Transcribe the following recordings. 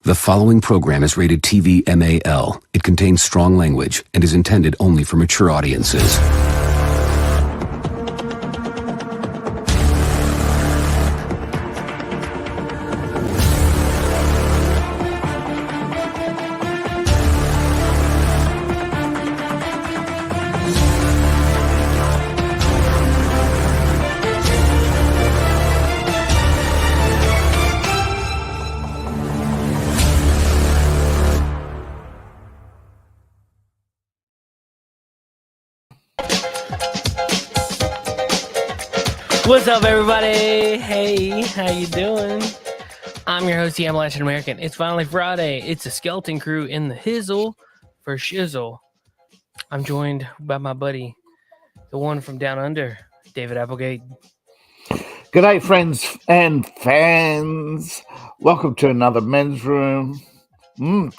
The following program is rated TV MAL. It contains strong language and is intended only for mature audiences. What's up, everybody? Hey, how you doing? I'm your host, the Appalachian American. It's finally Friday. It's a skeleton crew in the hizzle for shizzle. I'm joined by my buddy, the one from down under, David Applegate. Good day, friends and fans. Welcome to another men's room.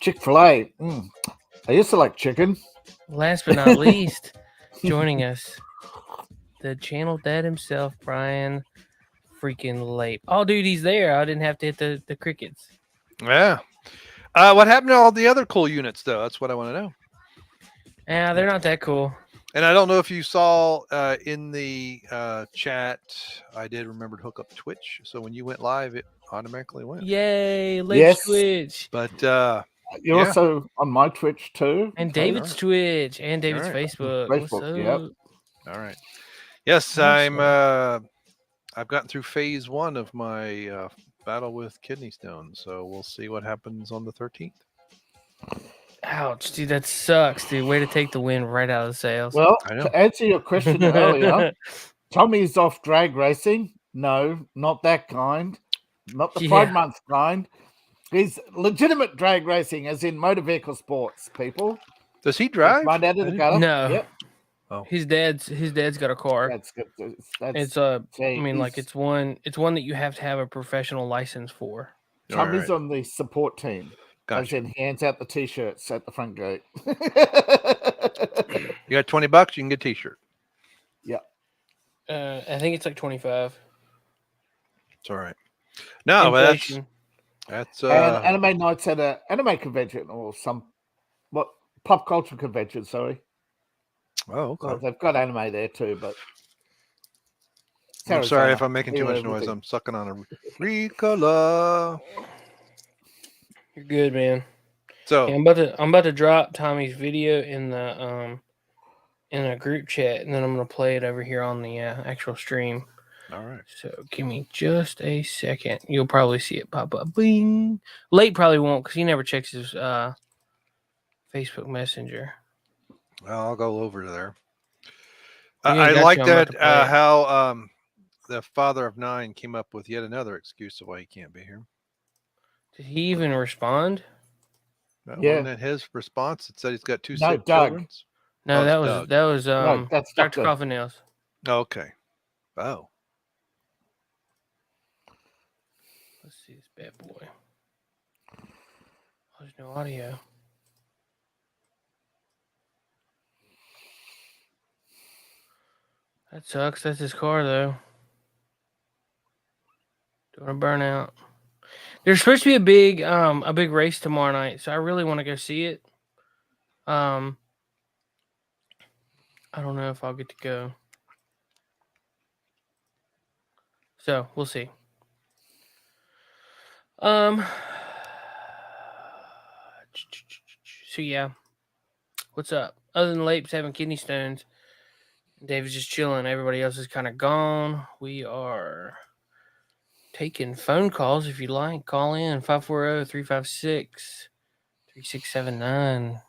Chick-fil-A. I used to like chicken. Last but not least, joining us, the channel dad himself, Brian freaking Lape. Oh, dude, he's there. I didn't have to hit the crickets. Yeah. What happened to all the other cool units, though? That's what I want to know. Yeah, they're not that cool. And I don't know if you saw in the chat, I did remember to hook up Twitch. So when you went live, it automatically went. Yay, Lape Yes. Twitch. But You're also on my Twitch too. And David's Twitch and David's All right. Facebook. What's up? Yep. All right. Yes, Awesome. I've gotten through phase 1 of my battle with kidney stones. So we'll see what happens on the 13th. Ouch, dude, that sucks, dude. Way to take the win right out of the sails. Well, I know. to answer your question earlier, Tommy's off drag racing. No, not that kind. Not the 5-month kind. He's legitimate drag racing, as in motor vehicle sports, people. Does he drive? Right out of the gutter. No. Yep. Oh. His dad's got a car. That's good. It's it's one that you have to have a professional license for. Tommy's on the support team. Gotcha. As in, hands out the t-shirts at the front gate. You got $20, you can get a t-shirt. Yeah. I think it's like 25. It's all right. No, but Inflation. that's and anime nights at an anime convention or pop culture convention, sorry. oh, okay. Well, they've got anime there too, but I'm sorry if I'm making too much noise. I'm sucking on a Ricola. You're good, man. So Yeah, I'm about to drop Tommy's video in the in a group chat, and then I'm gonna play it over here on the actual stream. all right. So give me just a second. You'll probably see it pop up. Bing. Late probably won't because he never checks his Facebook Messenger. Well, I'll go over to there. Yeah, I gotcha. like I'm about that to play it. how the father of 9 came up with yet another excuse of why he can't be here. Did he even respond? No, Yeah. Wasn't that his response? It said he's got 2 No, sick Doug. children. No, Oh, that it's was Doug. that was No, that's Dr. Dr. Coffin Nails. Okay. Oh. Let's see this bad boy. Oh, there's no audio. That sucks. That's his car, though. Doing a burnout. There's supposed to be a big race tomorrow night, so I really want to go see it. I don't know if I'll get to go. So we'll see. So yeah, what's up? Other than Lape's having kidney stones, David's just chilling. Everybody else is kind of gone. We are taking phone calls if you like. Call in 540-356-3679.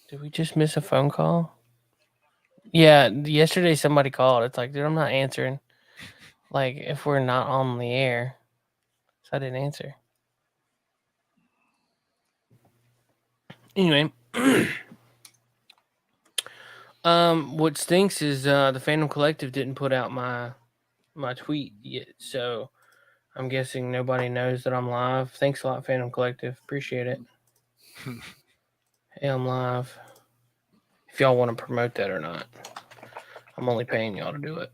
Did we just miss a phone call? Yeah, yesterday somebody called. It's like, dude, I'm not answering. Like, if we're not on the air. So I didn't answer. Anyway. What stinks is the Fandom Collective didn't put out my tweet yet. So I'm guessing nobody knows that I'm live. Thanks a lot, Fandom Collective. Appreciate it. Hey, I'm live. If y'all want to promote that or not. I'm only paying y'all to do it.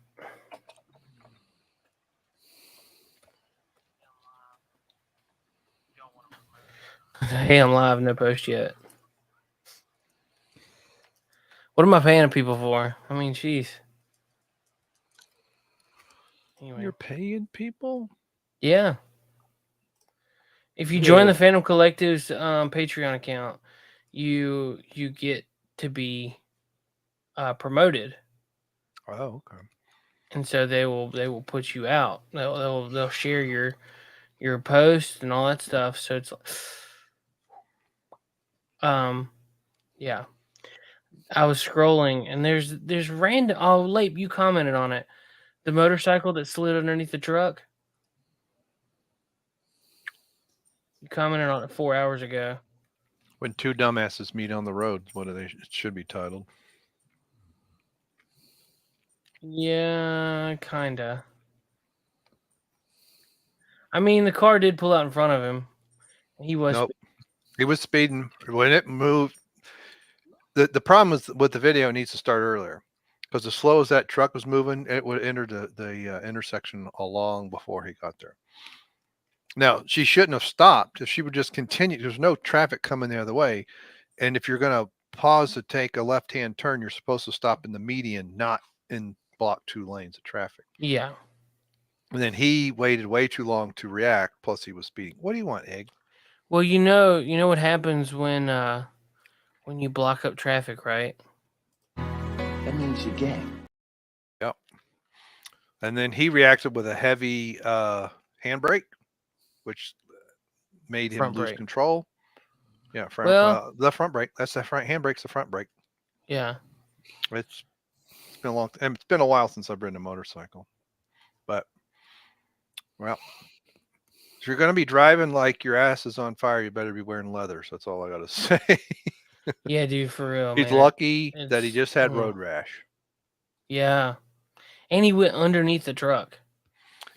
Hey, I'm live, no post yet. What am I paying people for? I mean, jeez. Anyway. You're paying people? Yeah. If you join the Fandom Collective's Patreon account, you get to be promoted. Oh, okay. And so they will put you out. They'll share your posts and all that stuff. So it's yeah. I was scrolling and there's random. Oh, Lape, you commented on it. The motorcycle that slid underneath the truck. You commented on it 4 hours ago. When two dumbasses meet on the road, what do they? It should be titled. Yeah, kinda. I mean, the car did pull out in front of him. He was. Nope. He was speeding when it moved. The problem is with the video, it needs to start earlier because as slow as that truck was moving, it would enter the intersection long before he got there. Now, she shouldn't have stopped. If she would just continue, there's no traffic coming the other way. And if you're going to pause to take a left-hand turn, you're supposed to stop in the median, not in block 2 lanes of traffic. Yeah. And then he waited way too long to react. Plus, he was speeding. What do you want, Egg? Well, you know what happens when you block up traffic, right? That means you game. Yep. And then he reacted with a heavy handbrake, which made him Front lose brake. control. Yeah, the front brake. That's the front handbrake's the front brake. Yeah. It's been a long time. It's been a while since I've ridden a motorcycle. But well, if you're going to be driving like your ass is on fire, you better be wearing leather. So that's all I got to say. Yeah, dude, for real. He's man. lucky that he just had road rash. Yeah. And he went underneath the truck.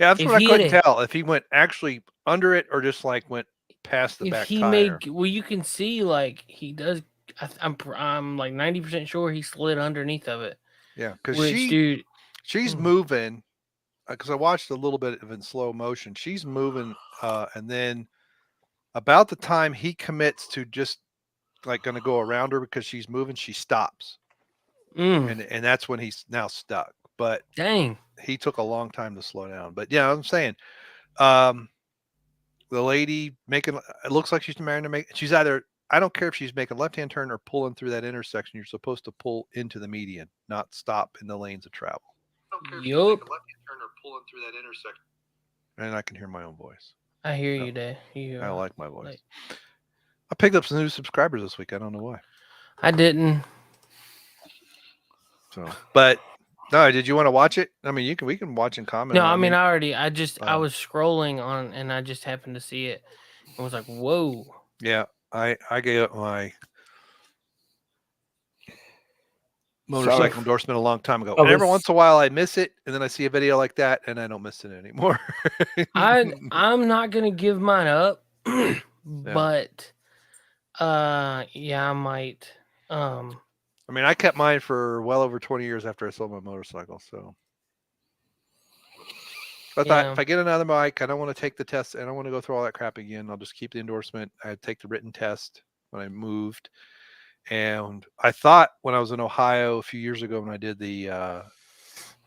Yeah, that's what I couldn't tell. If he went actually under it or just like went past the back tire. Well, you can see like he does. I'm like 90% sure he slid underneath of it. Yeah, because she's moving. Because I watched a little bit of it in slow motion. She's moving, and then about the time he commits to just like going to go around her because she's moving, she stops, and that's when he's now stuck. But dang, he took a long time to slow down. But yeah, I'm saying, the lady making it looks like she's marrying to make. She's either I don't care if she's making a left-hand turn or pulling through that intersection. You're supposed to pull into the median, not stop in the lanes of travel. Yup. Turn or pulling through that intersection. And I can hear my own voice. I hear you, Dave. I like my voice. I picked up some new subscribers this week. I don't know why. I didn't. So, but no, did you want to watch it? I mean, we can watch and comment. No, I mean, I was scrolling on and I just happened to see it. I was like, whoa. Yeah, I gave up my motorcycle endorsement a long time ago. And every once in a while I miss it, and then I see a video like that and I don't miss it anymore. I'm not gonna give mine up, but yeah, I might. I mean, I kept mine for well over 20 years after I sold my motorcycle, so I thought if I get another bike, I don't want to take the test, I don't want to go through all that crap again. I'll just keep the endorsement. I'd take the written test when I moved. And I thought when I was in Ohio a few years ago when I did the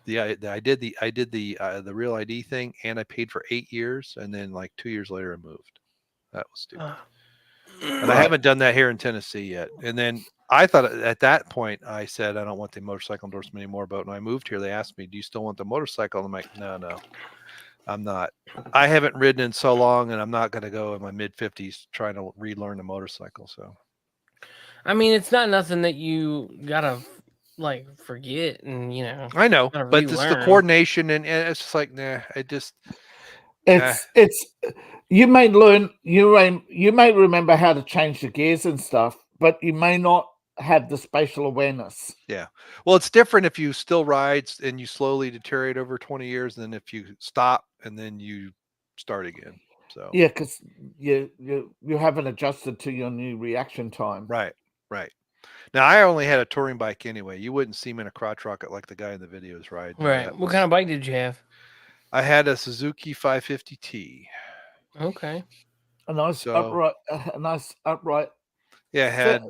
real ID thing, and I paid for 8 years, and then like 2 years later I moved. That was stupid. And I haven't done that here in Tennessee yet. And then I thought at that point I said I don't want the motorcycle endorsement anymore. But when I moved here, they asked me, "Do you still want the motorcycle?" And I'm like, no, I'm not. I haven't ridden in so long, and I'm not going to go in my mid-50s trying to relearn the motorcycle. So. I mean, it's not nothing that you gotta like forget, and I know, but it's the coordination, and it's just like, nah. It's you may learn, you may remember how to change the gears and stuff, but you may not have the spatial awareness. Yeah, well, it's different if you still ride and you slowly deteriorate over 20 years than if you stop and then you start again. So yeah, because you haven't adjusted to your new reaction time. Right. Now, I only had a touring bike anyway. You wouldn't see me in a crotch rocket like the guy in the videos ride. Right. What kind of bike did you have? I had a Suzuki 550T. Okay. A nice So upright. yeah, it had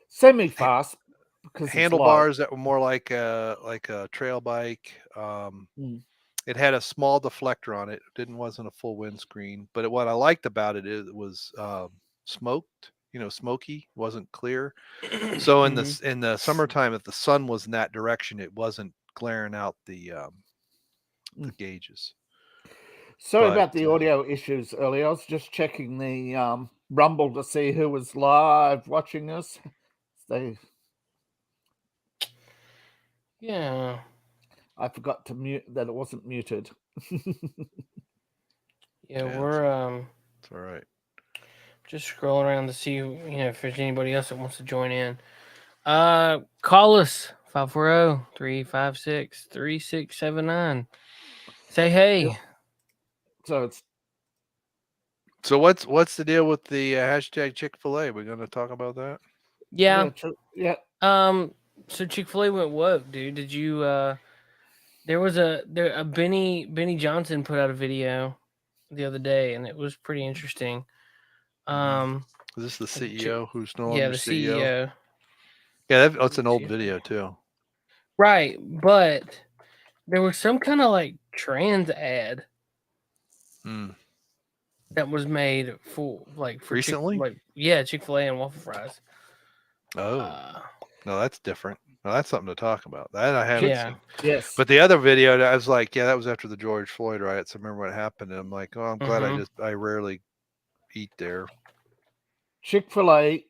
Semi-fast because it's handlebars that were more like a trail bike. It had a small deflector on it. Wasn't a full windscreen, but what I liked about it is it was smoked. Smoky, wasn't clear. So in the summertime, if the sun was in that direction, it wasn't glaring out the gauges. Sorry about the audio issues earlier. I was just checking the Rumble to see who was live watching us. Yeah. I forgot to mute that it wasn't muted. Yeah, we're it's all right. Just scrolling around to see if there's anybody else that wants to join in. Call us 540-356-3679. Say hey. Yep. So what's the deal with the hashtag Chick-fil-A? We're gonna talk about that. Yeah. Yeah. So Chick-fil-A went woke, dude. Did you? There was a Benny Johnson put out a video the other day, and it was pretty interesting. Is this the CEO who's no longer the CEO? Yeah, that's an old video too. Right, but there was some kind of like trans ad that was made for recently. Chick-fil-A and waffle fries. Oh, no, that's different. No, that's something to talk about. That I haven't seen. Yes. But the other video, I was like, that was after the George Floyd riots. I remember what happened. And I'm like, oh, I'm glad I rarely eat there. Chick-fil-A.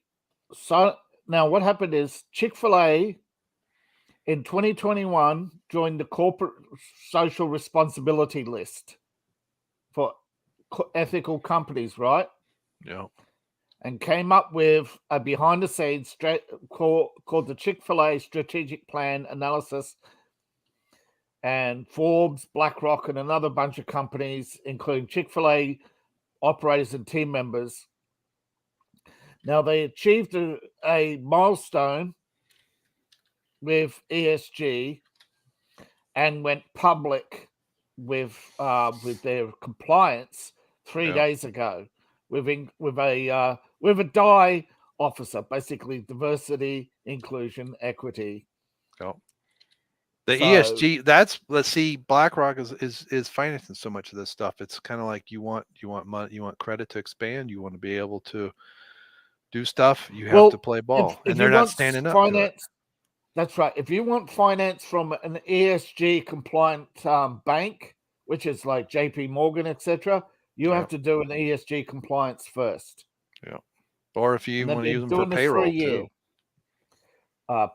So now what happened is Chick-fil-A in 2021 joined the corporate social responsibility list for ethical companies, right? Yeah. And came up with a behind-the-scenes called the Chick-fil-A Strategic Plan Analysis. And Forbes, BlackRock, and another bunch of companies, including Chick-fil-A operators and team members. Now, they achieved a milestone with ESG and went public with their compliance 3 days ago with a DIE officer, basically diversity, inclusion, equity. Oh. The ESG, let's see, BlackRock is financing so much of this stuff. It's kind of like you want money, you want credit to expand, you want to be able to do stuff, you have to play ball, and they're not standing up to it. That's right. If you want finance from an ESG compliant bank, which is like JP Morgan, etc., you have to do an ESG compliance first. Yeah. Or if you want to use them for payroll too.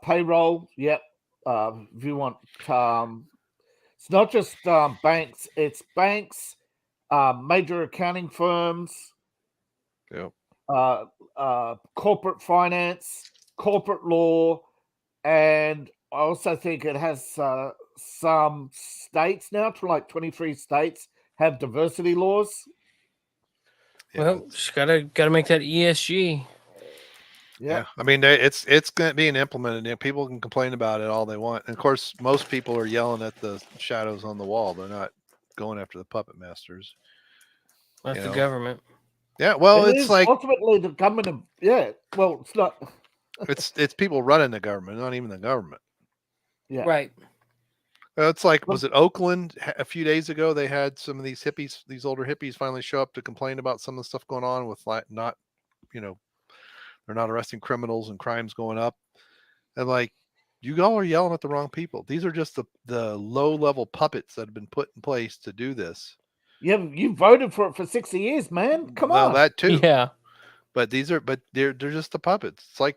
Payroll, yep. If you want, it's not just banks, it's banks, major accounting firms, corporate finance, corporate law, and I also think it has some states now, like 23 states have diversity laws. Well, just gotta make that ESG. Yeah, I mean, it's going to be implemented. People can complain about it all they want, and of course, most people are yelling at the shadows on the wall. They're not going after the puppet masters. That's the government. Yeah, well, it's like ultimately the government. Well, it's not. it's people running the government, not even the government. Yeah, right. It's like, was it Oakland a few days ago? They had some of these hippies, these older hippies, finally show up to complain about some of the stuff going on with not, they're not arresting criminals and crimes going up. And like, you all are yelling at the wrong people. These are just the low level puppets that have been put in place to do this. Yeah, you voted for it for 60 years, man. Come on. That too. Yeah. But they're just the puppets. It's like,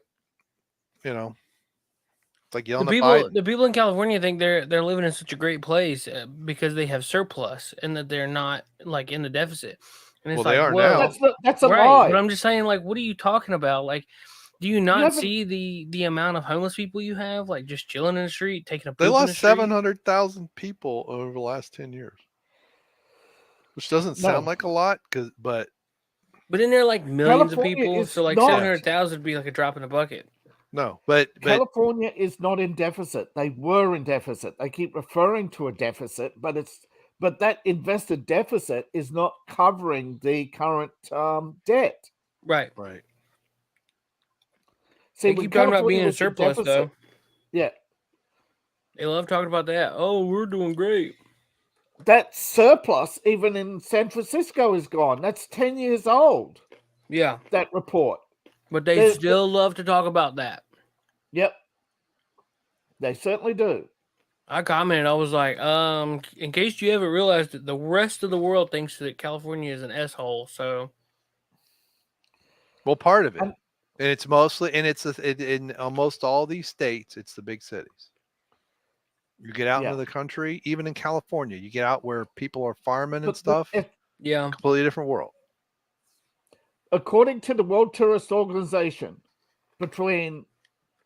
it's like yelling at Biden. The people in California think they're living in such a great place because they have surplus and that they're not like in the deficit. And it's they are now. That's a lie. But I'm just saying, like, what are you talking about? Like, do you not see the amount of homeless people you have, like, just chilling in the street, taking a poop They lost in the street? 700,000 people over the last 10 years, which doesn't sound like a lot, but in there like millions of people, so like 700,000 would be like a drop in the bucket. No, but California is not in deficit. They were in deficit. They keep referring to a deficit, but it's but that investor deficit is not covering the current debt. Right. Right. See, They when keep talking about California being in was in surplus, deficit, though. yeah, They love talking about that. Oh, we're doing great. that surplus, even in San Francisco, is gone. That's 10 years old, Yeah, that report. but they There's- still love to talk about that. Yep, they certainly do. I commented, I was like, in case you haven't realized it, the rest of the world thinks that California is an S-hole, so... Well, part of it. And- And it's mostly, and it's in almost all these states, it's the big cities. You get out Yeah. into the country, even in California, you get out where people are farming and But stuff, Yeah. completely different world. According to the World Tourist Organization, between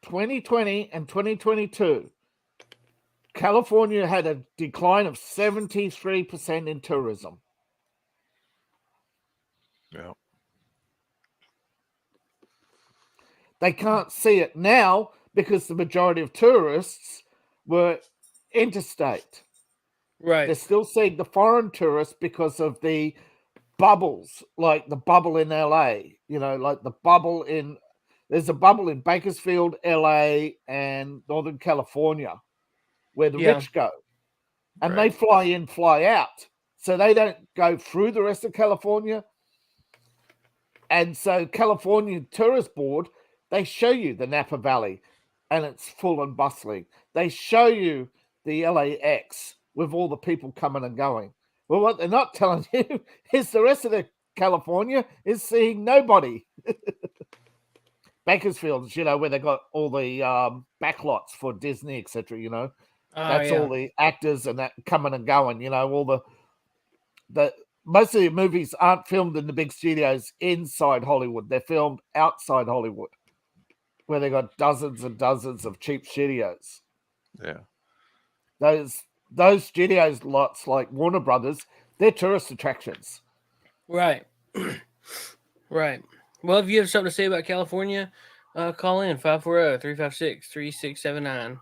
2020 and 2022, California had a decline of 73% in tourism. Yeah. They can't see it now because the majority of tourists were interstate. Right. They're still seeing the foreign tourists because of the bubbles, like the bubble in LA, like the bubble there's a bubble in Bakersfield, LA, and Northern California where the Yeah. rich go. And Right. they fly in, fly out. So they don't go through the rest of California. And so California Tourist Board, they show you the Napa Valley and it's full and bustling. They show you the LAX with all the people coming and going. Well, what they're not telling you is the rest of the California is seeing nobody. Bakersfield's, where they got all the backlots for Disney, etc. That's all the actors and that coming and going. All the most of the movies aren't filmed in the big studios inside Hollywood. They're filmed outside Hollywood, where they got dozens and dozens of cheap studios. Yeah. Those studios lots like Warner Brothers, they're tourist attractions. Right. Right. Well, if you have something to say about California, call in 540-356-3679.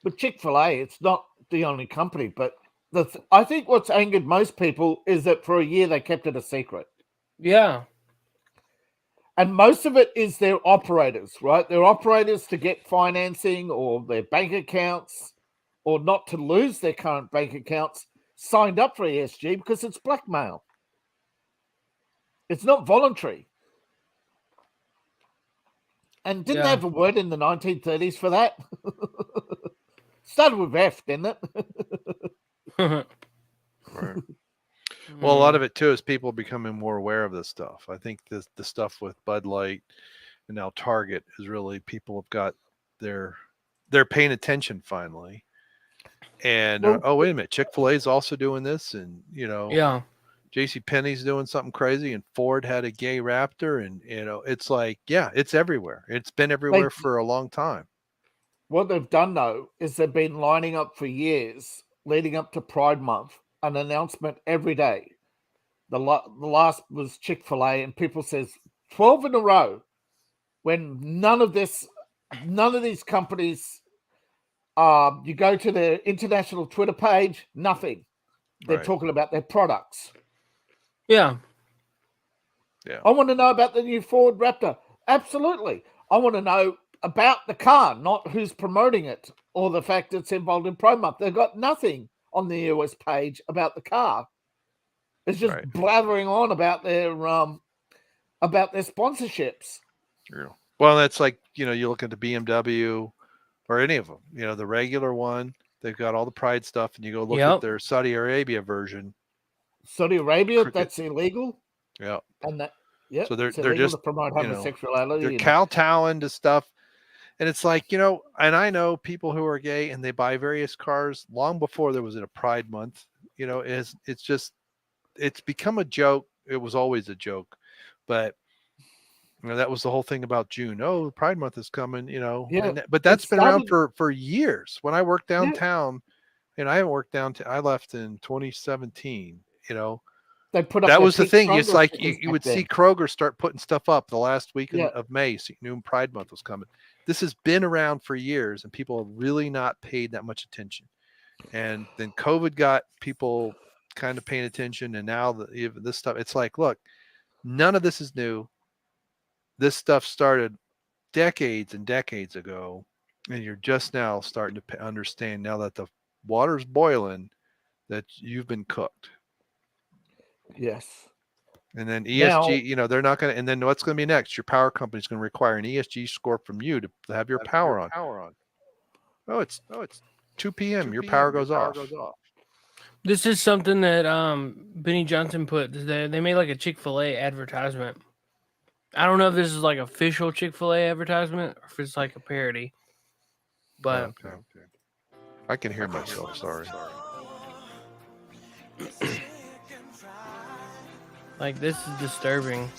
But Chick-fil-A, it's not the only company, but I think what's angered most people is that for a year they kept it a secret. Yeah. And most of it is their operators, right? Their operators to get financing or their bank accounts or not to lose their current bank accounts signed up for ESG because it's blackmail. It's not voluntary. And didn't they have a word in the 1930s for that? Started with F, didn't it? Right. Well, a lot of it too is people becoming more aware of this stuff. I think the stuff with Bud Light and now Target is really people have got they're paying attention finally. And oh, wait a minute, Chick-fil-A is also doing this, and Yeah. JCPenney's doing something crazy, and Ford had a gay Raptor, and it's like, yeah, it's everywhere. It's been everywhere for a long time. What they've done though is they've been lining up for years leading up to Pride Month, an announcement every day. The last was Chick-fil-A, and people says 12 in a row when none of these companies, you go to their international Twitter page, nothing. They're talking about their products. Yeah. Yeah. I want to know about the new Ford Raptor. Absolutely. I want to know about the car, not who's promoting it or the fact it's involved in Pride Month. They've got nothing on the US page about the car. It's just blathering on about their sponsorships. Yeah. Well, that's like, you look at the BMW or any of them, the regular one, they've got all the Pride stuff, and you go look at their Saudi Arabia version. Saudi Arabia, that's illegal. Yeah. And that, so they're illegal just to promote homosexuality. They're kowtowing to stuff. And it's like, and I know people who are gay and they buy various cars long before there was a Pride Month. It's become a joke. It was always a joke, but that was the whole thing about June. Oh, Pride Month is coming, Yeah, but that's been around for years. When I worked downtown, and I haven't worked downtown, I left in 2017, They put up that was the thing. Kroger It's like stickers you would back see then. Kroger start putting stuff up the last week of May, so you knew Pride Month was coming. This has been around for years, and people have really not paid that much attention. And then COVID got people kind of paying attention. And now this stuff, it's like, look, none of this is new. This stuff started decades and decades ago. And you're just now starting to understand, now that the water's boiling, that you've been cooked. Yes. And then ESG, Now, they're not going to, and then what's going to be next? Your power company is going to require an ESG score from you to have your power on. Oh, it's 2 p.m. Your power goes off. This is something that Benny Johnson put. They made like a Chick-fil-A advertisement. I don't know if this is like official Chick-fil-A advertisement or if it's like a parody. But okay. I can hear myself. Sorry. like, this is disturbing.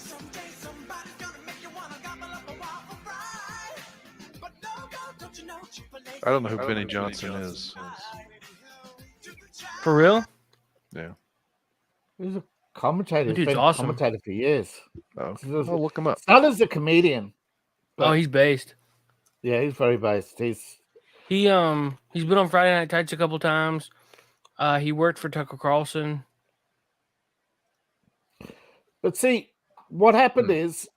I don't know who Benny Johnson is. For real? Yeah. he's a commentator. That He's dude's been awesome. a commentator for years. Oh, I'll look him up. Started as a comedian. Oh, he's based. Yeah, he's very based. He's He's been on Friday Night Tights a couple times. He worked for Tucker Carlson. But see, what happened is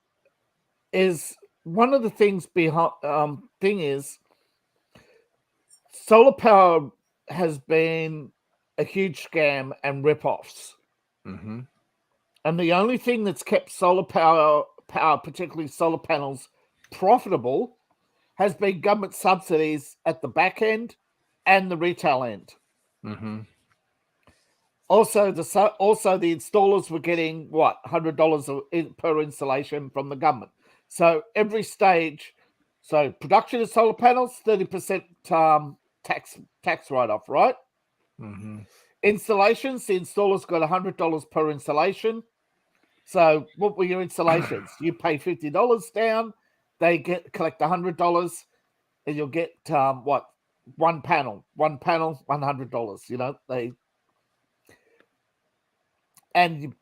one of the things behind thing is solar power has been a huge scam and rip-offs. Mm-hmm. And the only thing that's kept solar power, particularly solar panels, profitable has been government subsidies at the back end and the retail end. Mm-hmm. Also, the installers were getting what, $100 per installation from the government. So every stage, so production of solar panels, 30% tax write-off, right? Mm-hmm. Installations, the installers got $100 per installation. So what were your installations? You pay $50 down, they collect $100, and you'll get one panel, $100. And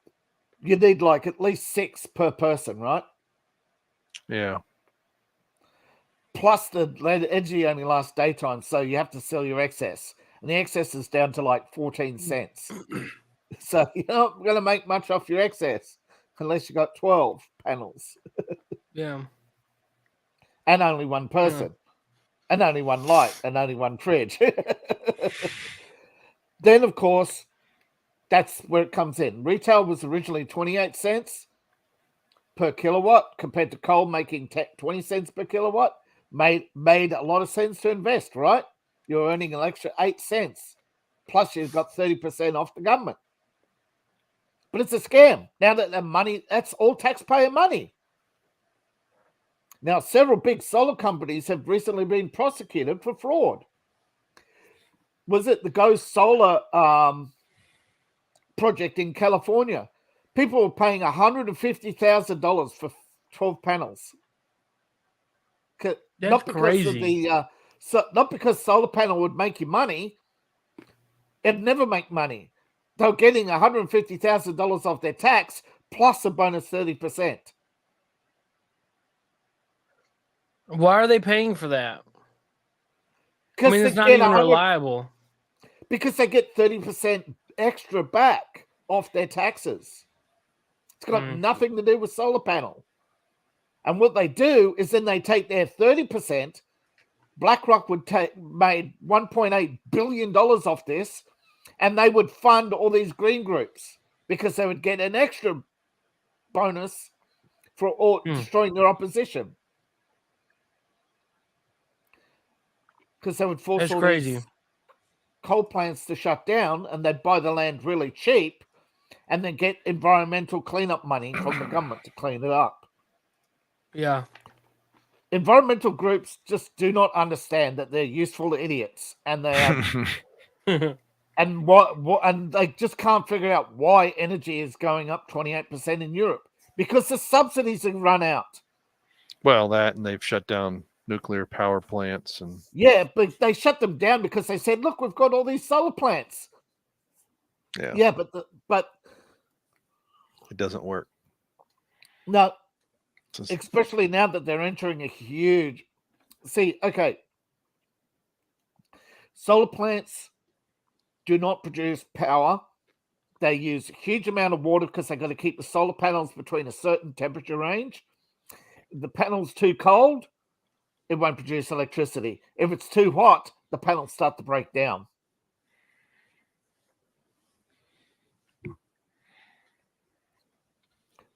you need like at least 6 per person, right? Yeah. Plus the energy only lasts daytime, so you have to sell your excess. And the excess is down to like 14 cents. So you're not going to make much off your excess unless you got 12 panels. Yeah. And only one person. And only one light. And only one fridge. Then, of course, that's where it comes in. Retail was originally 28 cents per kilowatt compared to coal making 20 cents per kilowatt. Made a lot of sense to invest, right? You're earning an extra 8 cents. Plus you've got 30% off the government. But it's a scam. Now that the money, that's all taxpayer money. Now, several big solar companies have recently been prosecuted for fraud. Was it the Go Solar project in California? People were paying $150,000 for 12 panels. That's not because crazy. Not because solar panel would make you money. It'd never make money. They're getting $150,000 off their tax plus a bonus 30%. Why are they paying for that? I Because mean, it's not even reliable. Because they get 30% extra back off their taxes. It's got nothing to do with solar panel. And what they do is then they take their 30%. BlackRock would made $1.8 billion off this, and they would fund all these green groups because they would get an extra bonus for destroying their opposition. Because they would force all these coal plants to shut down, and they'd buy the land really cheap and then get environmental cleanup money from the government to clean it up. Yeah. Environmental groups just do not understand that they're useful idiots, and they are, and they just can't figure out why energy is going up 28% in Europe, because the subsidies have run out. Well, that, and they've shut down nuclear power plants, and but they shut them down because they said, "Look, we've got all these solar plants." Yeah, but it doesn't work. No. Especially now that they're entering a huge... See, okay. Solar plants do not produce power. They use a huge amount of water because they've got to keep the solar panels between a certain temperature range. If the panel's too cold, it won't produce electricity. If it's too hot, the panels start to break down.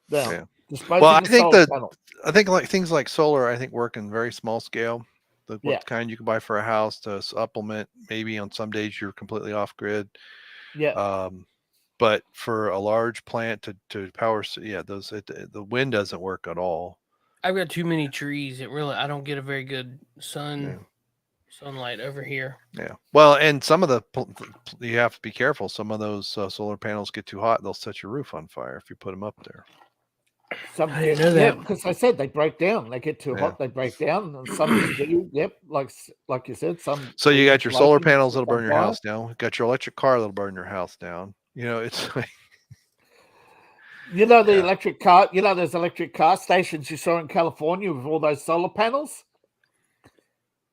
Now, Yeah. disposing Well, I of think solar panels. I think like things like solar, I think work in very small scale. The Yeah. what kind you can buy for a house to supplement. Maybe on some days you're completely off grid. Yeah. But for a large plant to power, the wind doesn't work at all. I've got too many trees. I don't get a very good Yeah. sunlight over here. Yeah. Well, and some of you have to be careful. Some of those solar panels get too hot; they'll set your roof on fire if you put them up there. Some I didn't know that. because I said they break down. They get too Yeah. hot, they break down. And some do. Yep, like you said, some. So you got your solar insulation panels that'll gets on burn your fire. house down. You got your electric car that'll burn your house down. It's like You know the electric car. You know those electric car stations you saw in California with all those solar panels.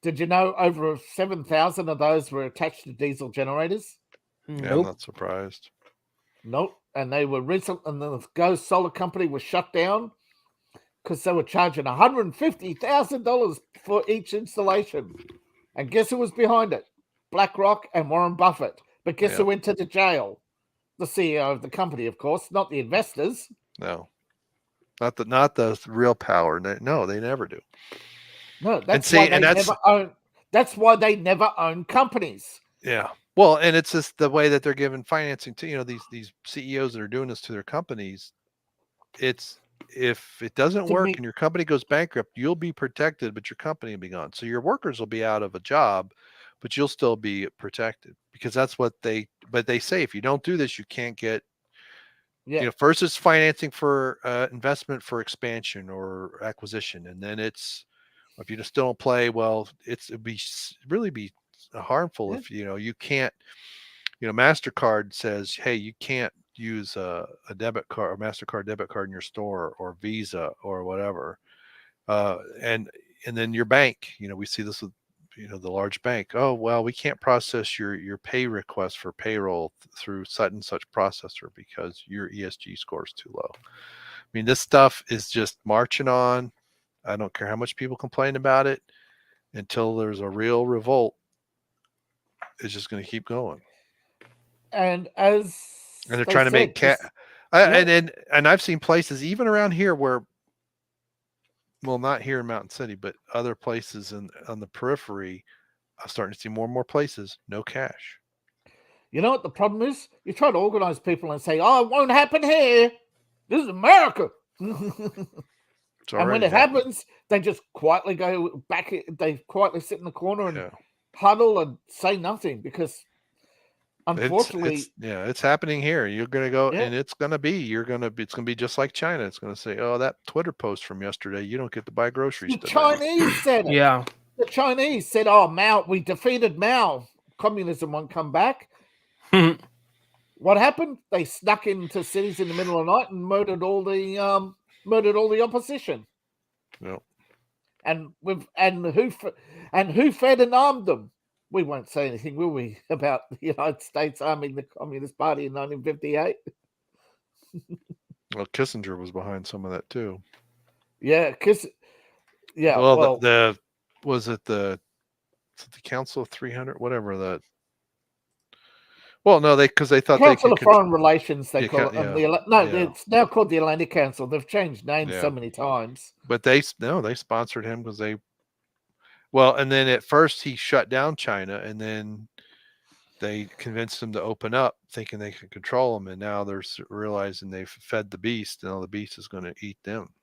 Did you know over 7,000 of those were attached to diesel generators? I'm Nope. not surprised. Nope. And they were recent, and the Go Solar Company was shut down because they were charging $150,000 for each installation. And guess who was behind it? BlackRock and Warren Buffett. But guess who went to the jail? The CEO of the company, of course, not the investors. No, not the real power. No, they never do. No, that's why they never own companies. Yeah. Well, and it's just the way that they're giving financing to these CEOs that are doing this to their companies. It's if it doesn't work and your company goes bankrupt, you'll be protected, but your company will be gone. So your workers will be out of a job, but you'll still be protected because that's what they say. If you don't do this, you can't get. Yeah. First it's financing for investment for expansion or acquisition, and then it's if you just don't play well, it'd really be harmful if you can't. MasterCard says, hey, you can't use a debit card or MasterCard debit card in your store or Visa or whatever, and then your bank. We see this with the large bank. Oh well, we can't process your pay request for payroll through such and such processor because your ESG score is too low. I mean, this stuff is just marching on. I don't care how much people complain about it until there's a real revolt. It's just going to keep going. And they're trying to make and I've seen places even around here where, well, not here in Mountain City, but other places on the periphery, I'm starting to see more and more places, no cash. You know what the problem is? You try to organize people and say, "Oh, it won't happen here. This is America." And when it happens, they just quietly go back. They quietly sit in the corner and huddle and say nothing because, unfortunately, it's happening here. You're going to go, and it's going to be just like China. It's going to say, "Oh, that Twitter post from yesterday, you don't get to buy groceries today." The Chinese said it. Yeah. The Chinese said, "Oh, Mao, we defeated Mao. Communism won't come back." What happened? They snuck into cities in the middle of the night and murdered all the opposition. Yep. And who fed and armed them? We won't say anything, will we, about the United States arming the Communist Party in 1958? Well, Kissinger was behind some of that too. Yeah, Well, was it the Council of 300, whatever that. Well, no, because they thought Council they of Foreign Relations, they call it. Yeah. It's now called the Atlantic Council. They've changed names so many times. But they sponsored him because and then at first he shut down China, and then they convinced him to open up, thinking they could control him, and now they're realizing they've fed the beast, and now the beast is going to eat them.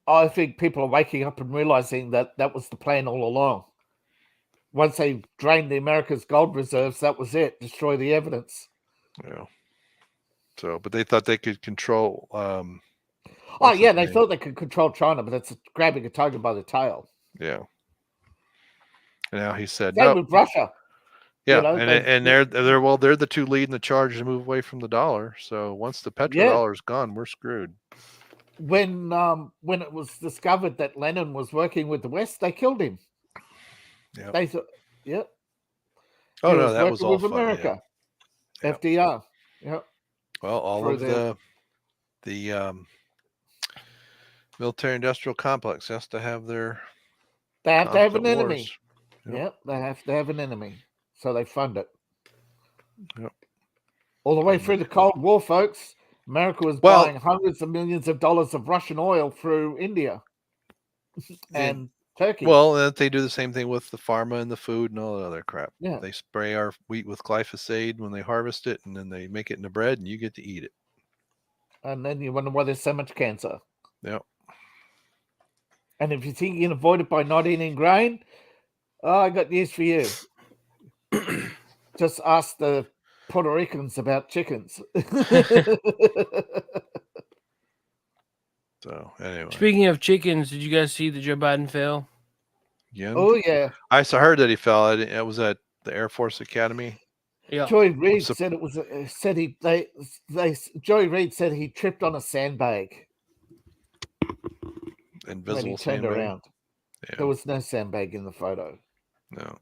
I think people are waking up and realizing that was the plan all along. Once they drained the America's gold reserves, that was it. Destroy the evidence. Yeah. So, but they thought they could control. They thought they could control China, but that's grabbing a tiger by the tail. Yeah. And now he said no. With Russia. Yeah, they're the two leading the charge to move away from the dollar. So once the petrodollar is gone, we're screwed. When it was discovered that Lenin was working with the West, they killed him. Yeah. They thought, Oh He no, was that was working all with fun. America. Yeah. FDR. Yep. Well, all Through of there. the military-industrial complex has to have their They have to have an constant enemy. wars. Yep. Yep, they have to have an enemy. So they fund it. Yep. All the way And through the Cold War, folks. America was Well- buying hundreds of millions of dollars of Russian oil through India and Turkey. Well, they do the same thing with the pharma and the food and all that other crap. Yeah. They spray our wheat with glyphosate when they harvest it, and then they make it into bread, and you get to eat it. And then you wonder why there's so much cancer. Yep. And if you think you can avoid it by not eating grain, I got news for you. Just ask the Puerto Ricans about chickens. So anyway, Speaking of chickens, did you guys see that Joe Biden fell? again, Oh yeah, heard that he fell. It was at the Air Force Academy. Yeah. Joey Reid So- said it was. Said he they Joey Reid said he tripped on a sandbag when Invisible he turned sandbag. around. Yeah. There was no sandbag in the photo. No,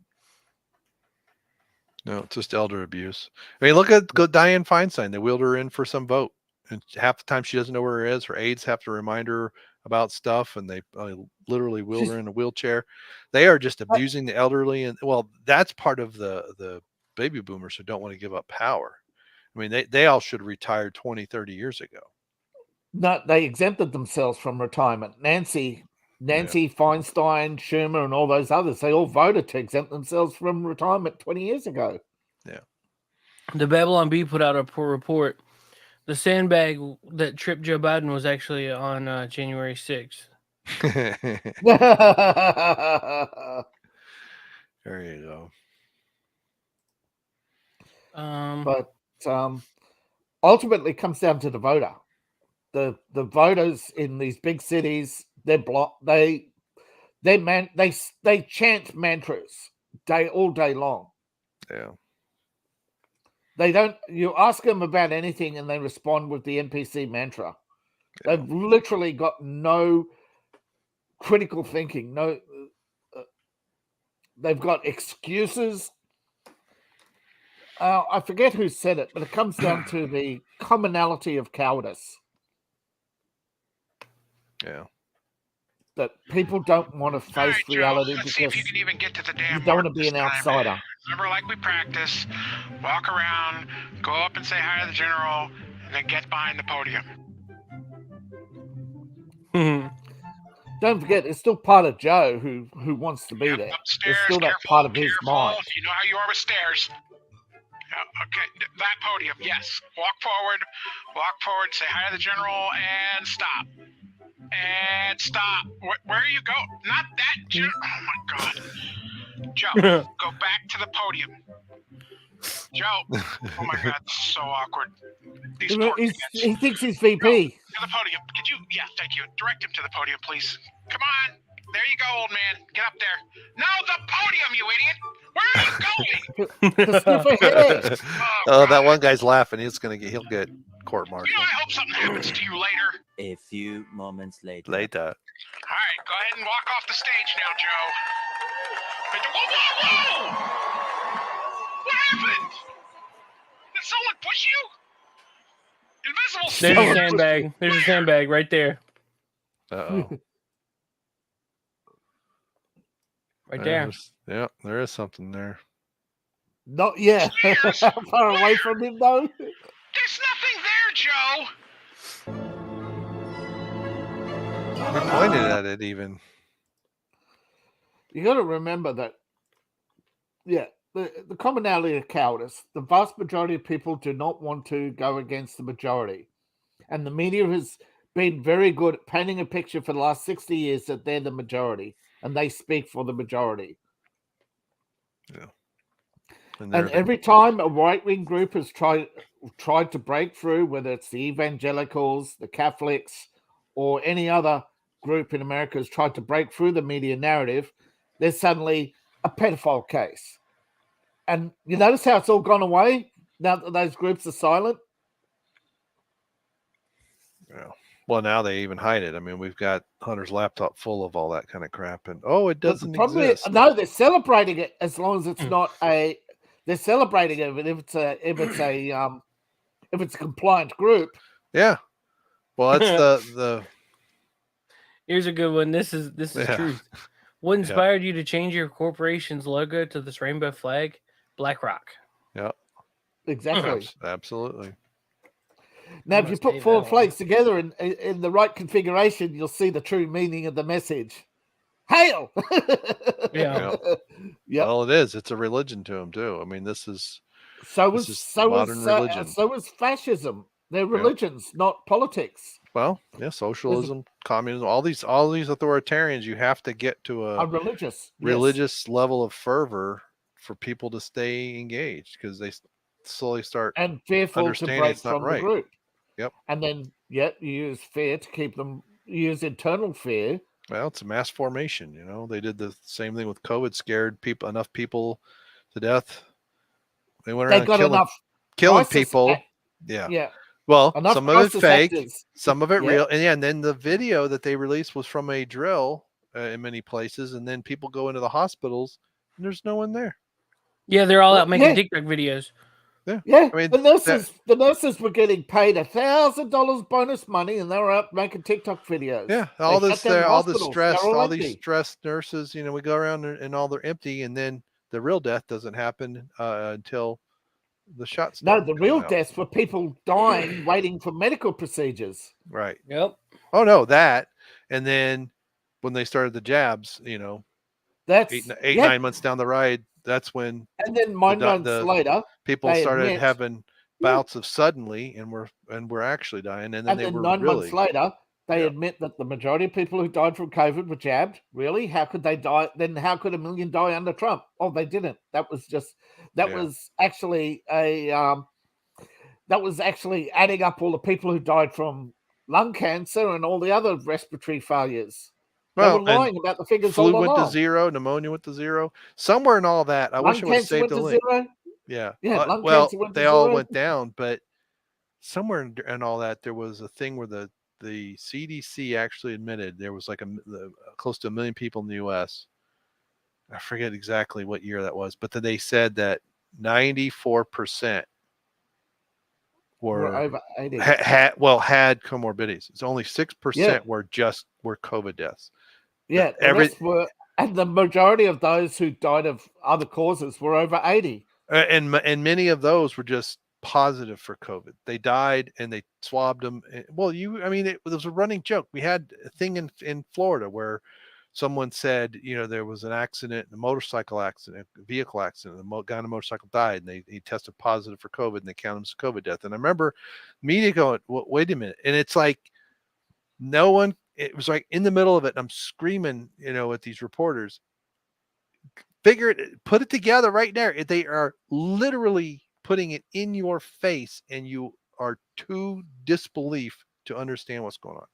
it's just elder abuse. I mean, look at Dianne Feinstein. They wheeled her in for some vote, and half the time she doesn't know where it is. Her aides have to remind her about stuff, and they literally wheeled her in a wheelchair. They are just abusing the elderly, and well, that's part of the baby boomers who don't want to give up power. I mean, they all should have retired 20, 30 years ago. No, they exempted themselves from retirement. Nancy Feinstein, Schumer, and all those others, they all voted to exempt themselves from retirement 20 years ago. Yeah. The Babylon Bee put out a report. The sandbag that tripped Joe Biden was actually on January 6th. There you go. But ultimately, it comes down to the voter. The voters in these big cities, they chant mantras all day long. Yeah. They don't. You ask them about anything, and they respond with the NPC mantra. Yeah. They've literally got no critical thinking. No, they've got excuses. I forget who said it, but it comes down to the commonality of cowardice. Yeah. That people don't want to face reality let's because see if you can even get to the damn you don't want to mark be this an time. outsider. Remember, like we practice, walk around, go up and say hi to the general, and then get behind the podium. Don't forget, it's still part of Joe who wants to be there. Upstairs, It's still that careful, part of his careful. mind. You know how you are with stairs. Okay, that podium, yes. Walk forward, say hi to the general, and stop. And stop. Where are you going? Not that general. Oh my God. Joe, go back to the podium. Joe. Oh my God, this is so awkward. These poor kids. He thinks he's VP. To the podium. Could you? Yeah, thank you. Direct him to the podium, please. Come on. There you go, old man. Get up there. No, the podium, you idiot. Where are you going? Oh, that one guy's laughing. He'll get court-martialed. You know, I hope something happens to you later. A few moments later. All right, go ahead and walk off the stage now, Joe. Whoa! What happened? Did someone push you? Invisible There's a sandbag. There's a sandbag right there. Uh-oh. Right there. Yeah, there is something there. Not yet. How far away from him, though? There's nothing there, Joe. He pointed at it even. You got to remember that, the commonality of cowardice. The vast majority of people do not want to go against the majority. And the media has been very good at painting a picture for the last 60 years that they're the majority and they speak for the majority. Yeah. And every time a right-wing group has tried to break through, whether it's the evangelicals, the Catholics, or any other group in America has tried to break through the media narrative, there's suddenly a pedophile case. And you notice how it's all gone away now that those groups are silent? Yeah. Well, now they even hide it. I mean, we've got Hunter's laptop full of all that kind of crap, and it doesn't exist. No, they're celebrating it as long as it's not they're celebrating it if it's a compliant group. Yeah. Well, that's the Here's a good one. This is Yeah. truth. What inspired you to change your corporation's logo to this rainbow flag? BlackRock. Yeah. Exactly. Absolutely. Now, if you must put hate 4 that flags together in the right configuration, you'll see the true meaning of the message. Hail! Yeah. Yep. Well, it is. It's a religion to them too. I mean, this is modern religion. So is fascism. They're religions, not politics. Well, yeah, socialism, communism, all these authoritarians, you have to get to Are religious. religious level of fervor for people to stay engaged, because they slowly start and fearful to understanding break it's not from right. the group. Yep. And then, you use fear to keep them. You use internal fear. Well, it's a mass formation. They did the same thing with COVID, scared enough people to death. They went around killing people. Yeah. Well, enough some of it fake, actors. some of it real. And then the video that they released was from a drill in many places. And then people go into the hospitals and there's no one there. Yeah, they're all out making TikTok videos. Yeah. I mean, the nurses were getting paid $1,000 bonus money, and they were out making TikTok videos. Yeah, all the stress, all these stressed nurses. We go around and all they're empty, and then the real death doesn't happen until the shots. No, the real deaths were people dying waiting for medical procedures. Right. Yep. Oh no, that, and then when they started the jabs, that's 9 months down the ride. That's when, and then 9 months later, people started having bouts of suddenly, and we're actually dying. And then they were 9 months later, they admit that the majority of people who died from COVID were jabbed. Really? How could they die? Then how could 1 million die under Trump? Oh, they didn't. That was actually adding up all the people who died from lung cancer and all the other respiratory failures. Well, they were lying about the figures all along. Flu went to zero, pneumonia went to zero. Somewhere in all that, I wish I would have saved the link. Yeah. Well, they all went down, but somewhere in all that, there was a thing where the CDC actually admitted there was like close to 1 million people in the U.S. I forget exactly what year that was, but then they said that 94% were over 80. had comorbidities. It's only 6% were COVID deaths. Yeah, and the majority of those who died of other causes were over 80. And many of those were just positive for COVID. They died and they swabbed them. Well, it was a running joke. We had a thing in Florida where someone said, there was an accident, a motorcycle accident, a vehicle accident. The guy on a motorcycle died, and he tested positive for COVID, and they counted him as a COVID death. And I remember media going, well, wait a minute. And it's like, no one, it was like in the middle of it, and I'm screaming, at these reporters, put it together right there. They are literally putting it in your face, and you are too disbelief to understand what's going on.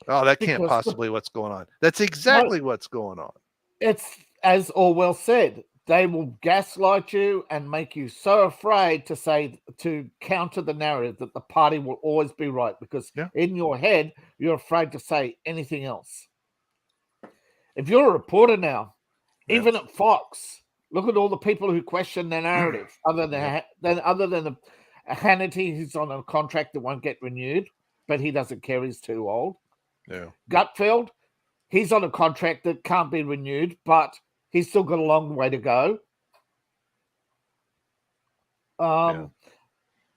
Oh, that can't possibly what's going on. That's exactly what's going on. It's, as Orwell said, they will gaslight you and make you so afraid to counter the narrative that the party will always be right, because in your head, you're afraid to say anything else. If you're a reporter now, even at Fox, look at all the people who question their narrative, other than Hannity, who's on a contract that won't get renewed, but he doesn't care, he's too old. Yeah. Gutfeld, he's on a contract that can't be renewed, but he's still got a long way to go.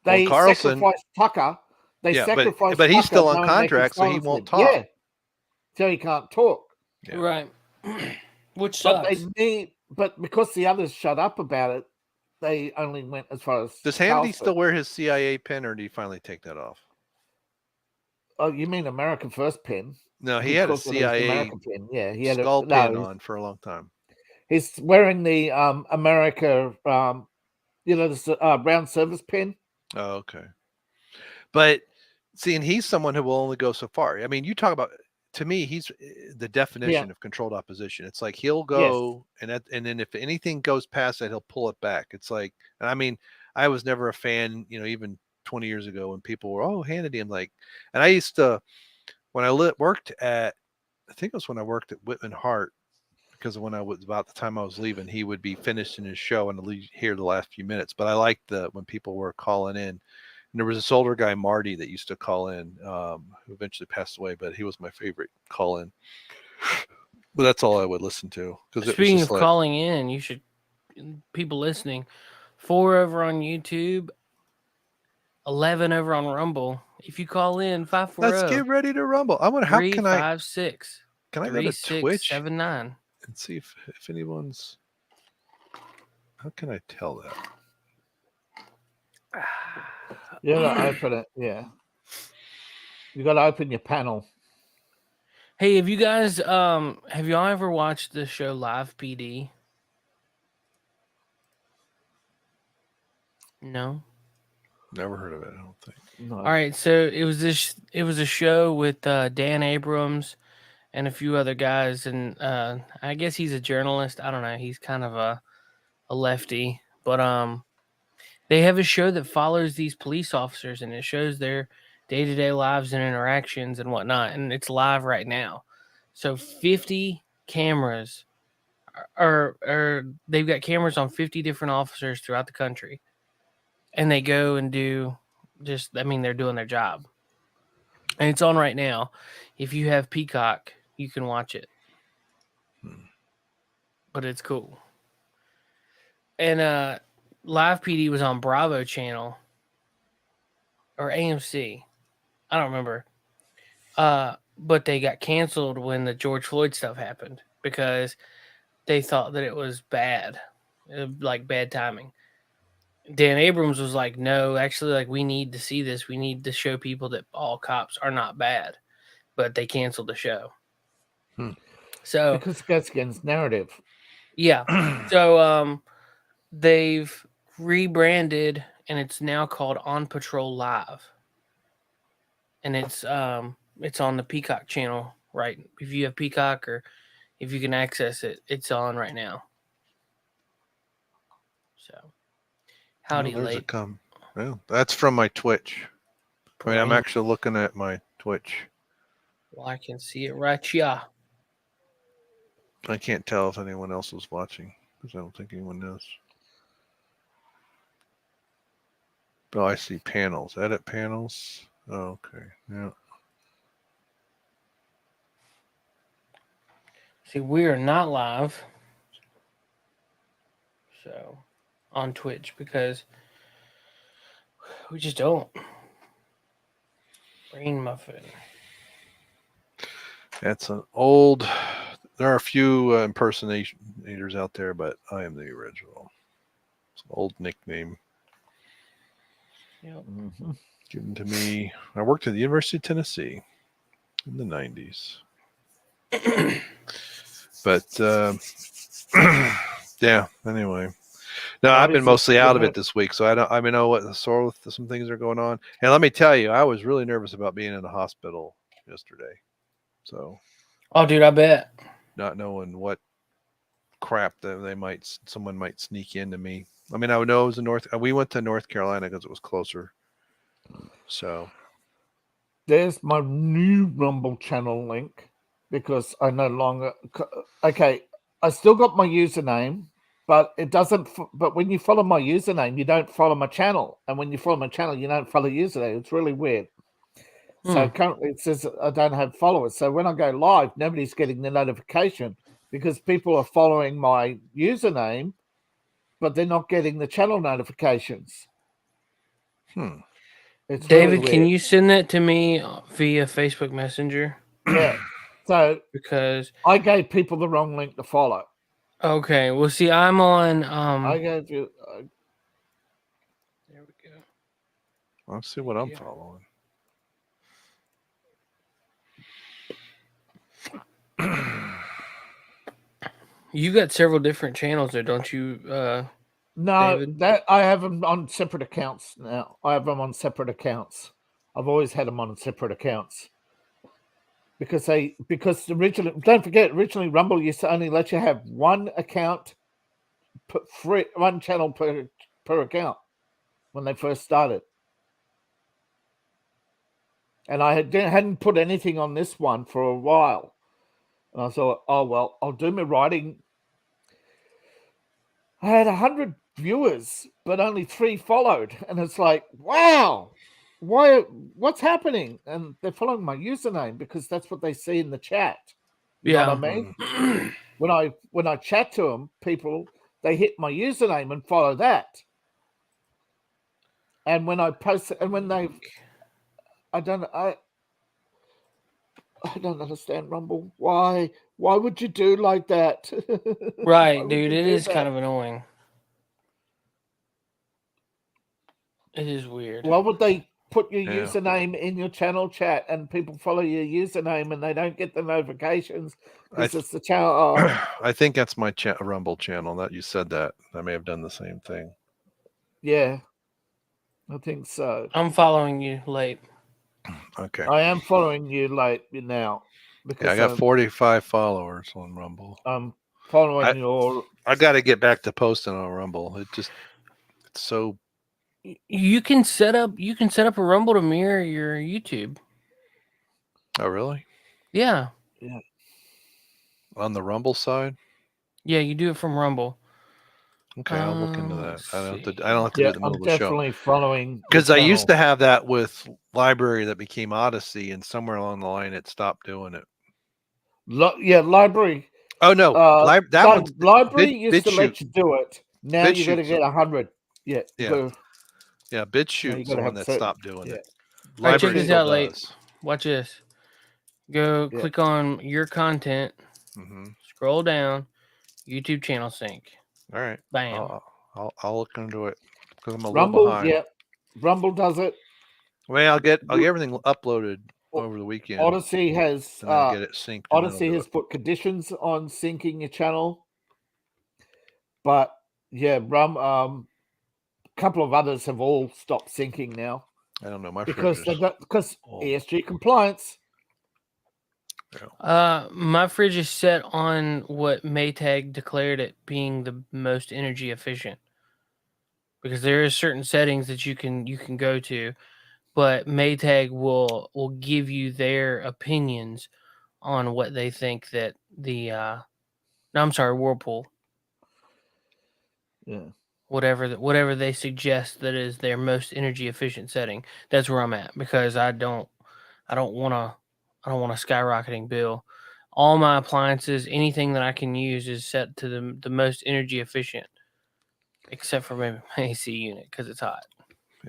They sacrificed Tucker. But he's still on contract, so he won't talk. Yeah, so he can't talk. Yeah. Right. Which sucks. But because the others shut up about it, they only went as far as. Does Hannity still wear his CIA pin, or did he finally take that off? Oh, you mean American First pin? No, he had a CIA pin. Yeah, he had skull pin on for a long time. He's wearing the America, the brown service pin. Oh, okay. But see, and he's someone who will only go so far. I mean, you talk about, to me, he's the definition of controlled opposition. It's like he'll go and then if anything goes past that, he'll pull it back. It's like, and I mean, I was never a fan, even 20 years ago when people were, Hannity. I'm like, and I used to, when I worked at, I think it was when I worked at Whitman Hart, because when I was about the time I was leaving, he would be finishing his show and hear the last few minutes. But I liked when people were calling in. And there was this older guy, Marty, that used to call in, who eventually passed away, but he was my favorite call in. But that's all I would listen to. Speaking of calling in, you should, people listening, 4 over on YouTube, 11 over on Rumble. If you call in, 540. Let's get ready to rumble. I wonder how can I 356. Can I go to Twitch 3679 and see if anyone's? How can I tell that? You gotta open it. Yeah, you gotta open your panel. Hey, have you guys have y'all ever watched the show Live PD? No. Never heard of it. I don't think. No. All right, so it was a show with Dan Abrams and a few other guys, and I guess he's a journalist. I don't know. He's kind of a lefty, but they have a show that follows these police officers, and it shows their day-to-day lives and interactions and whatnot, and it's live right now. So 50 cameras are they've got cameras on 50 different officers throughout the country, and they go and do they're doing their job, and it's on right now. If you have Peacock, you can watch it. But it's cool. And Live PD was on Bravo channel or AMC. I don't remember. But they got canceled when the George Floyd stuff happened because they thought that it was bad, like bad timing. Dan Abrams was like, no, actually, like, we need to see this. We need to show people that all cops are not bad. But they canceled the show. So because it goes against narrative. Yeah. So they've rebranded, and it's now called On Patrol Live. And it's on the Peacock channel, right? If you have Peacock or if you can access it, it's on right now. So, howdy, There's late. it come. Well, that's from my Twitch. I mean, I'm actually looking at my Twitch. Well, I can see it right here. I can't tell if anyone else is watching because I don't think anyone knows. Oh, I see panels. Edit panels. Oh, okay. Yeah. See, we are not live. So, on Twitch because we just don't. Brain muffin. That's an old. There are a few impersonators out there, but I am the original. It's an old nickname. Yep. Given to me. I worked at the University of Tennessee in the 90s. But yeah. Anyway, no, I've been mostly out of it this week, so I know what sort of some things are going on. And let me tell you, I was really nervous about being in the hospital yesterday. So. Oh, dude, I bet. Not knowing what crap that someone might sneak into me. I mean, I would know it was we went to North Carolina because it was closer. So there's my new Rumble channel link because I no longer. Okay, I still got my username, but it doesn't. But when you follow my username, you don't follow my channel, and when you follow my channel, you don't follow username. It's really weird. So currently it says I don't have followers. So when I go live, nobody's getting the notification because people are following my username, but they're not getting the channel notifications. It's David, really can you send that to me via Facebook Messenger? Yeah. So because I gave people the wrong link to follow. Okay. Well, see, I'm on. I gave you. There we go. Let's see what I'm following. You got several different channels there, don't you? No, David? that I have them on separate accounts now. I have them on separate accounts. I've always had them on separate accounts because originally, don't forget, originally Rumble used to only let you have one account, one channel per account when they first started. And I hadn't put anything on this one for a while. And I thought, oh, well, I'll do my writing. I had 100 viewers, but only 3 followed. And it's like, wow, what's happening? And they're following my username because that's what they see in the chat. You know what I mean? When I chat to them, people, they hit my username and follow that. And when I post, and when they, I don't understand, Rumble. Why would you do like that? Right, dude. It is kind of annoying. It is weird. Why would they put your username in your channel chat and people follow your username and they don't get the notifications because it's the channel? I think that's my Rumble channel. That you said that. I may have done the same thing. Yeah, I think so. I'm following you late. Okay. I am following you late now. Because I got 45 followers on Rumble. I'm following your... I got to get back to posting on Rumble. It's so... You can set up a Rumble to mirror your YouTube. Oh, really? Yeah. Yeah. On the Rumble side? Yeah, you do it from Rumble. Okay, I'll look into that. I don't have to do it in the middle of the show. I'm definitely following. Because I used to have that with Library that became Odyssey, and somewhere along the line it stopped doing it. Library. Oh no, Library used to let you do it. Now you got to get 100. Yeah. Yeah, BitChute's the one that stopped doing it. All right, check this out, late. Watch this. Go click on your content. Scroll down. YouTube channel sync. All right. Bam. I'll look into it because I'm a Rumble, little behind. Yeah, Rumble does it. Well, I'll get everything uploaded over the weekend. Odyssey has get it synced. Odyssey has put conditions on syncing your channel, but yeah, a couple of others have all stopped syncing now. I don't know because ESG compliance. My fridge is set on what Maytag declared it being the most energy efficient, because there is certain settings that you can go to, but Maytag will give you their opinions on what they think that Whirlpool. Yeah. Whatever they suggest that is their most energy efficient setting. That's where I'm at, because I don't want a skyrocketing bill. All my appliances, anything that I can use, is set to the most energy efficient, except for maybe my AC unit because it's hot.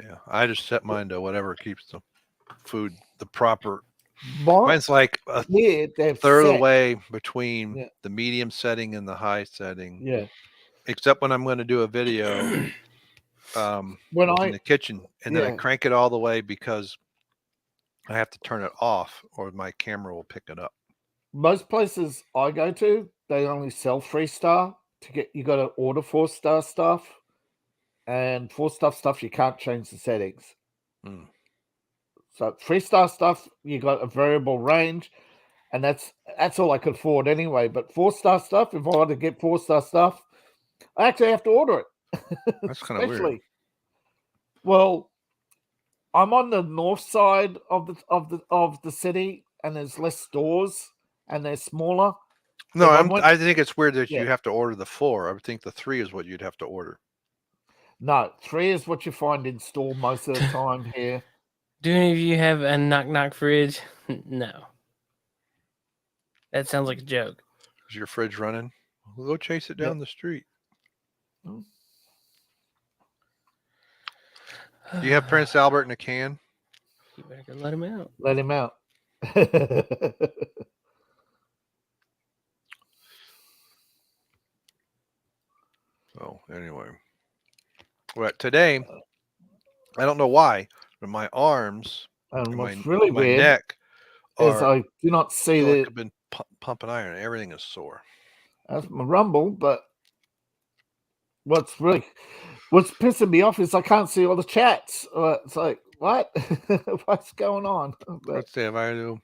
Yeah, I just set mine to whatever keeps the food the proper. Mine's like a third of the way between the medium setting and the high setting. Yeah. Except when I'm going to do a video in the kitchen, and then I crank it all the way because I have to turn it off or my camera will pick it up. Most places I go to, they only sell 3-star. You got to order 4-star stuff, and 4-star stuff you can't change the settings. So 3-star stuff, you got a variable range, and that's all I could afford anyway. But 4-star stuff, if I want to get 4-star stuff, I actually have to order it. That's kind of weird. Well, I'm on the north side of the city, and there's less stores and they're smaller. No, I think it's weird that you have to order the 4. I would think the 3 is what you'd have to order. No, 3 is what you find in store most of the time here. Do any of you have a knock fridge? No. That sounds like a joke. Is your fridge running? We'll go chase it down the street. Do you have Prince Albert in a can? You better go let him out. Let him out. Oh, anyway. Well, today, I don't know why, but my arms and my neck is I do not see that. I've been pumping iron. Everything is sore. That's my Rumble, but what's pissing me off is I can't see all the chats. It's like, what? What's going on? Let's see if I do.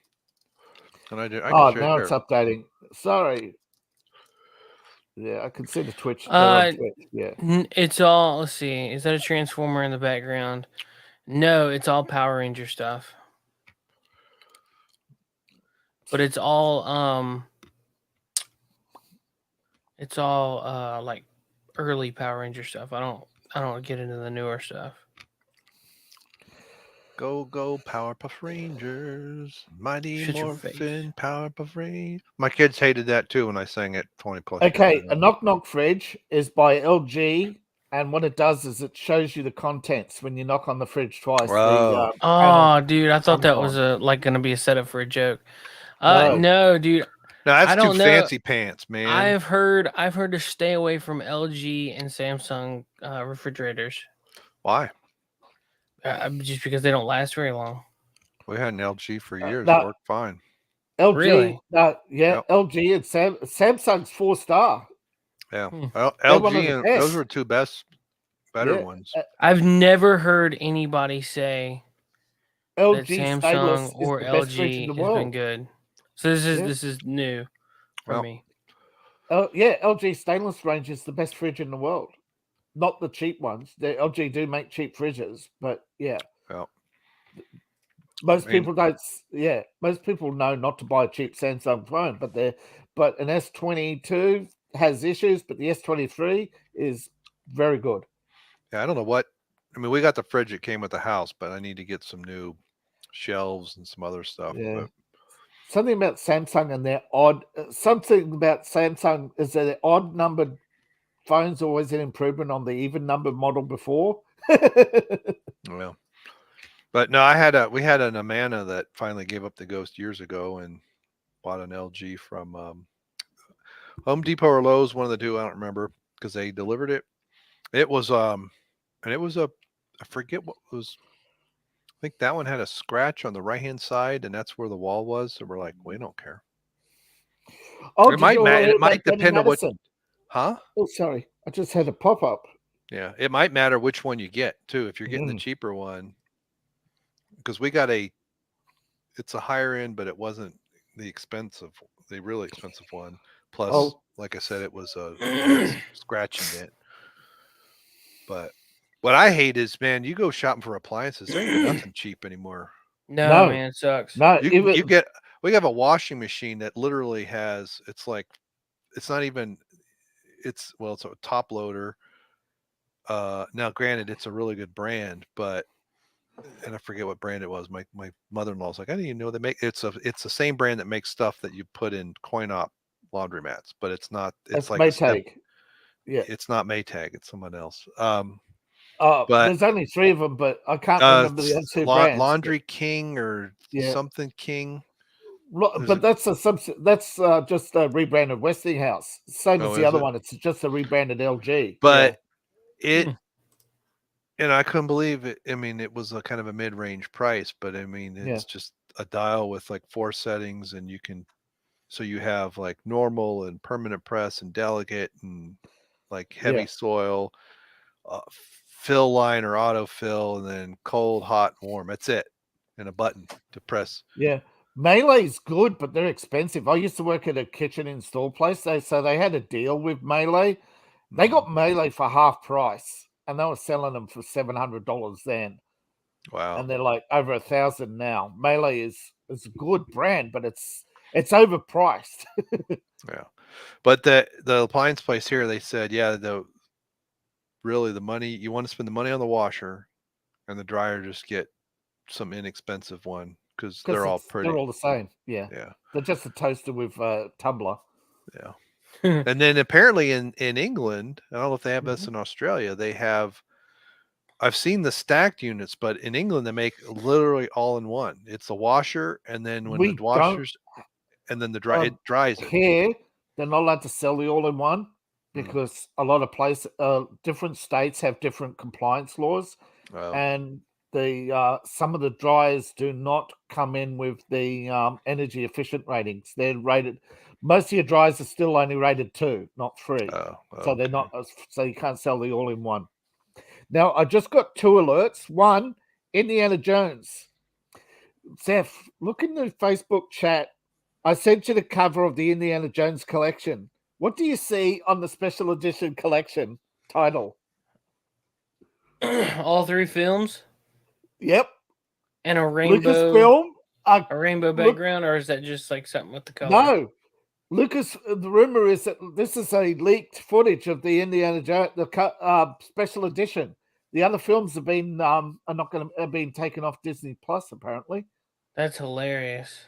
Can I do? Now it's updating. Sorry. Yeah, I can see the Twitch. Yeah. It's all, let's see. Is that a transformer in the background? No, it's all Power Ranger stuff. But it's all It's all like early Power Ranger stuff. I don't get into the newer stuff. Go Powerpuff Rangers, Mighty Shut your face. Morphin Powerpuff Rangers. My kids hated that too when I sang it 20 plus Okay, years a ago. knock knock fridge is by LG, and what it does is it shows you the contents when you knock on the fridge twice. Oh. Oh, dude, I thought that comes was on. going to be a setup for a joke. No. No, dude. No, I that's too don't know. fancy pants, man. I've heard to stay away from LG and Samsung refrigerators. Why? Just because they don't last very long. We had an LG for years. no. It worked fine. LG, Really? Yep. LG and Samsung's 4-star. Yeah. Hmm. They're one of LG the and best. those were two better Yeah. ones. I've never heard anybody say LG that Samsung stainless or is the best fridge in LG the has world. been good. So this is new for Well, me. LG stainless range is the best fridge in the world. Not the cheap ones. The LG do make cheap fridges, but yeah. Well, Most people don't. Yeah, most people know not to buy a cheap Samsung phone, but an S22 has issues, but the S23 is very good. yeah, I don't know what. I mean, we got the fridge that came with the house, but I need to get some new shelves and some other stuff. Yeah. But Something about Samsung and their odd. Something about Samsung is that their odd numbered phones always an improvement on the even numbered model before. well, but no, we had an Amana that finally gave up the ghost years ago and bought an LG from Home Depot or Lowe's, one of the two. I don't remember because they delivered it. It was and it was I forget what it was. I think that one had a scratch on the right hand side, and that's where the wall was. So we're like, we don't care. Oh, It might matter. It might depend on what. Madison? Huh? Oh, sorry, I just had a pop up. Yeah, it might matter which one you get too. If you're getting the cheaper one, because we got it's a higher end, but it wasn't the really expensive one. Plus, like I said, it was a scratching it. But what I hate is, man, you go shopping for appliances, there ain't nothing cheap anymore. No, man, it sucks. No, we have a washing machine that literally has, it's not even, it's a top loader. Now granted, it's a really good brand, and I forget what brand it was. My mother-in-law's like, I didn't even know they make it's the same brand that makes stuff that you put in coin-op laundromats, but it's not. It's like Maytag. Yeah, it's not Maytag. It's someone else. but there's only 3 of them, but I can't remember the other 2 brands. Laundry King or something King. But that's just a rebranded Westinghouse. Same as the other one. It's just a rebranded LG. But and I couldn't believe it. I mean, it was a kind of a mid-range price, but I mean, it's just a dial with like 4 settings, and you have like normal and permanent press and delicate and like heavy soil, fill line or autofill, and then cold, hot, warm. That's it, and a button to press. Yeah. Melee's good, but they're expensive. I used to work at a kitchen install place. So they had a deal with Melee. They got Melee for half price, and they were selling them for $700 then. Wow. And they're like over $1,000 now. Melee is a good brand, but it's overpriced. Yeah. But the appliance place here, they said, the money, you want to spend the money on the washer and the dryer, just get some inexpensive one because they're all pretty. They're all the same. Yeah. They're just a toaster with a tumbler. Yeah. And then apparently in England, I don't know if they have this in Australia, they have, I've seen the stacked units, but in England they make literally all in one. It's a washer, and then when the washers, and then it dries it. Here, they're not allowed to sell the all-in-one because a lot of places, different states have different compliance laws, and the some of the dryers do not come in with the energy efficient ratings. They're rated. Most of your dryers are still only rated 2, not 3. So they're not. So you can't sell the all-in-one. Now I just got 2 alerts. One, Indiana Jones. Zeph, look in the Facebook chat. I sent you the cover of the Indiana Jones collection. What do you see on the special edition collection title? All 3 films? Yep. And a rainbow Lucasfilm, a rainbow background, or is that just like something with the color? No. Lucas, the rumor is that this is a leaked footage of the Indiana Jones, special edition. The other films have been are not going to have been taken off Disney Plus apparently. That's hilarious.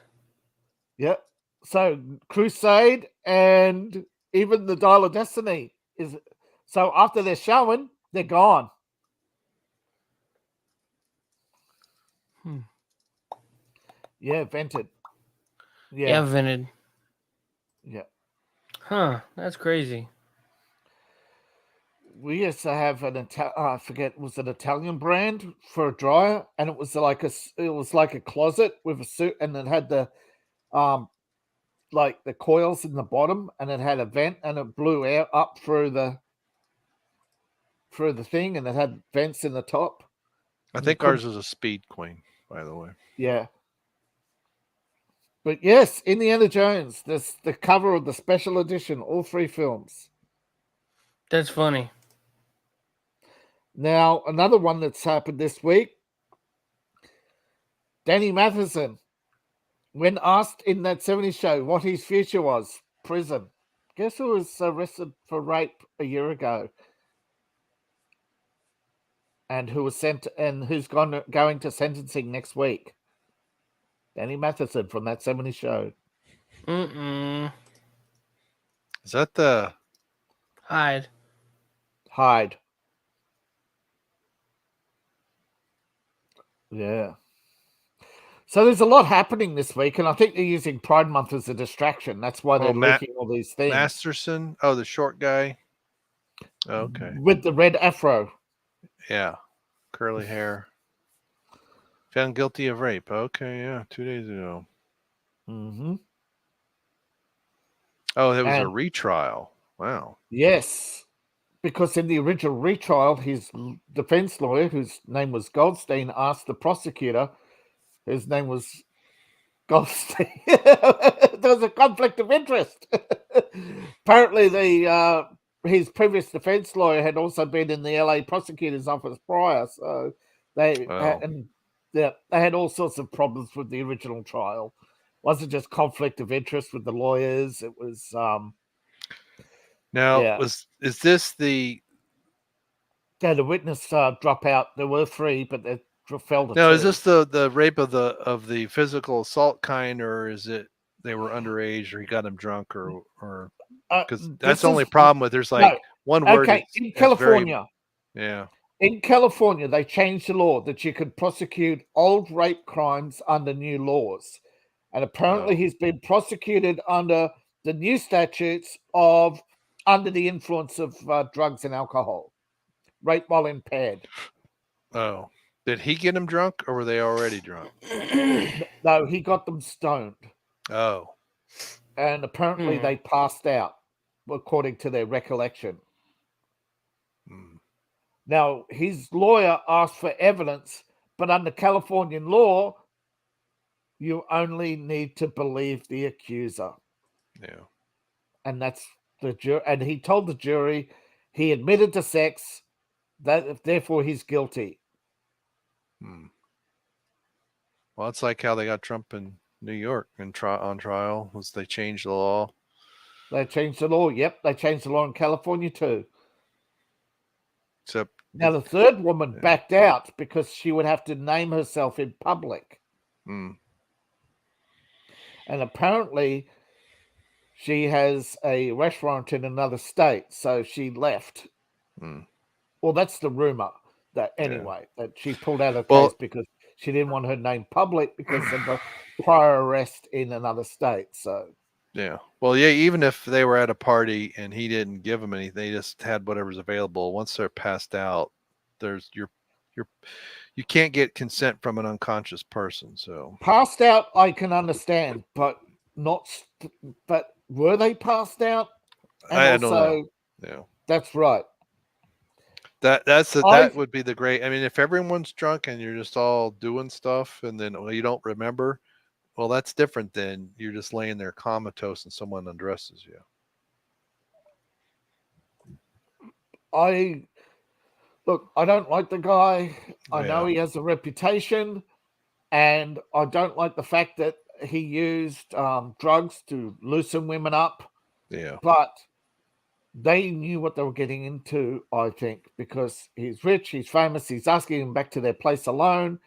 Yep. So Crusade and even the Dial of Destiny is so after they're showing, they're gone. Yeah, vented. Yeah, vented. Yeah. Huh, that's crazy. We used to have I forget, it was an Italian brand for a dryer, and it was like a closet with a suit, and it had the like the coils in the bottom, and it had a vent, and it blew air up through the thing, and it had vents in the top. I think ours is a Speed Queen, by the way. Yeah. But yes, Indiana Jones. This the cover of the special edition, all 3 films. That's funny. Now, another one that's happened this week. Danny Matheson, when asked in that 70s show what his future was, prison. Guess who was arrested for rape a year ago? And who was who's going to sentencing next week? Danny Matheson from that 70s show. Is that the Hyde? Yeah. So there's a lot happening this week, and I think they're using Pride Month as a distraction. That's why they're leaking all these things. Masterson? Oh, the short guy. Okay. With the red afro. Yeah. Curly hair. Found guilty of rape. Okay, yeah. 2 days ago. Mm-hmm. Oh, it was a retrial. Wow. Yes. Because in the original retrial, his defense lawyer, whose name was Goldstein, asked the prosecutor, whose name was Goldstein, there was a conflict of interest. Apparently, his previous defense lawyer had also been in the LA prosecutor's office prior, so they had all sorts of problems with the original trial. It wasn't just conflict of interest with the lawyers; it was. Is this the? Yeah, the witness dropout. There were 3, but they fell to 2. Is this the rape of the physical assault kind, or is it they were underage, or he got him drunk, or because that's the only problem with there's like one word. Okay, in California. In California, they changed the law that you could prosecute old rape crimes under new laws, and apparently he's been prosecuted under the new statutes of under the influence of drugs and alcohol, rape while impaired. Oh, did he get them drunk, or were they already drunk? No, he got them stoned. Oh, and apparently they passed out, according to their recollection. Now, his lawyer asked for evidence, but under Californian law, you only need to believe the accuser. Yeah. And that's the jury. And he told the jury he admitted to sex, that therefore he's guilty. Well, it's like how they got Trump in New York on trial. Was they changed the law? They changed the law. Yep, they changed the law in California too. Except now the third woman backed out because she would have to name herself in public. And apparently she has a restaurant in another state, so she left. Well, that's the rumor that that she pulled out of case because she didn't want her name public because of the prior arrest in another state. So even if they were at a party and he didn't give them anything, they just had whatever's available. Once they're passed out, there's you can't get consent from an unconscious person. So passed out, I can understand, but were they passed out? And I don't know. Yeah, that's right. That would be the great. I mean, if everyone's drunk and you're just all doing stuff and then you don't remember, well, that's different than you're just laying there comatose and someone undresses you. I don't like the guy. I know he has a reputation, and I don't like the fact that he used drugs to loosen women up, Yeah. but they knew what they were getting into, I think, because he's rich, he's famous, he's asking them back to their place alone,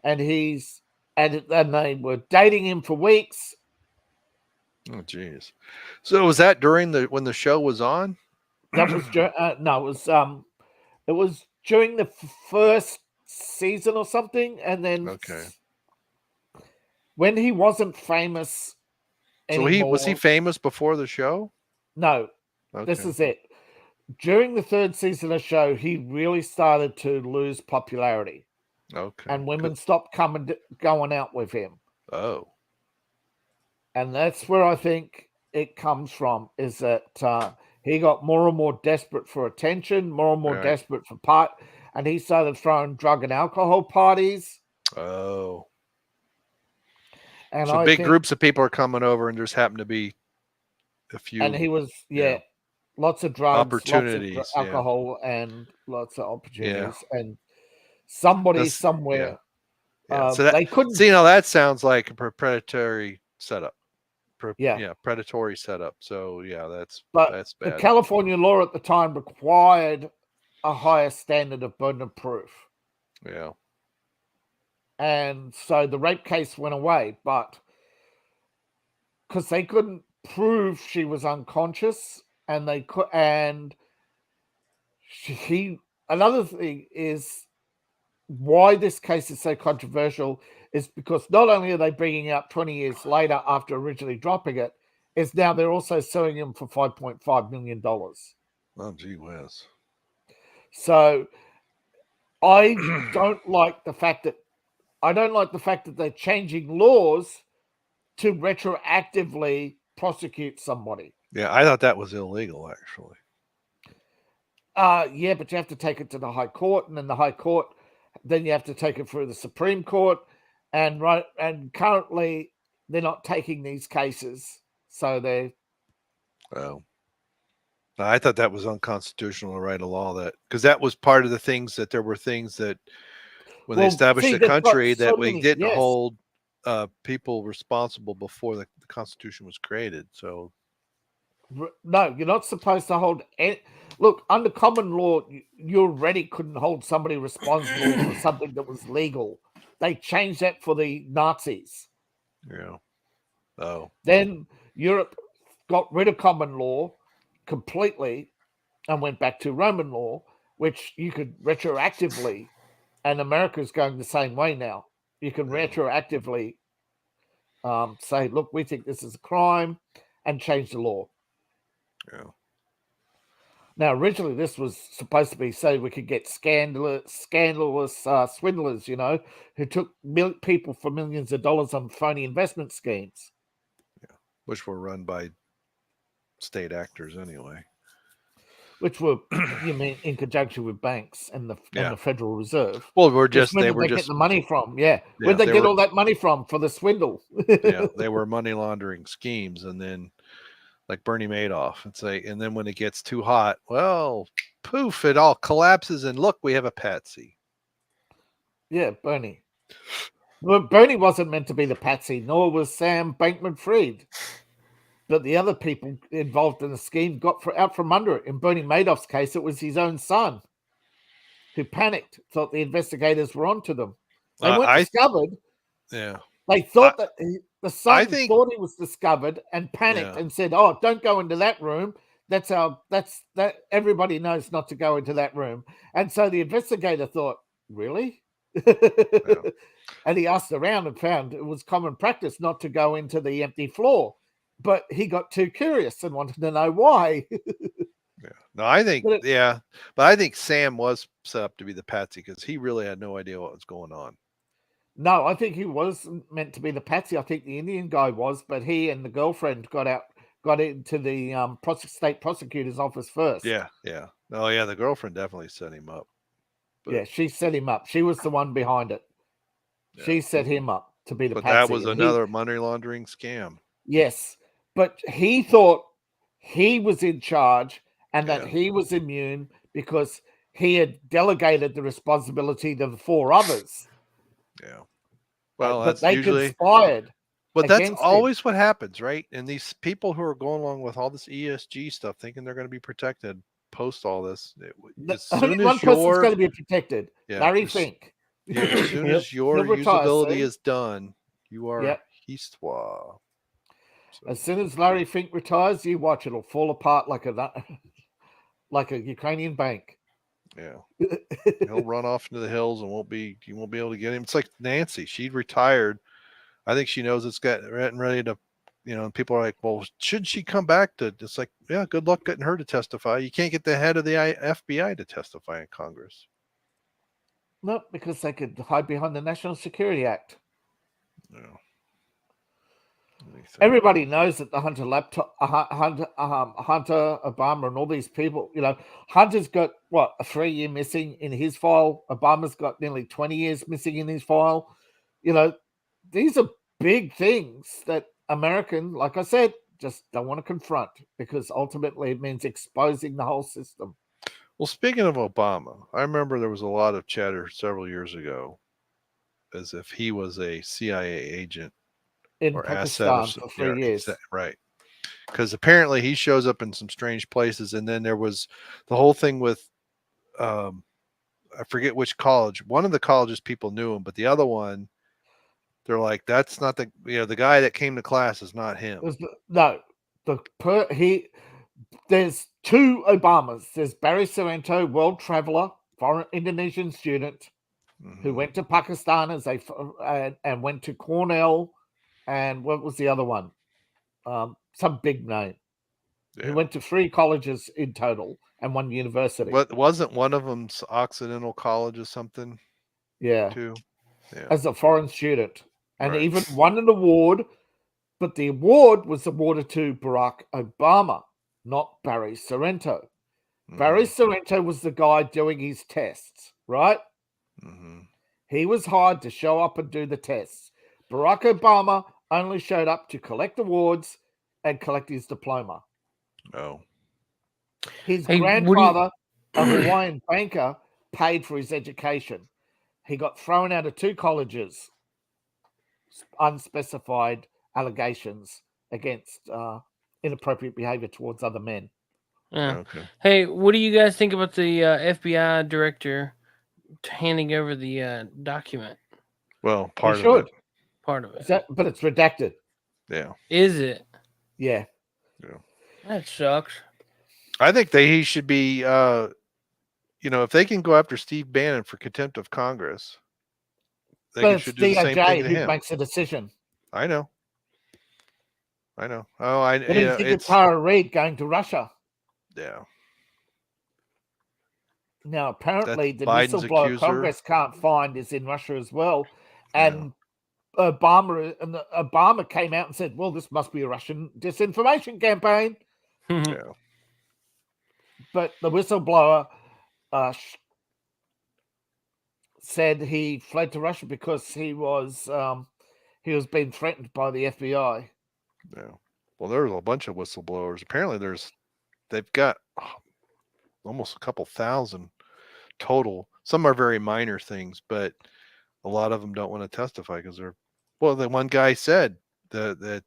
and they were dating him for weeks. Oh, jeez. So was that during when the show was on? That was it was during the first season or something, and then Okay. when he wasn't famous So anymore. was he famous before the show? No, Okay. this is it. During the third season of the show, he really started to lose popularity. Okay. And women stopped going out with him. Oh. And that's where I think it comes from, is that he got more and more desperate for attention, more and more Right. desperate for and he started throwing drug and alcohol parties. Oh. And so I big think, groups of people are coming over, and just happened to be a few. and he was, lots of drugs, Opportunities, lots of alcohol, and lots of opportunities. And somebody somewhere, so that, they couldn't. See, now that sounds like a predatory setup. Predatory setup. So that's bad. The California law at the time required a higher standard of burden of proof. Yeah. And so the rape case went away, but because they couldn't prove she was unconscious, and they could, and another thing is why this case is so controversial is because not only are they bringing it up 20 years later after originally dropping it, is now they're also suing him for $5.5 million. Oh, gee whiz. So I don't like the fact that they're changing laws to retroactively prosecute somebody. Yeah, I thought that was illegal, actually. But you have to take it to the High Court, and then the High Court, then you have to take it through the Supreme Court, and currently they're not taking these cases, so they're. Oh. I thought that was unconstitutional to write a law because that was part of the things that there were things that when they established the country that we didn't hold people responsible before the Constitution was created. So no, you're not supposed to hold look, under common law, you already couldn't hold somebody responsible for something that was legal. They changed that for the Nazis. Yeah. Oh. Then Europe got rid of common law completely and went back to Roman law, which you could retroactively, and America's going the same way now. You can retroactively say, look, we think this is a crime, and change the law. Yeah. Now, originally, this was supposed to be so we could get scandalous swindlers, who took people for millions of dollars on phony investment schemes. Yeah, which were run by state actors anyway. Which were, you mean, in conjunction with banks and the Federal Reserve? Well, they were just get the money from. Where'd they get all that money from for the swindle? They were money laundering schemes, and then like Bernie Madoff, and then when it gets too hot, well, poof, it all collapses, and look, we have a patsy. Yeah, Bernie. Well, Bernie wasn't meant to be the patsy, nor was Sam Bankman-Fried. But the other people involved in the scheme got out from under it. In Bernie Madoff's case, it was his own son who panicked, thought the investigators were onto them. They weren't discovered. Yeah. They thought that the son thought he was discovered and panicked and said, "Oh, don't go into that room. That's everybody knows not to go into that room." And so the investigator thought, "Really?" And he asked around and found it was common practice not to go into the empty floor. But he got too curious and wanted to know why. No, I think, but I think Sam was set up to be the patsy because he really had no idea what was going on. No, I think he was meant to be the patsy. I think the Indian guy was, but he and the girlfriend got into the state prosecutor's office first. Yeah. Oh, yeah, the girlfriend definitely set him up. But, she set him up. She was the one behind it. Yeah. She set him up to be the patsy. But that was another money laundering scam. Yes. But he thought he was in charge and that he was immune because he had delegated the responsibility to the four others. Yeah. Well, but they conspired But that's against him. always what happens, right? And these people who are going along with all this ESG stuff, thinking they're going to be protected post all this, as Only soon one as person's your going to be protected. yeah, Larry as- Fink. yeah, as soon Yep. as your He'll retire usability soon. is done, you are Yep. histoire. As soon as Larry Fink retires, you watch it'll fall apart like a Ukrainian bank. Yeah, he'll run off into the hills and you won't be able to get him. It's like Nancy; she retired. I think she knows it's getting ready to, and people are like, well, should she come back to? It's like, yeah, good luck getting her to testify. You can't get the head of the FBI to testify in Congress. No, because they could hide behind the National Security Act. No. Everybody knows that the Hunter laptop, Hunter Obama, and all these people. Hunter's got what, a 3-year missing in his file. Obama's got nearly 20 years missing in his file. These are big things that American, like I said, just don't want to confront because ultimately it means exposing the whole system. Well, speaking of Obama, I remember there was a lot of chatter several years ago as if he was a CIA agent In or Pakistan asset for 3 years. Right. Because apparently he shows up in some strange places. And then there was the whole thing with, I forget which college. One of the colleges people knew him, but the other one, they're like, that's not the guy that came to class is not him. There's two Obamas. There's Barry Sorrento, world traveler, foreign Indonesian student, who went to Pakistan and went to Cornell, and what was the other one? Some big name. Yeah. He went to 3 colleges in total and 1 university. But wasn't one of them Occidental College or something? Yeah. Too. Yeah. As a foreign student, and Right. even won an award, but the award was awarded to Barack Obama, not Barry Sorrento. Barry Sorrento was the guy doing his tests, right? He was hired to show up and do the tests. Barack Obama only showed up to collect awards and collect his diploma. Oh. His Hey, grandfather, a Hawaiian banker, paid for his education. He got thrown out of 2 colleges, unspecified allegations against inappropriate behavior towards other men. Yeah. Okay. Hey, what do you guys think about the FBI director handing over the document? Well, part of should. it. Part of it. But it's redacted. Yeah. Is it? Yeah. That sucks. I think he should be, if they can go after Steve Bannon for contempt of Congress, they should do the same thing to who him. makes a decision. I know. Oh, What do you think of Tara Reid going to Russia? Yeah. Now, apparently, the Biden's whistleblower accuser. Congress can't find is in Russia as well. And Obama came out and said, well, this must be a Russian disinformation campaign. Yeah. But the whistleblower said he fled to Russia because he was being threatened by the FBI. Yeah. Well, there's a bunch of whistleblowers. Apparently, they've got almost a couple thousand total. Some are very minor things, but a lot of them don't want to testify because the one guy said that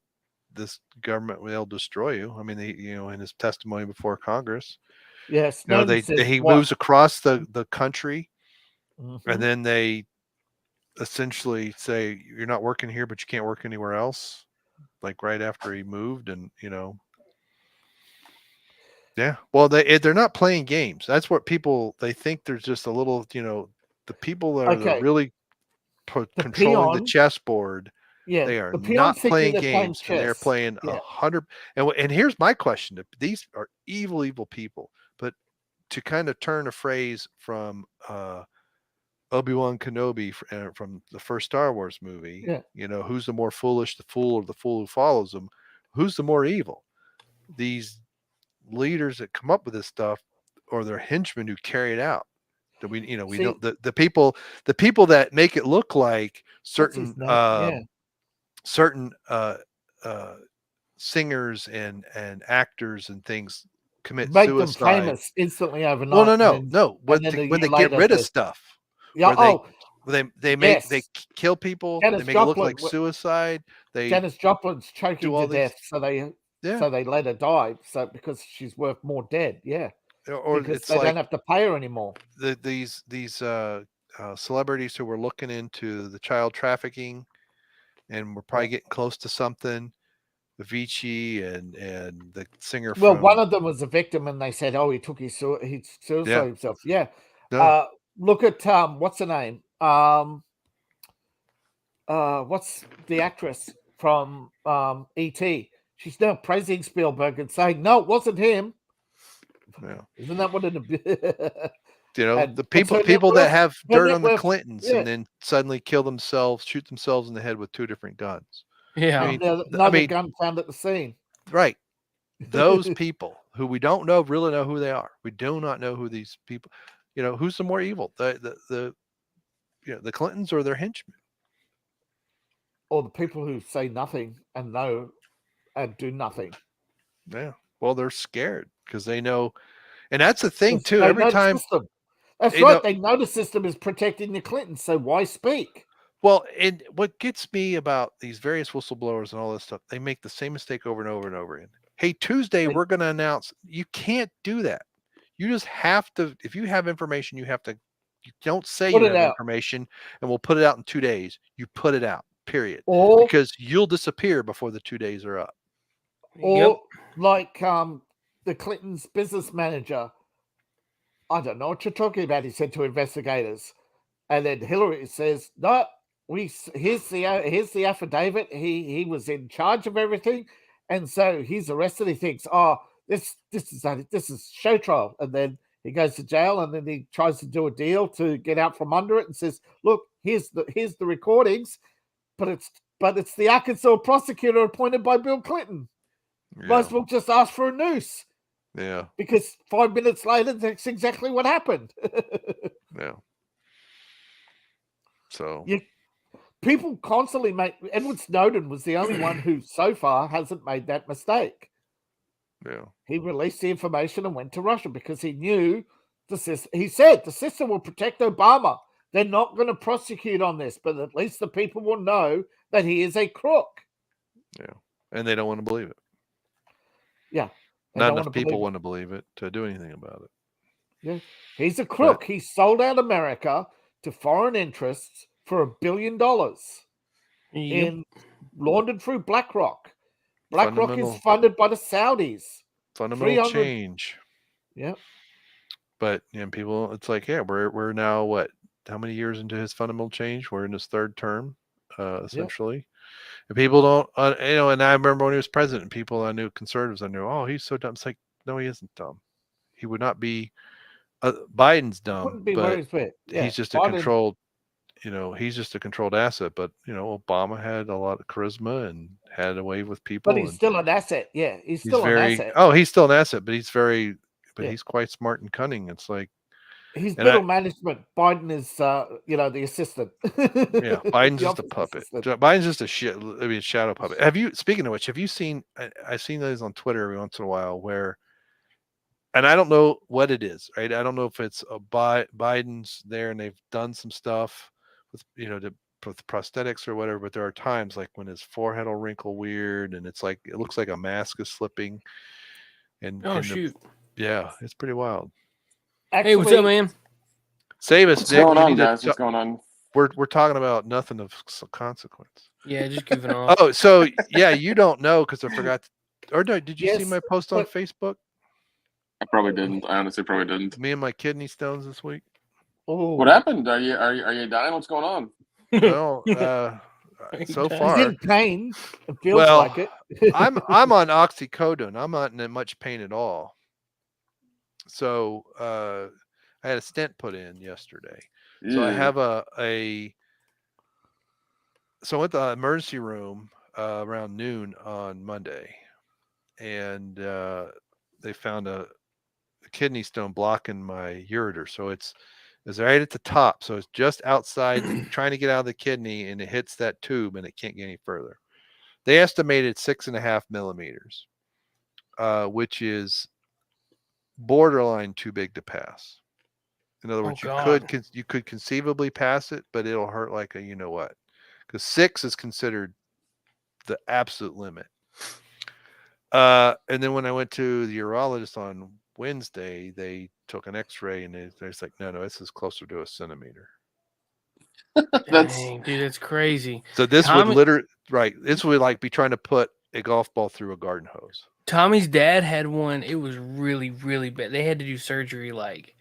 this government will destroy you. I mean, in his testimony before Congress. Yes. He moves across the country, and then they essentially say, you're not working here, but you can't work anywhere else. Like right after he moved, and yeah. Well, they're not playing games. That's what they think. There's just a little, the people that are really controlling the chessboard. Yeah, they are not playing games. And they're playing 100. And here's my question: these are evil people. But to kind of turn a phrase from Obi-Wan Kenobi from the first Star Wars movie, who's the more foolish, the fool or the fool who follows them? Who's the more evil? These leaders that come up with this stuff, or their henchmen who carry it out? That we know the people that make it look like certain singers and actors and things commit make suicide. Them famous instantly overnight. No. When they get rid of stuff. Yeah. They kill people. They make it look like suicide. they Janis Joplin's choking do all to these. death, so they Yeah. let her die. So because she's worth more dead, yeah. Or Because it's they like don't have to pay her anymore. these celebrities who were looking into the child trafficking, and we're probably getting close to something. Avicii and the singer Well, one from of them was a victim, and they said, "Oh, he took his he suicide Yeah. himself." Yeah. No. Look at what's her name? What's the actress from ET? She's now praising Spielberg and saying, "No, it wasn't him." Yeah. Isn't that what it? You know, And the what's her people net that worth? have Her dirt net on the worth- Clintons yeah. and then suddenly kill themselves, shoot themselves in the head with 2 different guns. Yeah. I mean, Another gun found at the scene. right. Those people who we don't really know who they are. We do not know who these people, who's the more evil, the Clintons or their henchmen. Or the people who say nothing and know and do nothing. Yeah. Well, they're scared because they know. And that's the thing too. They Every know the time. system. That's they right. know- They know the system is protecting the Clintons, so why speak? Well, and what gets me about these various whistleblowers and all this stuff, they make the same mistake over and over and over again. Hey, Tuesday, we're going to announce. You can't do that. You just have to, if you have information, you don't say Put you it have out. information and we'll put it out in 2 days. You put it out, period. Or Because you'll disappear before the 2 days are up. Or like the Clintons' business manager, I don't know what you're talking about, he said to investigators. And then Hillary says, "No, here's the affidavit. He was in charge of everything, and so he's arrested." He thinks, "Oh, this is show trial," and then he goes to jail, and then he tries to do a deal to get out from under it, and says, "Look, here's the recordings, but it's the Arkansas prosecutor appointed by Bill Clinton. Might as well just ask for a noose." Yeah. Because 5 minutes later, that's exactly what happened. Yeah. So People constantly make. Edward Snowden was the only one who so far hasn't made that mistake. yeah. He released the information and went to Russia because he knew the system. He said the system will protect Obama. They're not going to prosecute on this, but at least the people will know that he is a crook. Yeah. And they don't want to believe it. Yeah. Not enough people want to believe it to do anything about it. Yeah. He's a crook. He sold out America to foreign interests for $1 billion in laundered through BlackRock. BlackRock is funded by the Saudis. Fundamental change. Yeah. But people, it's like, yeah, we're now what? How many years into his fundamental change? We're in his 3rd term, essentially. Yeah. And people don't, and I remember when he was president, people I knew, conservatives, I knew, oh, he's so dumb. It's like, no, he isn't dumb. He would not be. Biden's dumb, but he's just a controlled. He's just a controlled asset. But Obama had a lot of charisma and had a way with people. But he's still an asset. Yeah, he's still an asset. Oh, he's still an asset, but he's quite smart and cunning. It's like he's middle management. Biden is, the assistant. Yeah, Biden's just a puppet. Biden's just a shadow puppet. Speaking of which, have you seen? I've seen those on Twitter every once in a while where. And I don't know what it is, right? I don't know if it's Biden's there and they've done some stuff with, with prosthetics or whatever, but there are times like when his forehead will wrinkle weird and it's like, it looks like a mask is slipping. And shoot. Yeah, it's pretty wild. Actually, hey, what's up, man? Save us, What's Nick. going on, guys? What's going on? We're talking about nothing of consequence. Yeah, just goofing off. Oh, so yeah, you don't know because I forgot. Did you see my post on Facebook? I probably didn't. I honestly probably didn't. Me and my kidney stones this week. Oh, what happened? Are you dying? What's going on? Well, so far, he's in pain. It feels like it. I'm on oxycodone. I'm not in much pain at all. So I had a stent put in yesterday. So I have so I went to the emergency room around noon on Monday, and they found a kidney stone blocking my ureter. So it's right at the top. So it's just outside trying to get out of the kidney, and it hits that tube and it can't get any further. They estimated 6.5 millimeters, which is borderline too big to pass. In other words, you could conceivably pass it, but it'll hurt like a what? Because 6 is considered the absolute limit. And then when I went to the urologist on Wednesday, they took an X-ray and they're like, no, this is closer to a centimeter. Dang, dude, that's crazy. So this would this would like be trying to put a golf ball through a garden hose. Tommy's dad had one. It was really, really bad. They had to do surgery, like